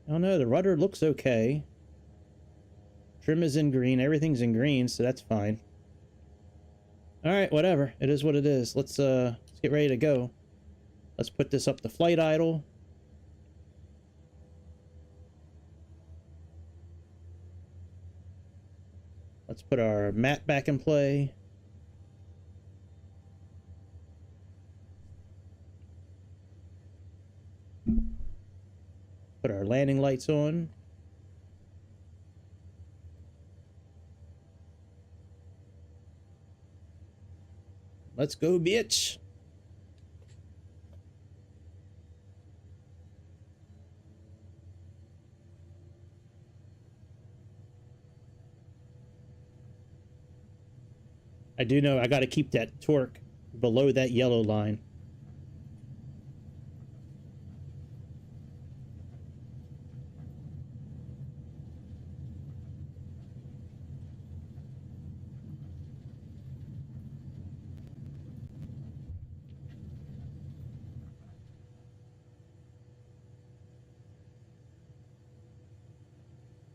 I don't know, the rudder looks okay. Trim is in green, everything's in green, so that's fine. Alright, whatever. It is what it is. Let's get ready to go. Let's put this up to flight idle. Let's put our map back in play. Put our landing lights on. Let's go, bitch. I do know I got to keep that torque below that yellow line.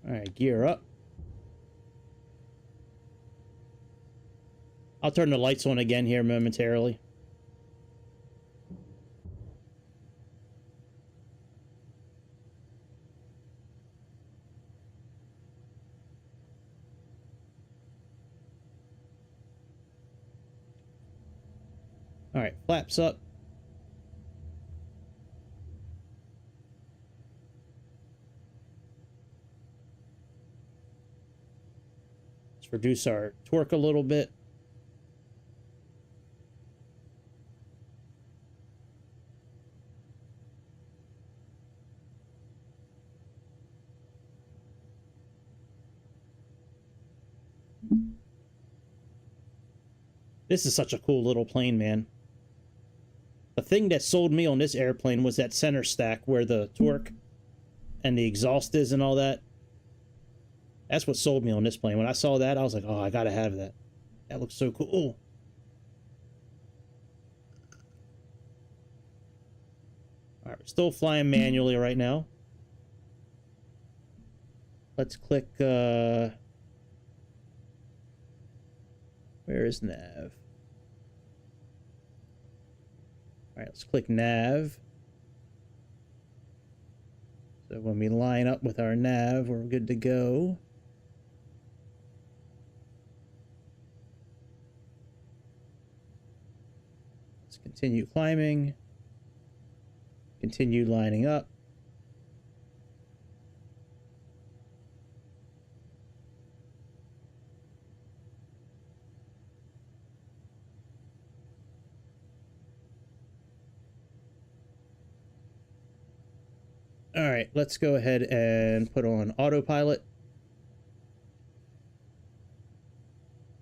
All right, gear up. I'll turn the lights on again here momentarily. All right, flaps up. Let's reduce our torque a little bit. This is such a cool little plane, man. The thing that sold me on this airplane was that center stack where the torque and the exhaust is and all that. That's what sold me on this plane. When I saw that, I was like, oh, I gotta have that. That looks so cool. All right, we're still flying manually right now. Let's click, where is nav? All right, let's click nav. So when we line up with our nav, we're good to go. Let's continue climbing. Continue lining up. All right, let's go ahead and put on autopilot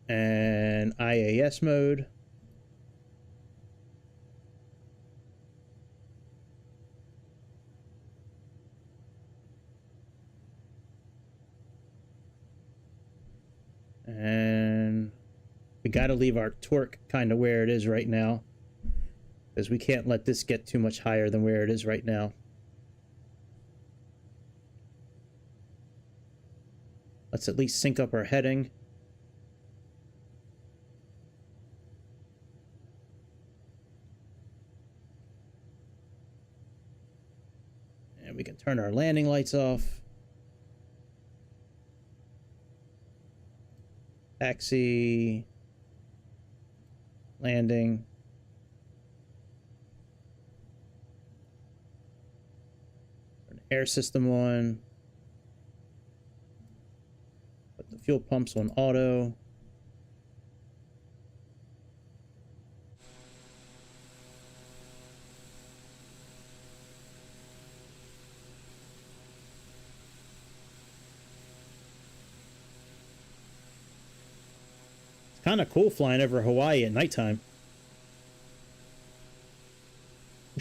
and IAS mode. And we got to leave our torque kind of where it is right now, because we can't let this get too much higher than where it is right now. Let's at least sync up our heading. And we can turn our landing lights off. Taxi. Landing. Turn the air system on. Put the fuel pumps on auto. Kind of cool flying over Hawaii at nighttime.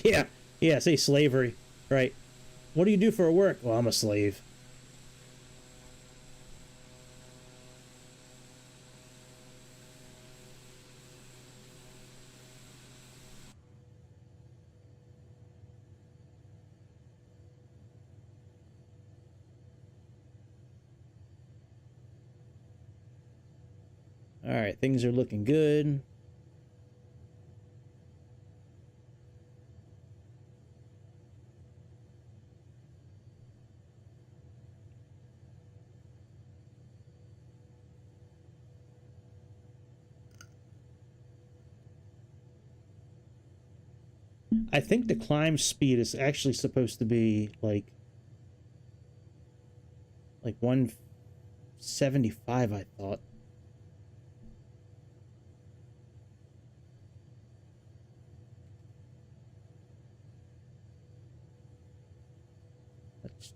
Yeah, say slavery. Right. What do you do for work? Well, I'm a slave. All right, things are looking good. I think the climb speed is actually supposed to be like 175, I thought. Let's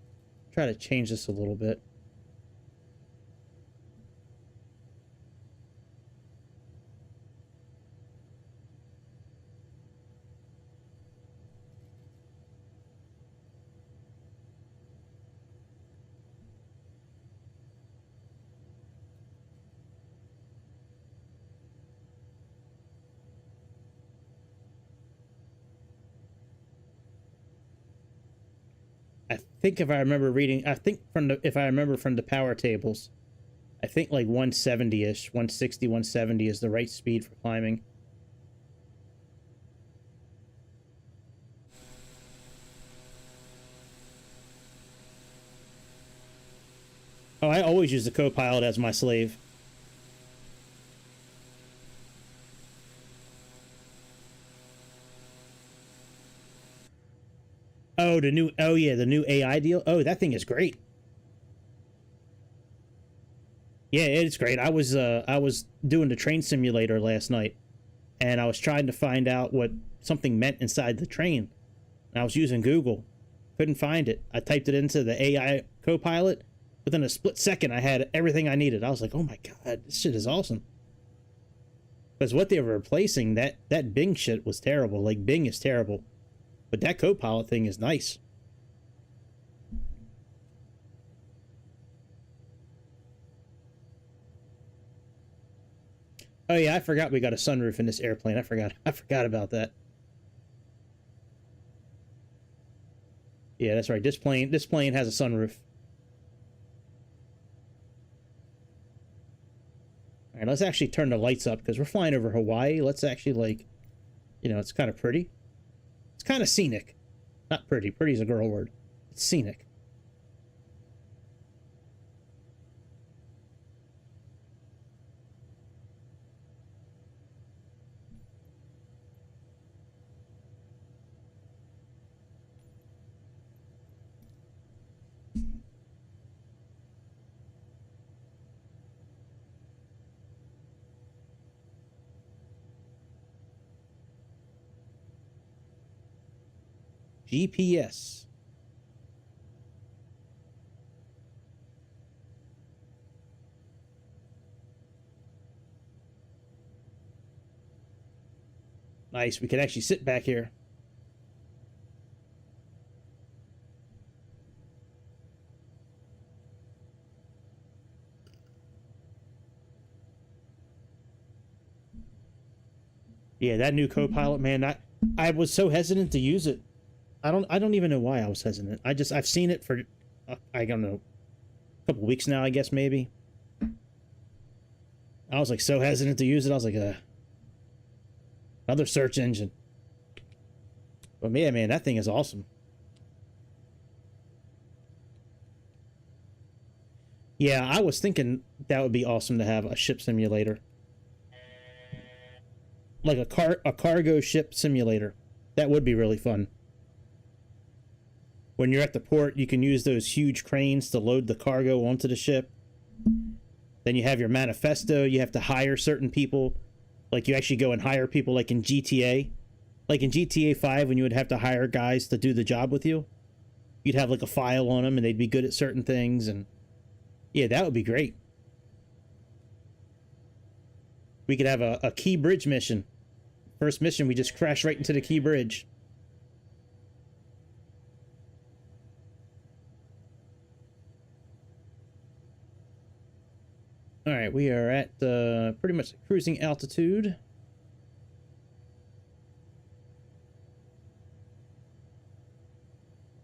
try to change this a little bit. I think if I remember reading, if I remember from the power tables, I think like 170-ish, 160, 170 is the right speed for climbing. Oh, I always use the co-pilot as my slave. Oh, the new AI deal. Oh, that thing is great. Yeah, it's great. I was doing the train simulator last night, and I was trying to find out what something meant inside the train. And I was using Google. Couldn't find it. I typed it into the AI co-pilot. Within a split second, I had everything I needed. I was like, oh my god, this shit is awesome. Because what they were replacing, that Bing shit was terrible. Like, Bing is terrible. But that co-pilot thing is nice. Oh yeah, I forgot we got a sunroof in this airplane. I forgot about that. Yeah, that's right. This plane has a sunroof. All right, let's actually turn the lights up because we're flying over Hawaii. Let's actually, like, you know, it's kind of pretty. It's kind of scenic. Not pretty. Pretty is a girl word. It's scenic. GPS. Nice. We can actually sit back here. Yeah, that new co-pilot, man, I was so hesitant to use it. I don't even know why I was hesitant. I've seen it for I don't know, a couple weeks now, I guess maybe. I was like so hesitant to use it. I was like, another search engine. But yeah, man, that thing is awesome. Yeah, I was thinking that would be awesome to have a ship simulator. Like a cargo ship simulator. That would be really fun. When you're at the port, you can use those huge cranes to load the cargo onto the ship. Then you have your manifesto. You have to hire certain people. Like, you actually go and hire people, like in GTA. Like in GTA 5, when you would have to hire guys to do the job with you. You'd have, like, a file on them, and they'd be good at certain things. And yeah, that would be great. We could have a key bridge mission. First mission, we just crash right into the key bridge. All right, we are at pretty much cruising altitude.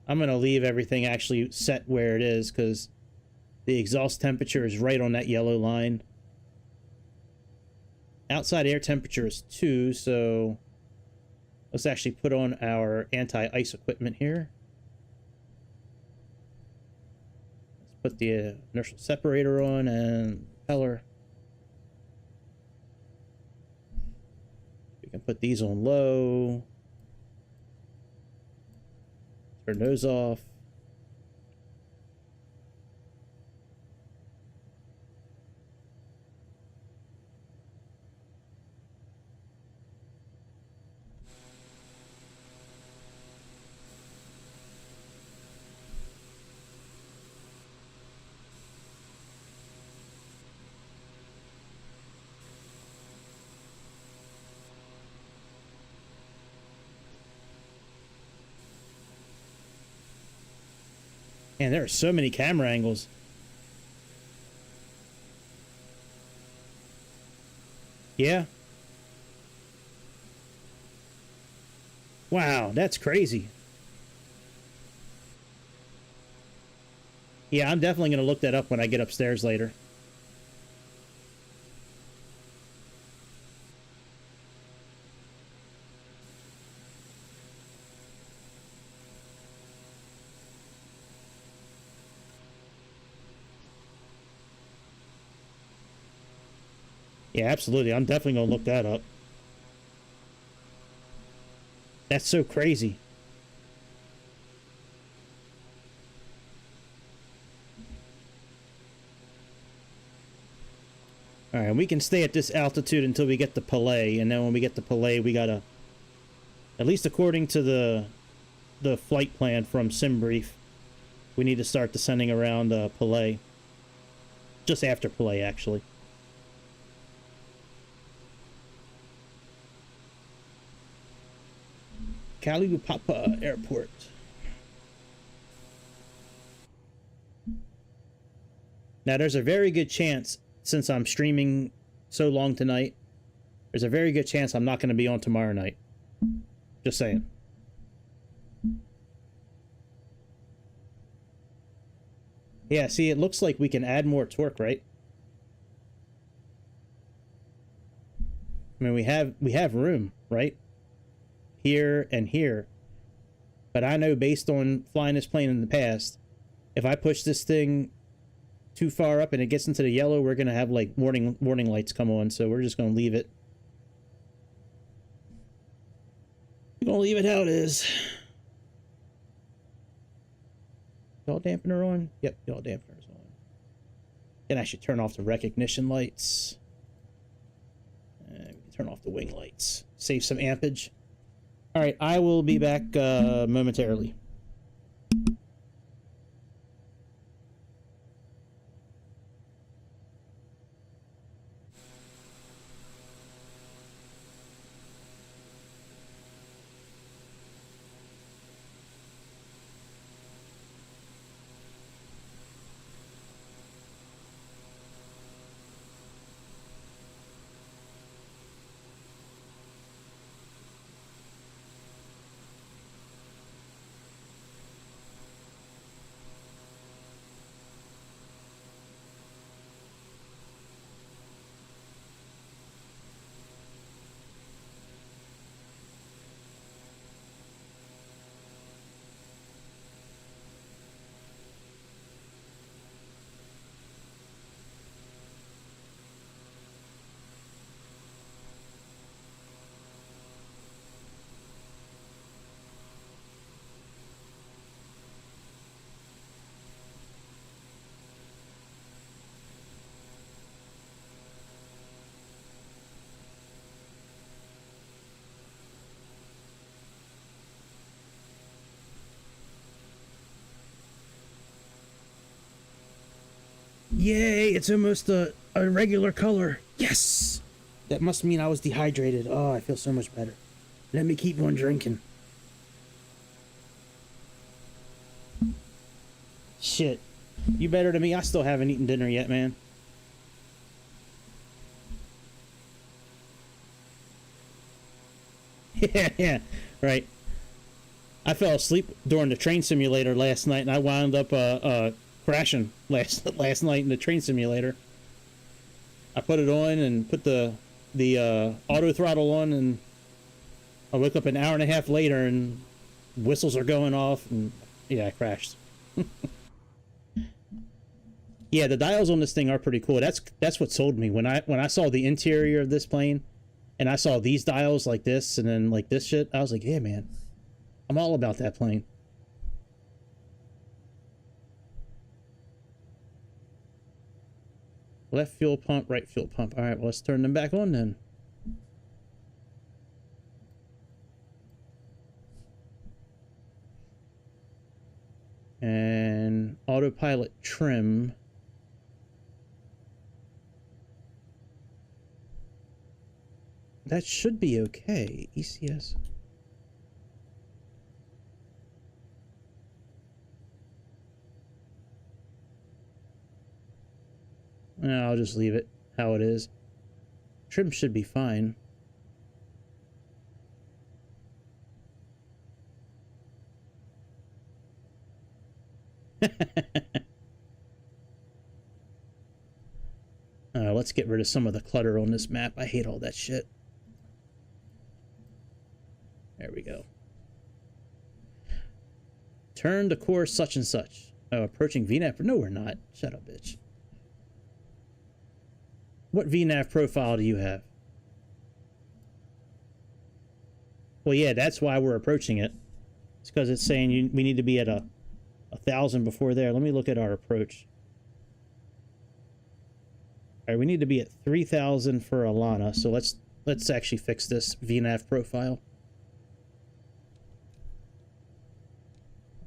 I'm going to leave everything actually set where it is because the exhaust temperature is right on that yellow line. Outside air temperature is 2, so let's actually put on our anti-ice equipment here. Let's put the inertial separator on and propeller. We can put these on low. Turn those off. Man, there are so many camera angles. Yeah. Wow, that's crazy. Yeah, I'm definitely going to look that up when I get upstairs later. Yeah, absolutely. I'm definitely going to look that up. That's so crazy. Alright, we can stay at this altitude until we get to Palais, and then when we get to Palais, we gotta... At least according to the flight plan from SimBrief, we need to start descending around Palais. Just after Palais, actually. Kalupapa Airport. Now, there's a very good chance, since I'm streaming so long tonight, there's a very good chance I'm not going to be on tomorrow night. Just saying. Yeah, see, it looks like we can add more torque, right? I mean, we have room, right? Here and here. But I know based on flying this plane in the past, if I push this thing too far up and it gets into the yellow, we're going to have like warning lights come on, so we're just going to leave it. We're going to leave it how it is. Yaw dampener on? Yep, yaw dampener's on. Then I should turn off the recognition lights. And we can turn off the wing lights. Save some ampage. Alright, I will be back momentarily. Yay, it's almost a regular color. Yes! That must mean I was dehydrated. Oh, I feel so much better. Let me keep on drinking. Shit. You better than me? I still haven't eaten dinner yet, man. Yeah, right. I fell asleep during the train simulator last night, and I wound up crashing last night in the train simulator. I put it on and put the auto throttle on, and I woke up an hour and a half later, and whistles are going off, and yeah, I crashed. Yeah, the dials on this thing are pretty cool. That's what sold me when I saw the interior of this plane, and I saw these dials like this, and then like this shit. I was like, yeah, man, I'm all about that plane. Left fuel pump, right fuel pump. All right, well, let's turn them back on then. And autopilot trim. That should be okay. ECS. I'll just leave it how it is. Trim should be fine. Let's get rid of some of the clutter on this map. I hate all that shit. There we go. Turn to course such and such. Oh, approaching VNAV. No, we're not. Shut up, bitch. What VNAV profile do you have? Well, yeah, that's why we're approaching it. It's because it's saying we need to be at a 1,000 before there. Let me look at our approach. All right, we need to be at 3,000 for Alana. So let's actually fix this VNAV profile.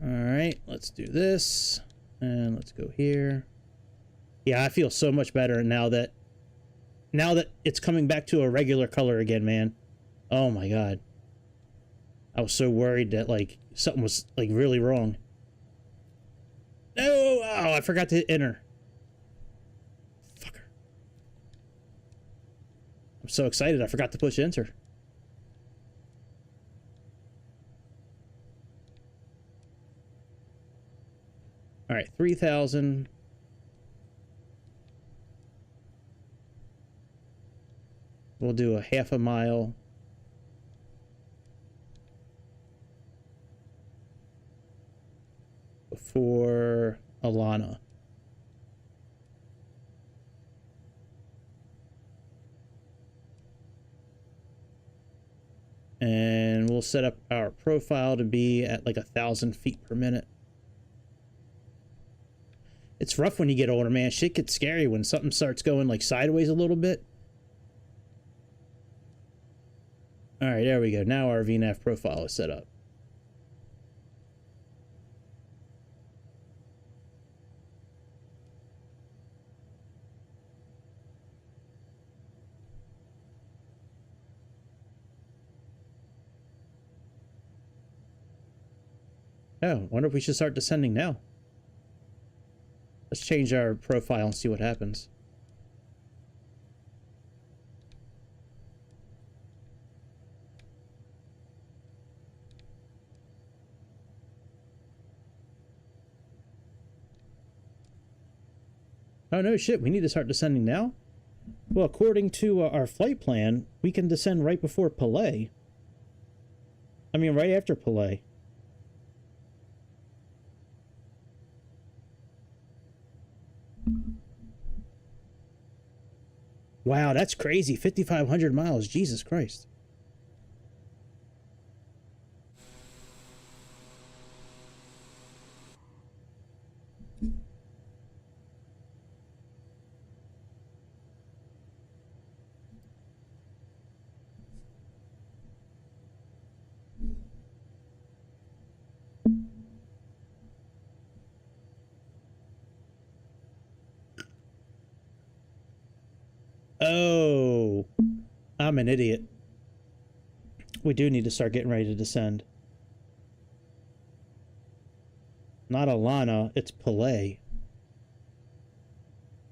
All right, let's do this, and let's go here. Yeah, I feel so much better now that it's coming back to a regular color again, man. Oh my god, I was so worried that like something was like really wrong. No, oh, I forgot to hit enter. Fucker. I'm so excited, I forgot to push enter. All right, 3,000. We'll do a half a mile. Before Alana. And we'll set up our profile to be at like 1,000 feet per minute. It's rough when you get older, man. Shit gets scary when something starts going like sideways a little bit. All right, there we go. Now our VNAV profile is set up. Oh, wonder if we should start descending now. Let's change our profile and see what happens. Oh no, shit, we need to start descending now? Well, according to our flight plan, we can descend right before Palais. I mean, right after Palais. Wow, that's crazy. 5,500 miles. Jesus Christ. I'm an idiot. We do need to start getting ready to descend. Not Alana, it's Palais.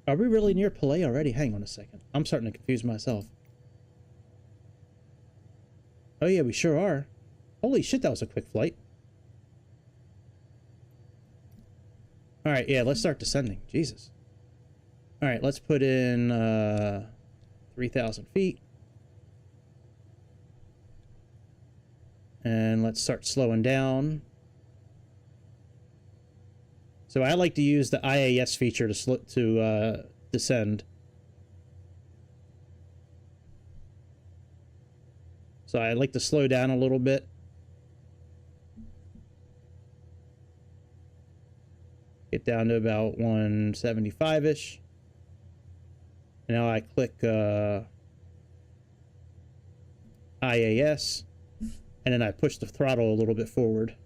Are we really near Palais already? Hang on a second. I'm starting to confuse myself. Oh yeah, we sure are. Holy shit, that was a quick flight. Alright, yeah, let's start descending. Jesus. Alright, let's put in 3,000 feet. And let's start slowing down. So I like to use the IAS feature to descend. So I like to slow down a little bit. Get down to about 175-ish. Now I click IAS, and then I push the throttle a little bit forward.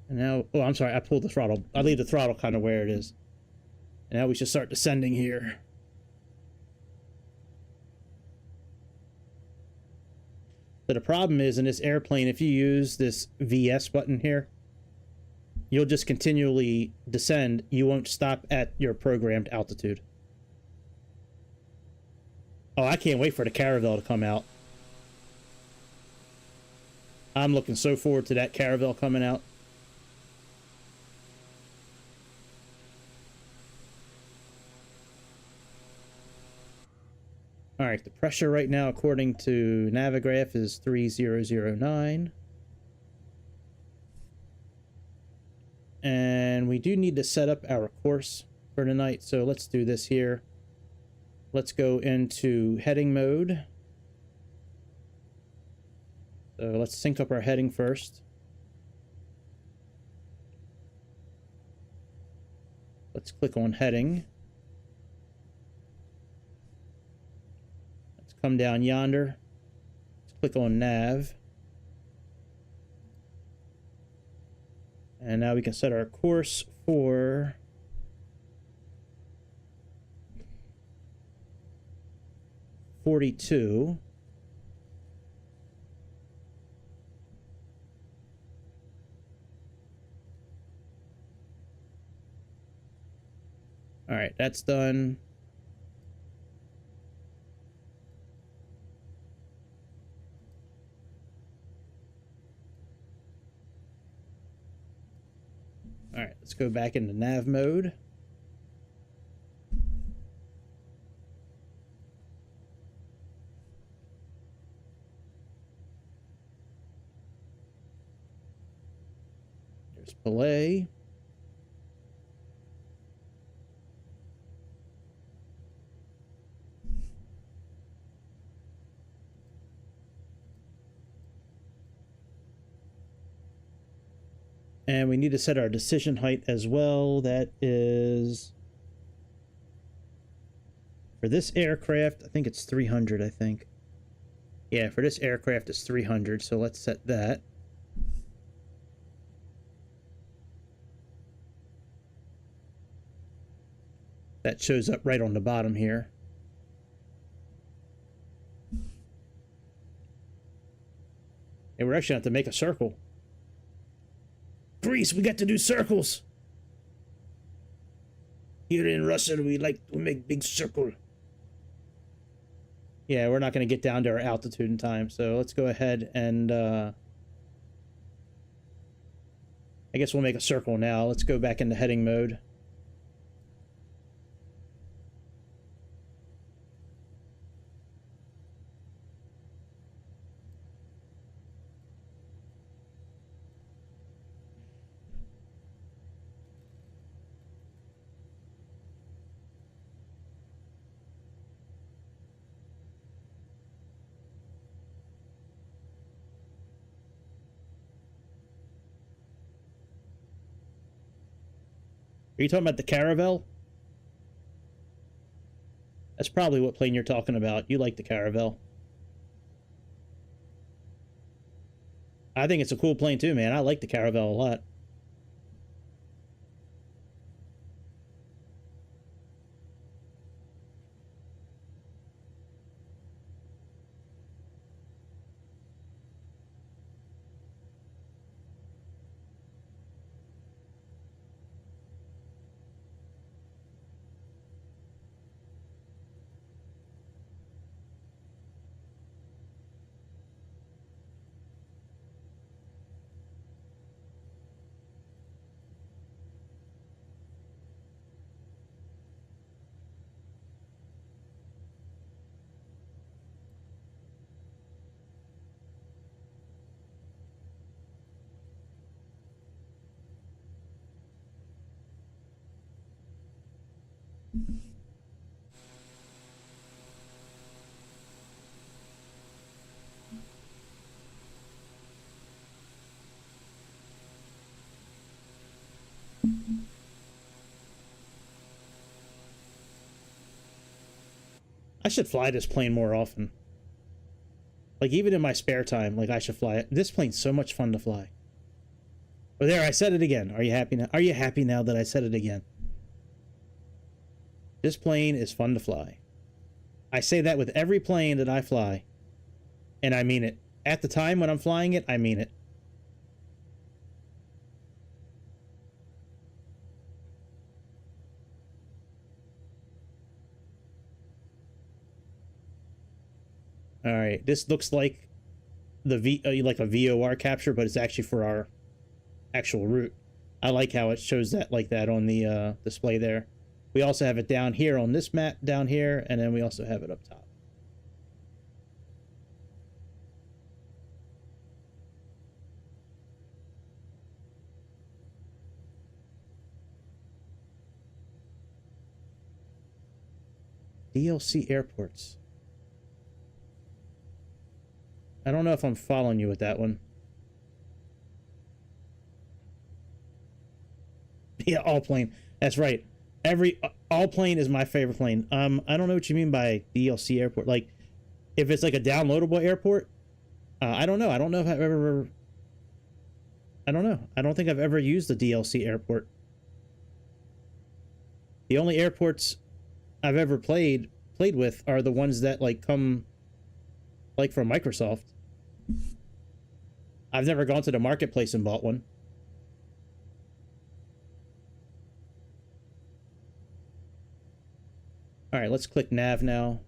And now, oh, I'm sorry, I pulled the throttle. I leave the throttle kind of where it is. And now we should start descending here. But the problem is in this airplane, if you use this VS button here, you'll just continually descend. You won't stop at your programmed altitude. Oh, I can't wait for the Caravelle to come out. I'm looking so forward to that Caravelle coming out. Alright, the pressure right now, according to Navigraph, is 3009. And we do need to set up our course for tonight, so let's do this here. Let's go into heading mode. So let's sync up our heading first. Let's click on heading. Let's come down yonder. Let's click on nav. And now we can set our course for .42. All right, that's done. All right, let's go back into nav mode. There's Palais. And we need to set our decision height as well. That is, for this aircraft, I think it's 300, I think. Yeah, for this aircraft, it's 300, so let's set that. That shows up right on the bottom here. And we're actually going to have to make a circle. Grease, we got to do circles. Here in Russia, we like to make big circle. Yeah, we're not going to get down to our altitude in time, so let's go ahead and I guess we'll make a circle now. Let's go back into heading mode. Are you talking about the Caravelle? That's probably what plane you're talking about. You like the Caravelle. I think it's a cool plane too, man. I like the Caravelle a lot. I should fly this plane more often. Like, even in my spare time, like, I should fly it. This plane's so much fun to fly. But there, I said it again. Are you happy now? Are you happy now that I said it again? This plane is fun to fly. I say that with every plane that I fly. And I mean it. At the time when I'm flying it, I mean it. All right, this looks like the like a VOR capture, but it's actually for our actual route. I like how it shows that like that on the display there. We also have it down here on this map down here, and then we also have it up top. DLC airports. I don't know if I'm following you with that one. Yeah, all plane. That's right. All plane is my favorite plane. I don't know what you mean by DLC airport. Like, if it's like a downloadable airport, I don't know. I don't know if I've ever. I don't know. I don't think I've ever used a DLC airport. The only airports I've ever played with are the ones that like come like from Microsoft. I've never gone to the marketplace and bought one. All right, let's click nav now.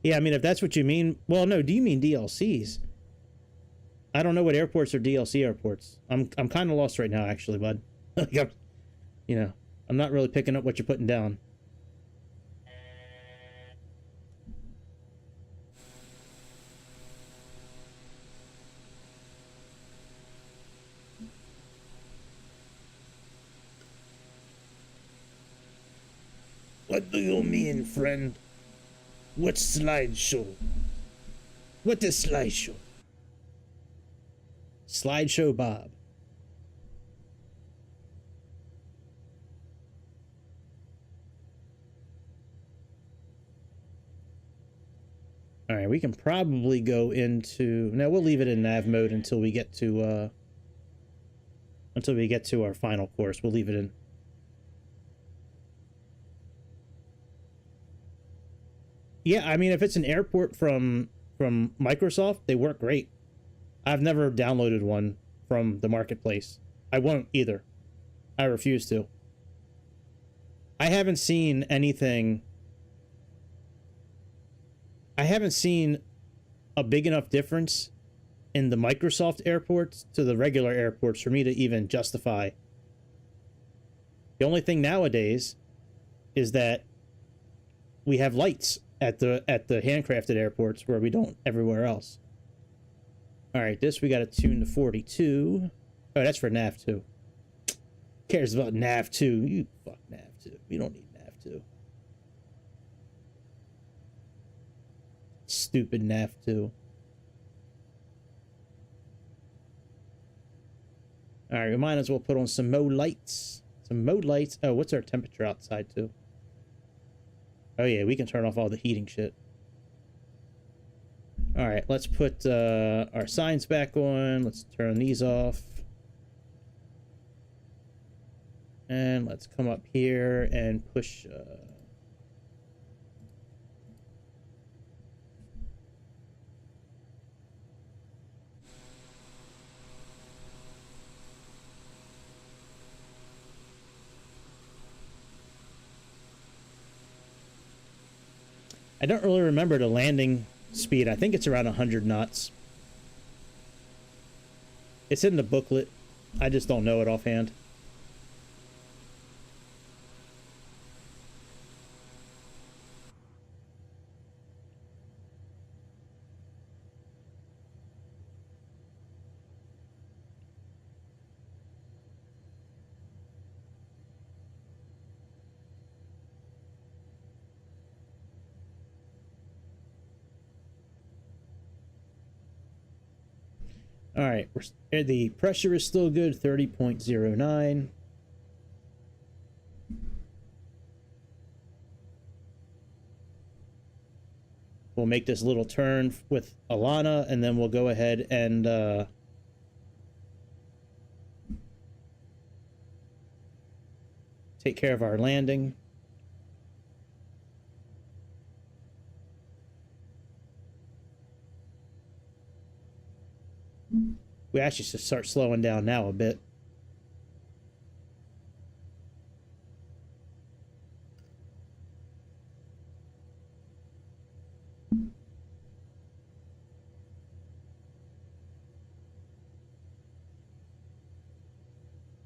Yeah, I mean, if that's what you mean. Well, no, do you mean DLCs? I don't know what airports are DLC airports. I'm kind of lost right now, actually, bud. Like, I'm not really picking up what you're putting down. What do you mean, friend? What slideshow? What is slideshow? Slideshow Bob. All right, we can probably go into... No, we'll leave it in nav mode until we get to our final course. We'll leave it in. Yeah, I mean, if it's an airport from Microsoft, they work great. I've never downloaded one from the marketplace. I won't either. I refuse to. I haven't seen anything... I haven't seen a big enough difference in the Microsoft airports to the regular airports for me to even justify. The only thing nowadays is that we have lights at the handcrafted airports where we don't everywhere else. All right, this we got to tune to 42. Oh, that's for nav2. Cares about nav2? You fuck nav2. We don't need nav2. Stupid nav2. All right, we might as well put on some mode lights. Some mode lights. Oh, what's our temperature outside too? Oh yeah, we can turn off all the heating shit. All right, let's put our signs back on. Let's turn these off. And let's come up here and push... I don't really remember the landing speed. I think it's around 100 knots. It's in the booklet. I just don't know it offhand. All right, the pressure is still good, 30.09. We'll make this little turn with Alana, and then we'll go ahead and take care of our landing. We actually should start slowing down now a bit.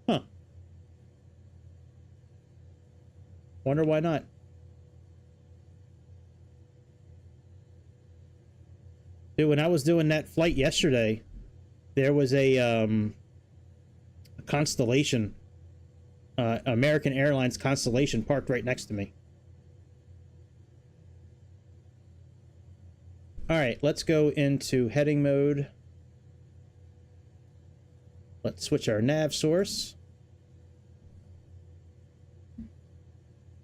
Huh. Wonder why not. Dude, when I was doing that flight yesterday, there was a Constellation, American Airlines Constellation parked right next to me. All right, let's go into heading mode. Let's switch our nav source.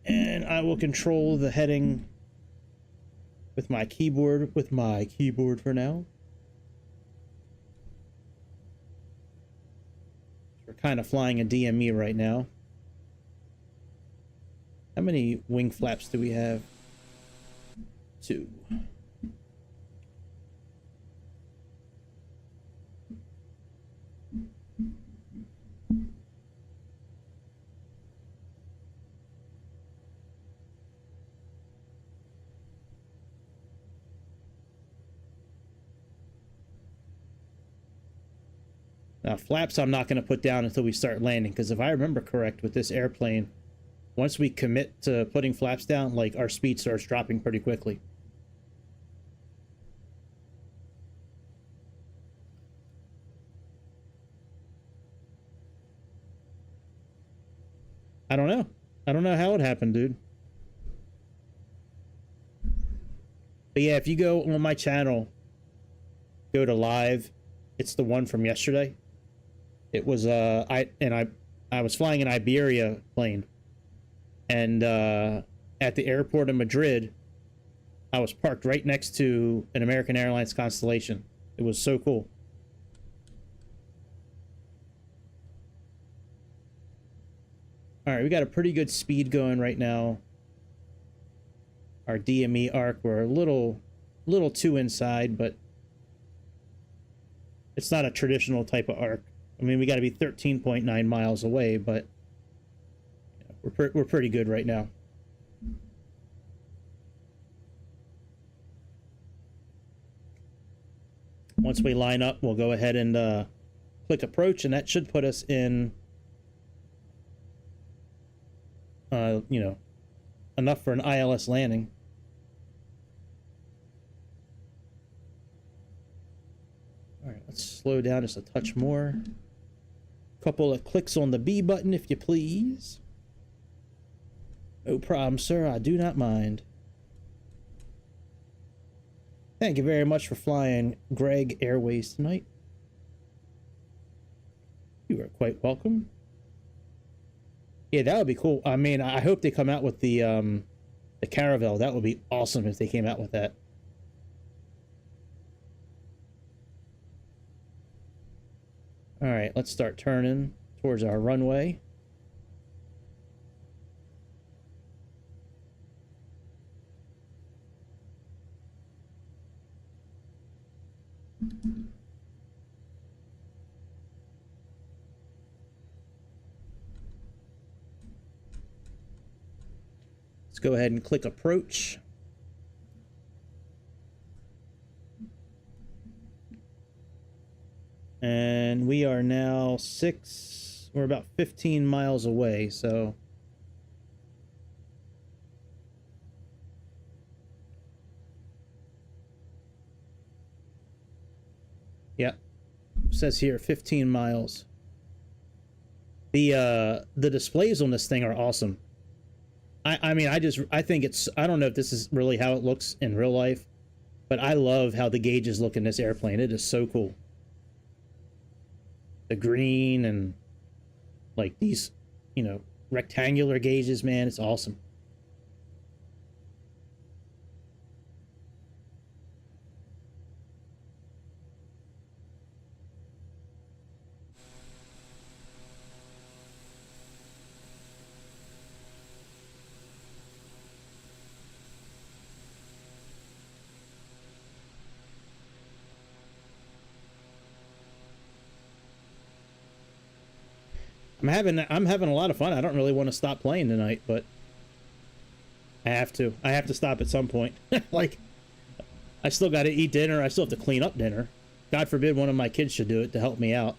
And I will control the heading with my keyboard for now. We're kind of flying a DME right now. How many wing flaps do we have? 2. Now, flaps I'm not going to put down until we start landing, because if I remember correct with this airplane, once we commit to putting flaps down, like, our speed starts dropping pretty quickly. I don't know. I don't know how it happened, dude. But yeah, if you go on my channel, go to live, it's the one from yesterday. It was I was flying an Iberia plane, and at the airport in Madrid, I was parked right next to an American Airlines Constellation. It was so cool. All right, we got a pretty good speed going right now. Our DME arc, we're a little too inside, but it's not a traditional type of arc. I mean, we got to be 13.9 miles away, but we're pretty good right now. Once we line up, we'll go ahead and click approach, and that should put us in, you know, enough for an ILS landing. All right, let's slow down just a touch more. Couple of clicks on the B button, if you please. No problem, sir. I do not mind. Thank you very much for flying Greg Airways tonight. You are quite welcome. Yeah, that would be cool. I mean, I hope they come out with the Caravelle. That would be awesome if they came out with that. All right, let's start turning towards our runway. Let's go ahead and click approach. And we are now we're about 15 miles away, so. Yep. It says here 15 miles. The displays on this thing are awesome. I mean, I think it's, I don't know if this is really how it looks in real life, but I love how the gauges look in this airplane. It is so cool. the green and like these, you know, rectangular gauges, man. It's awesome. I'm having a lot of fun. I don't really want to stop playing tonight, but I have to. I have to stop at some point. Like, I still got to eat dinner. I still have to clean up dinner. God forbid one of my kids should do it to help me out.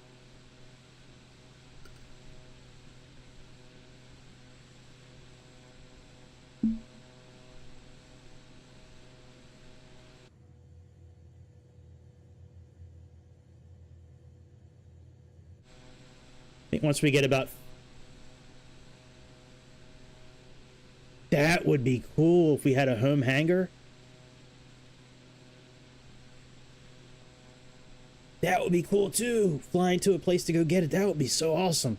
I think once we get about... That would be cool if we had a home hangar. That would be cool too. Flying to a place to go get it. That would be so awesome.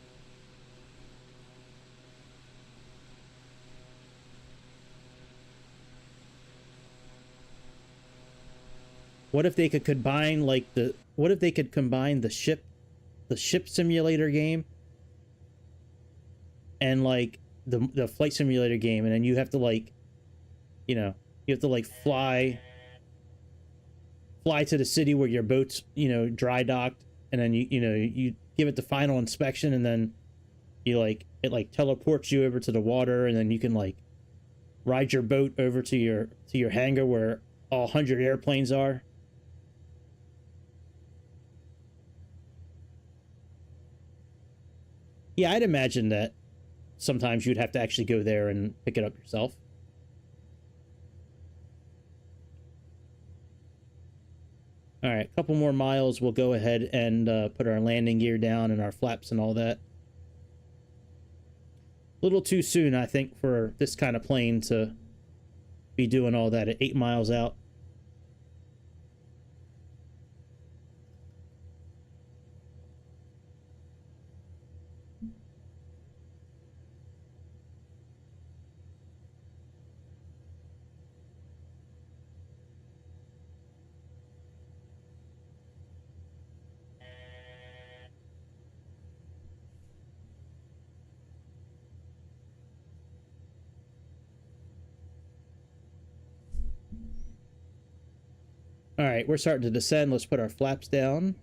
What if they could combine like the... What if they could combine the ship simulator game and like the flight simulator game, and then you have to like, you know, you have to like fly to the city where your boat's, you know, dry docked, and then you give it the final inspection, and then you like, it like teleports you over to the water, and then you can like ride your boat over to your hangar where all 100 airplanes are. Yeah, I'd imagine that sometimes you'd have to actually go there and pick it up yourself. All right, a couple more miles. We'll go ahead and put our landing gear down and our flaps and all that. A little too soon, I think, for this kind of plane to be doing all that at 8 miles out. All right, we're starting to descend. Let's put our flaps down.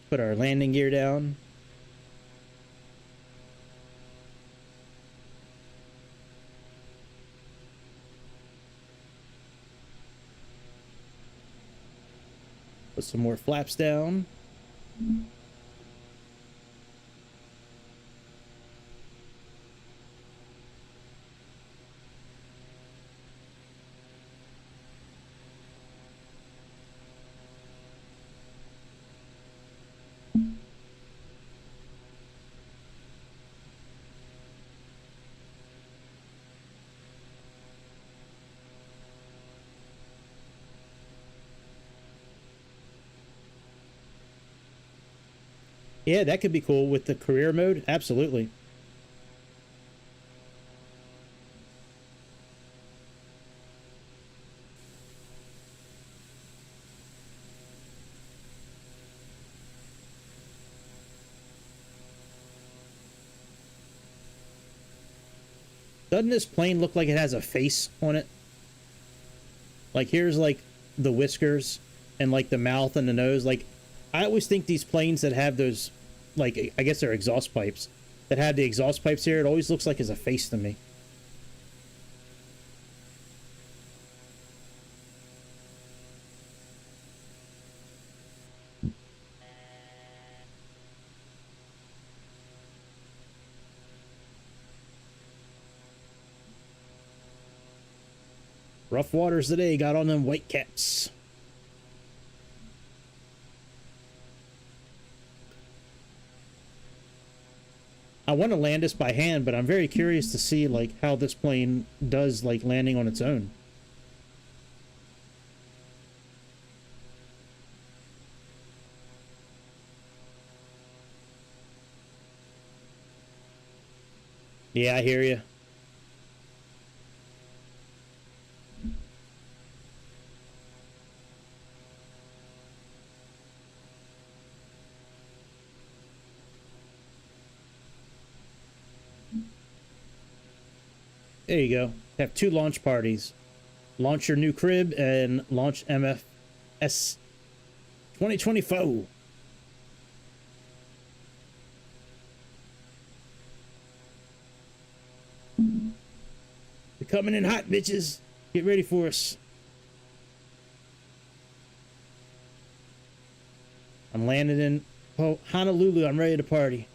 Put our landing gear down. Put some more flaps down. Yeah, that could be cool with the career mode. Absolutely. Doesn't this plane look like it has a face on it? Like, here's like the whiskers and like the mouth and the nose. Like, I always think these planes that have those, like, I guess they're exhaust pipes, that have the exhaust pipes here, it always looks like it's a face to me. Rough waters today, got on them white caps. I want to land this by hand, but I'm very curious to see like how this plane does like landing on its own. Yeah, I hear you. There you go. Have 2 launch parties. Launch your new crib and launch Msfs 2024. We're coming in hot, bitches. Get ready for us. I'm landing in Honolulu. I'm ready to party.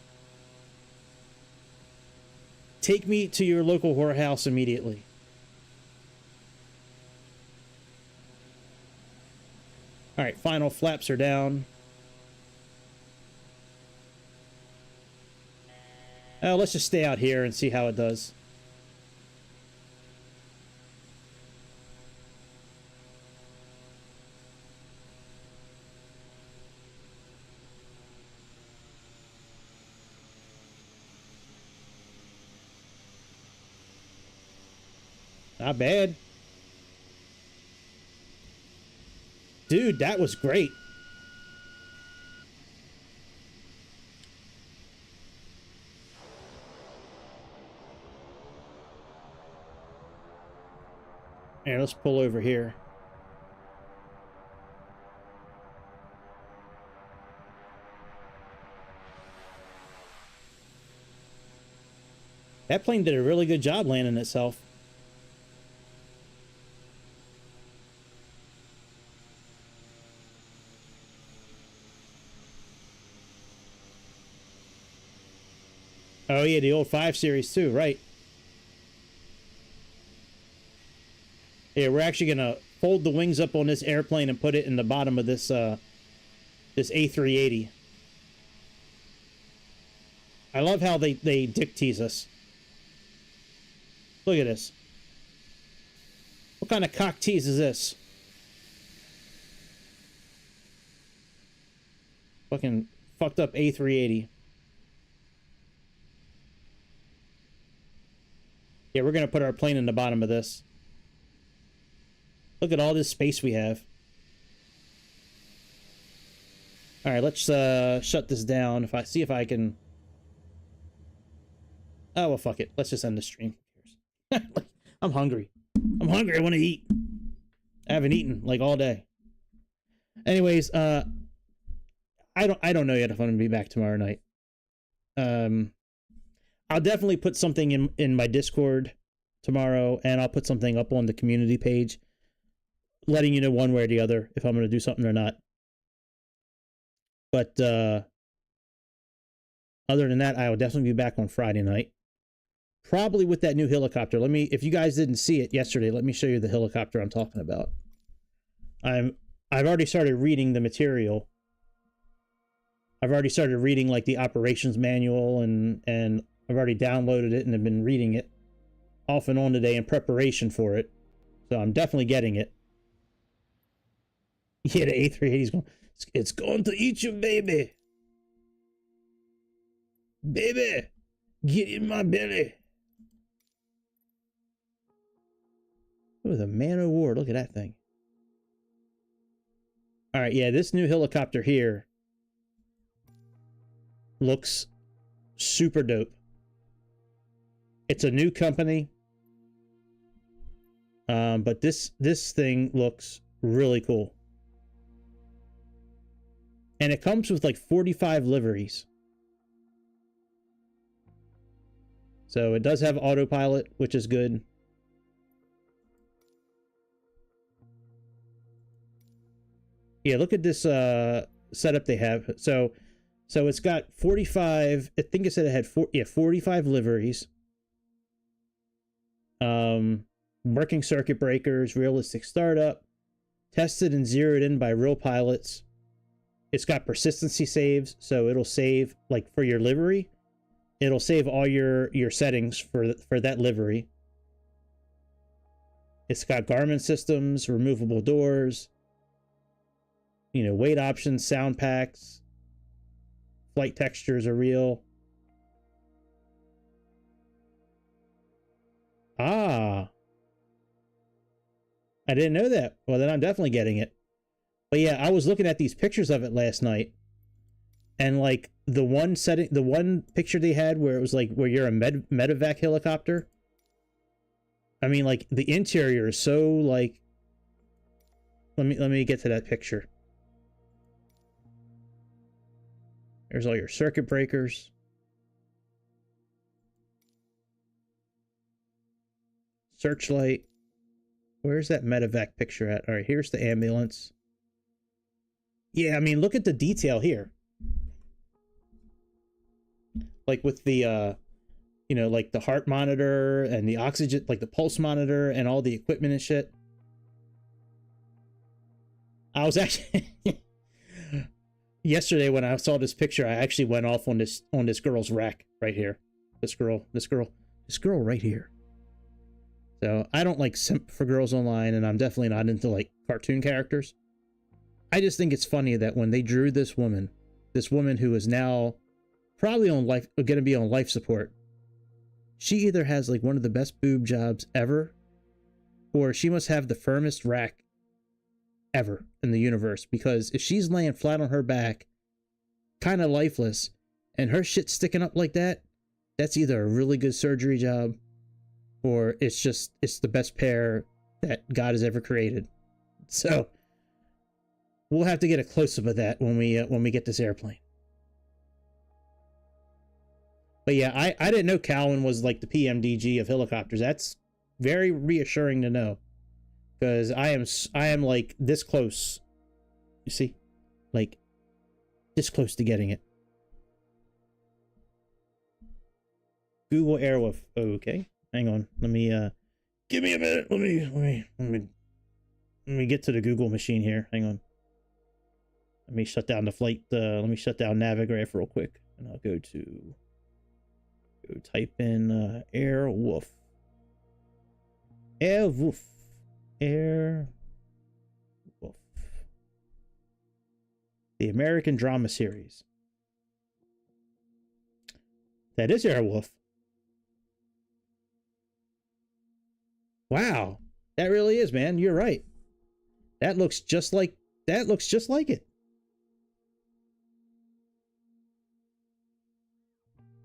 Take me to your local whorehouse immediately. All right, final flaps are down. Let's just stay out here and see how it does. Not bad. Dude, that was great. Here, let's pull over here. That plane did a really good job landing itself. Oh yeah, the old 5 Series too, right. Yeah, we're actually gonna fold the wings up on this airplane and put it in the bottom of this this A380. I love how they dick tease us. Look at this. What kind of cock tease is this? Fucking fucked up A380. Yeah, we're gonna put our plane in the bottom of this. Look at all this space we have. All right, let's shut this down. If I see if I can. Oh well, fuck it. Let's just end the stream. I'm hungry. I'm hungry. I want to eat. I haven't eaten like all day. Anyways, I don't know yet if I'm gonna be back tomorrow night. I'll definitely put something in my Discord tomorrow, and I'll put something up on the community page, letting you know one way or the other if I'm going to do something or not. But other than that, I will definitely be back on Friday night, probably with that new helicopter. If you guys didn't see it yesterday, let me show you the helicopter I'm talking about. I've already started reading the material. I've already started reading like the operations manual, and I've already downloaded it and have been reading it off and on today in preparation for it. So I'm definitely getting it. Yeah, the A380's going. It's going to eat you, baby. Baby, get in my belly. Oh, the Man of War. Look at that thing. All right, yeah, this new helicopter here looks super dope. It's a new company, but this thing looks really cool. And it comes with like 45 liveries. So it does have autopilot, which is good. Yeah, look at this setup they have. So it's got 45, I think it said it had 45 liveries. Working circuit breakers, realistic startup, tested and zeroed in by real pilots. It's got persistency saves, so it'll save like for your livery. it'll save all your settings for that livery. It's got garment systems, removable doors, you know, weight options, sound packs, flight textures are real. Ah, I didn't know that. Well, then I'm definitely getting it. But yeah, I was looking at these pictures of it last night, and like the one picture they had where it was like where you're a medevac helicopter. I mean, like the interior is so like. Let me get to that picture. There's all your circuit breakers. Searchlight. Where's that medevac picture at? All right, here's the ambulance. Yeah, I mean, look at the detail here. Like with the, you know, like the heart monitor and the oxygen, like the pulse monitor and all the equipment and shit. I was actually yesterday when I saw this picture, I actually went off on this girl's rack right here. This girl right here. So I don't like simp for girls online, and I'm definitely not into like cartoon characters. I just think it's funny that when they drew this woman who is now probably on life, going to be on life support, she either has like one of the best boob jobs ever, or she must have the firmest rack ever in the universe, because if she's laying flat on her back, kind of lifeless, and her shit sticking up like that, that's either a really good surgery job, or it's the best pair that God has ever created. So we'll have to get a close-up of that when we get this airplane. But yeah, I didn't know Cowan was like the PMDG of helicopters. That's very reassuring to know, because I am like this close. You see, like this close to getting it. Google Airwolf. Okay. Hang on, let me give me a minute. Let me get to the Google machine here. Hang on. Let me shut down the flight. Let me shut down Navigraph real quick, and I'll go type in Airwolf. Airwolf. The American drama series. That is Airwolf. Wow, that really is, man. You're right. That looks just like it.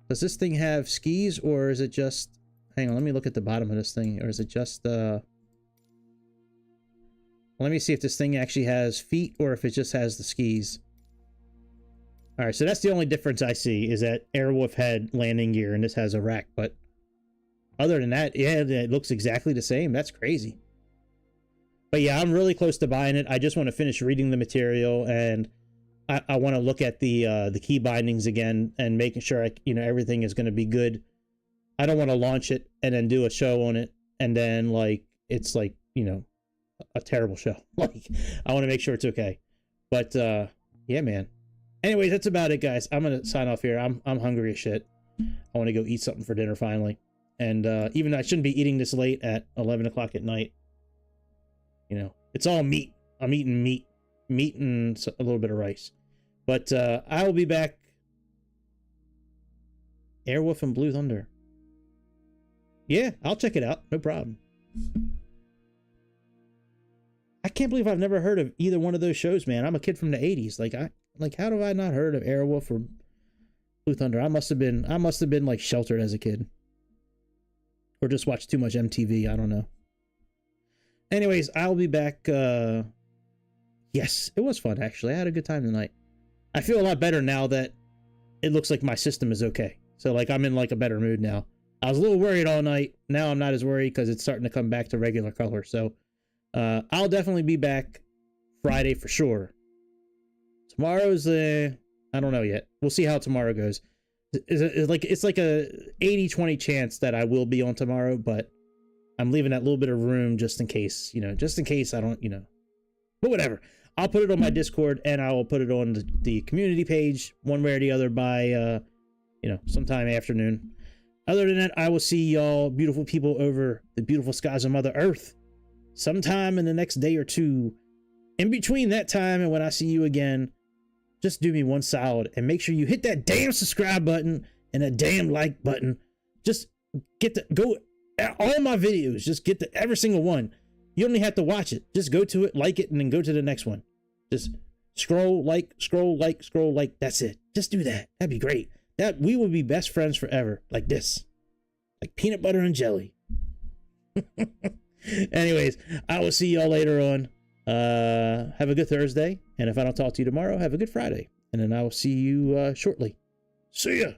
Does this thing have skis, or is it just, hang on, let me look at the bottom of this thing, or is it just let me see if this thing actually has feet or if it just has the skis. All right, so that's the only difference I see, is that Airwolf had landing gear and this has a rack, but other than that, yeah, it looks exactly the same. That's crazy. But yeah, I'm really close to buying it. I just want to finish reading the material, and I want to look at the key bindings again and making sure everything is going to be good. I don't want to launch it and then do a show on it and then like it's like, you know, a terrible show. Like I want to make sure it's okay. But yeah, man. Anyways, that's about it, guys. I'm gonna sign off here. I'm hungry as shit. I want to go eat something for dinner finally. And even though I shouldn't be eating this late at 11 o'clock at night, you know, it's all meat. I'm eating meat and a little bit of rice. But I will be back. Airwolf and Blue Thunder. Yeah, I'll check it out. No problem. I can't believe I've never heard of either one of those shows, man. I'm a kid from the 80s. Like how have I not heard of Airwolf or Blue Thunder? I must have been like sheltered as a kid. Or just watched too much MTV. I don't know. Anyways, I'll be back. Yes, it was fun, actually. I had a good time tonight. I feel a lot better now that it looks like my system is okay. So, like, I'm in, like, a better mood now. I was a little worried all night. Now I'm not as worried because it's starting to come back to regular color. So, I'll definitely be back Friday for sure. Tomorrow's, I don't know yet. We'll see how tomorrow goes. It's like a 80-20 chance that I will be on tomorrow, but I'm leaving that little bit of room just in case, just in case I don't, but whatever. I'll put it on my Discord and I will put it on the community page one way or the other by, sometime afternoon. Other than that, I will see y'all beautiful people over the beautiful skies of Mother Earth sometime in the next day or two. In between that time and when I see you again, just do me one solid and make sure you hit that damn subscribe button and that damn like button. Just go all my videos, just get every single one. You only have to watch it. Just go to it, like it, and then go to the next one. Just scroll, like. That's it. Just do that. That'd be great. That we will be best friends forever, like this, like peanut butter and jelly. Anyways, I will see y'all later on. Have a good Thursday, and if I don't talk to you tomorrow, have a good Friday, and then I will see you shortly. See ya.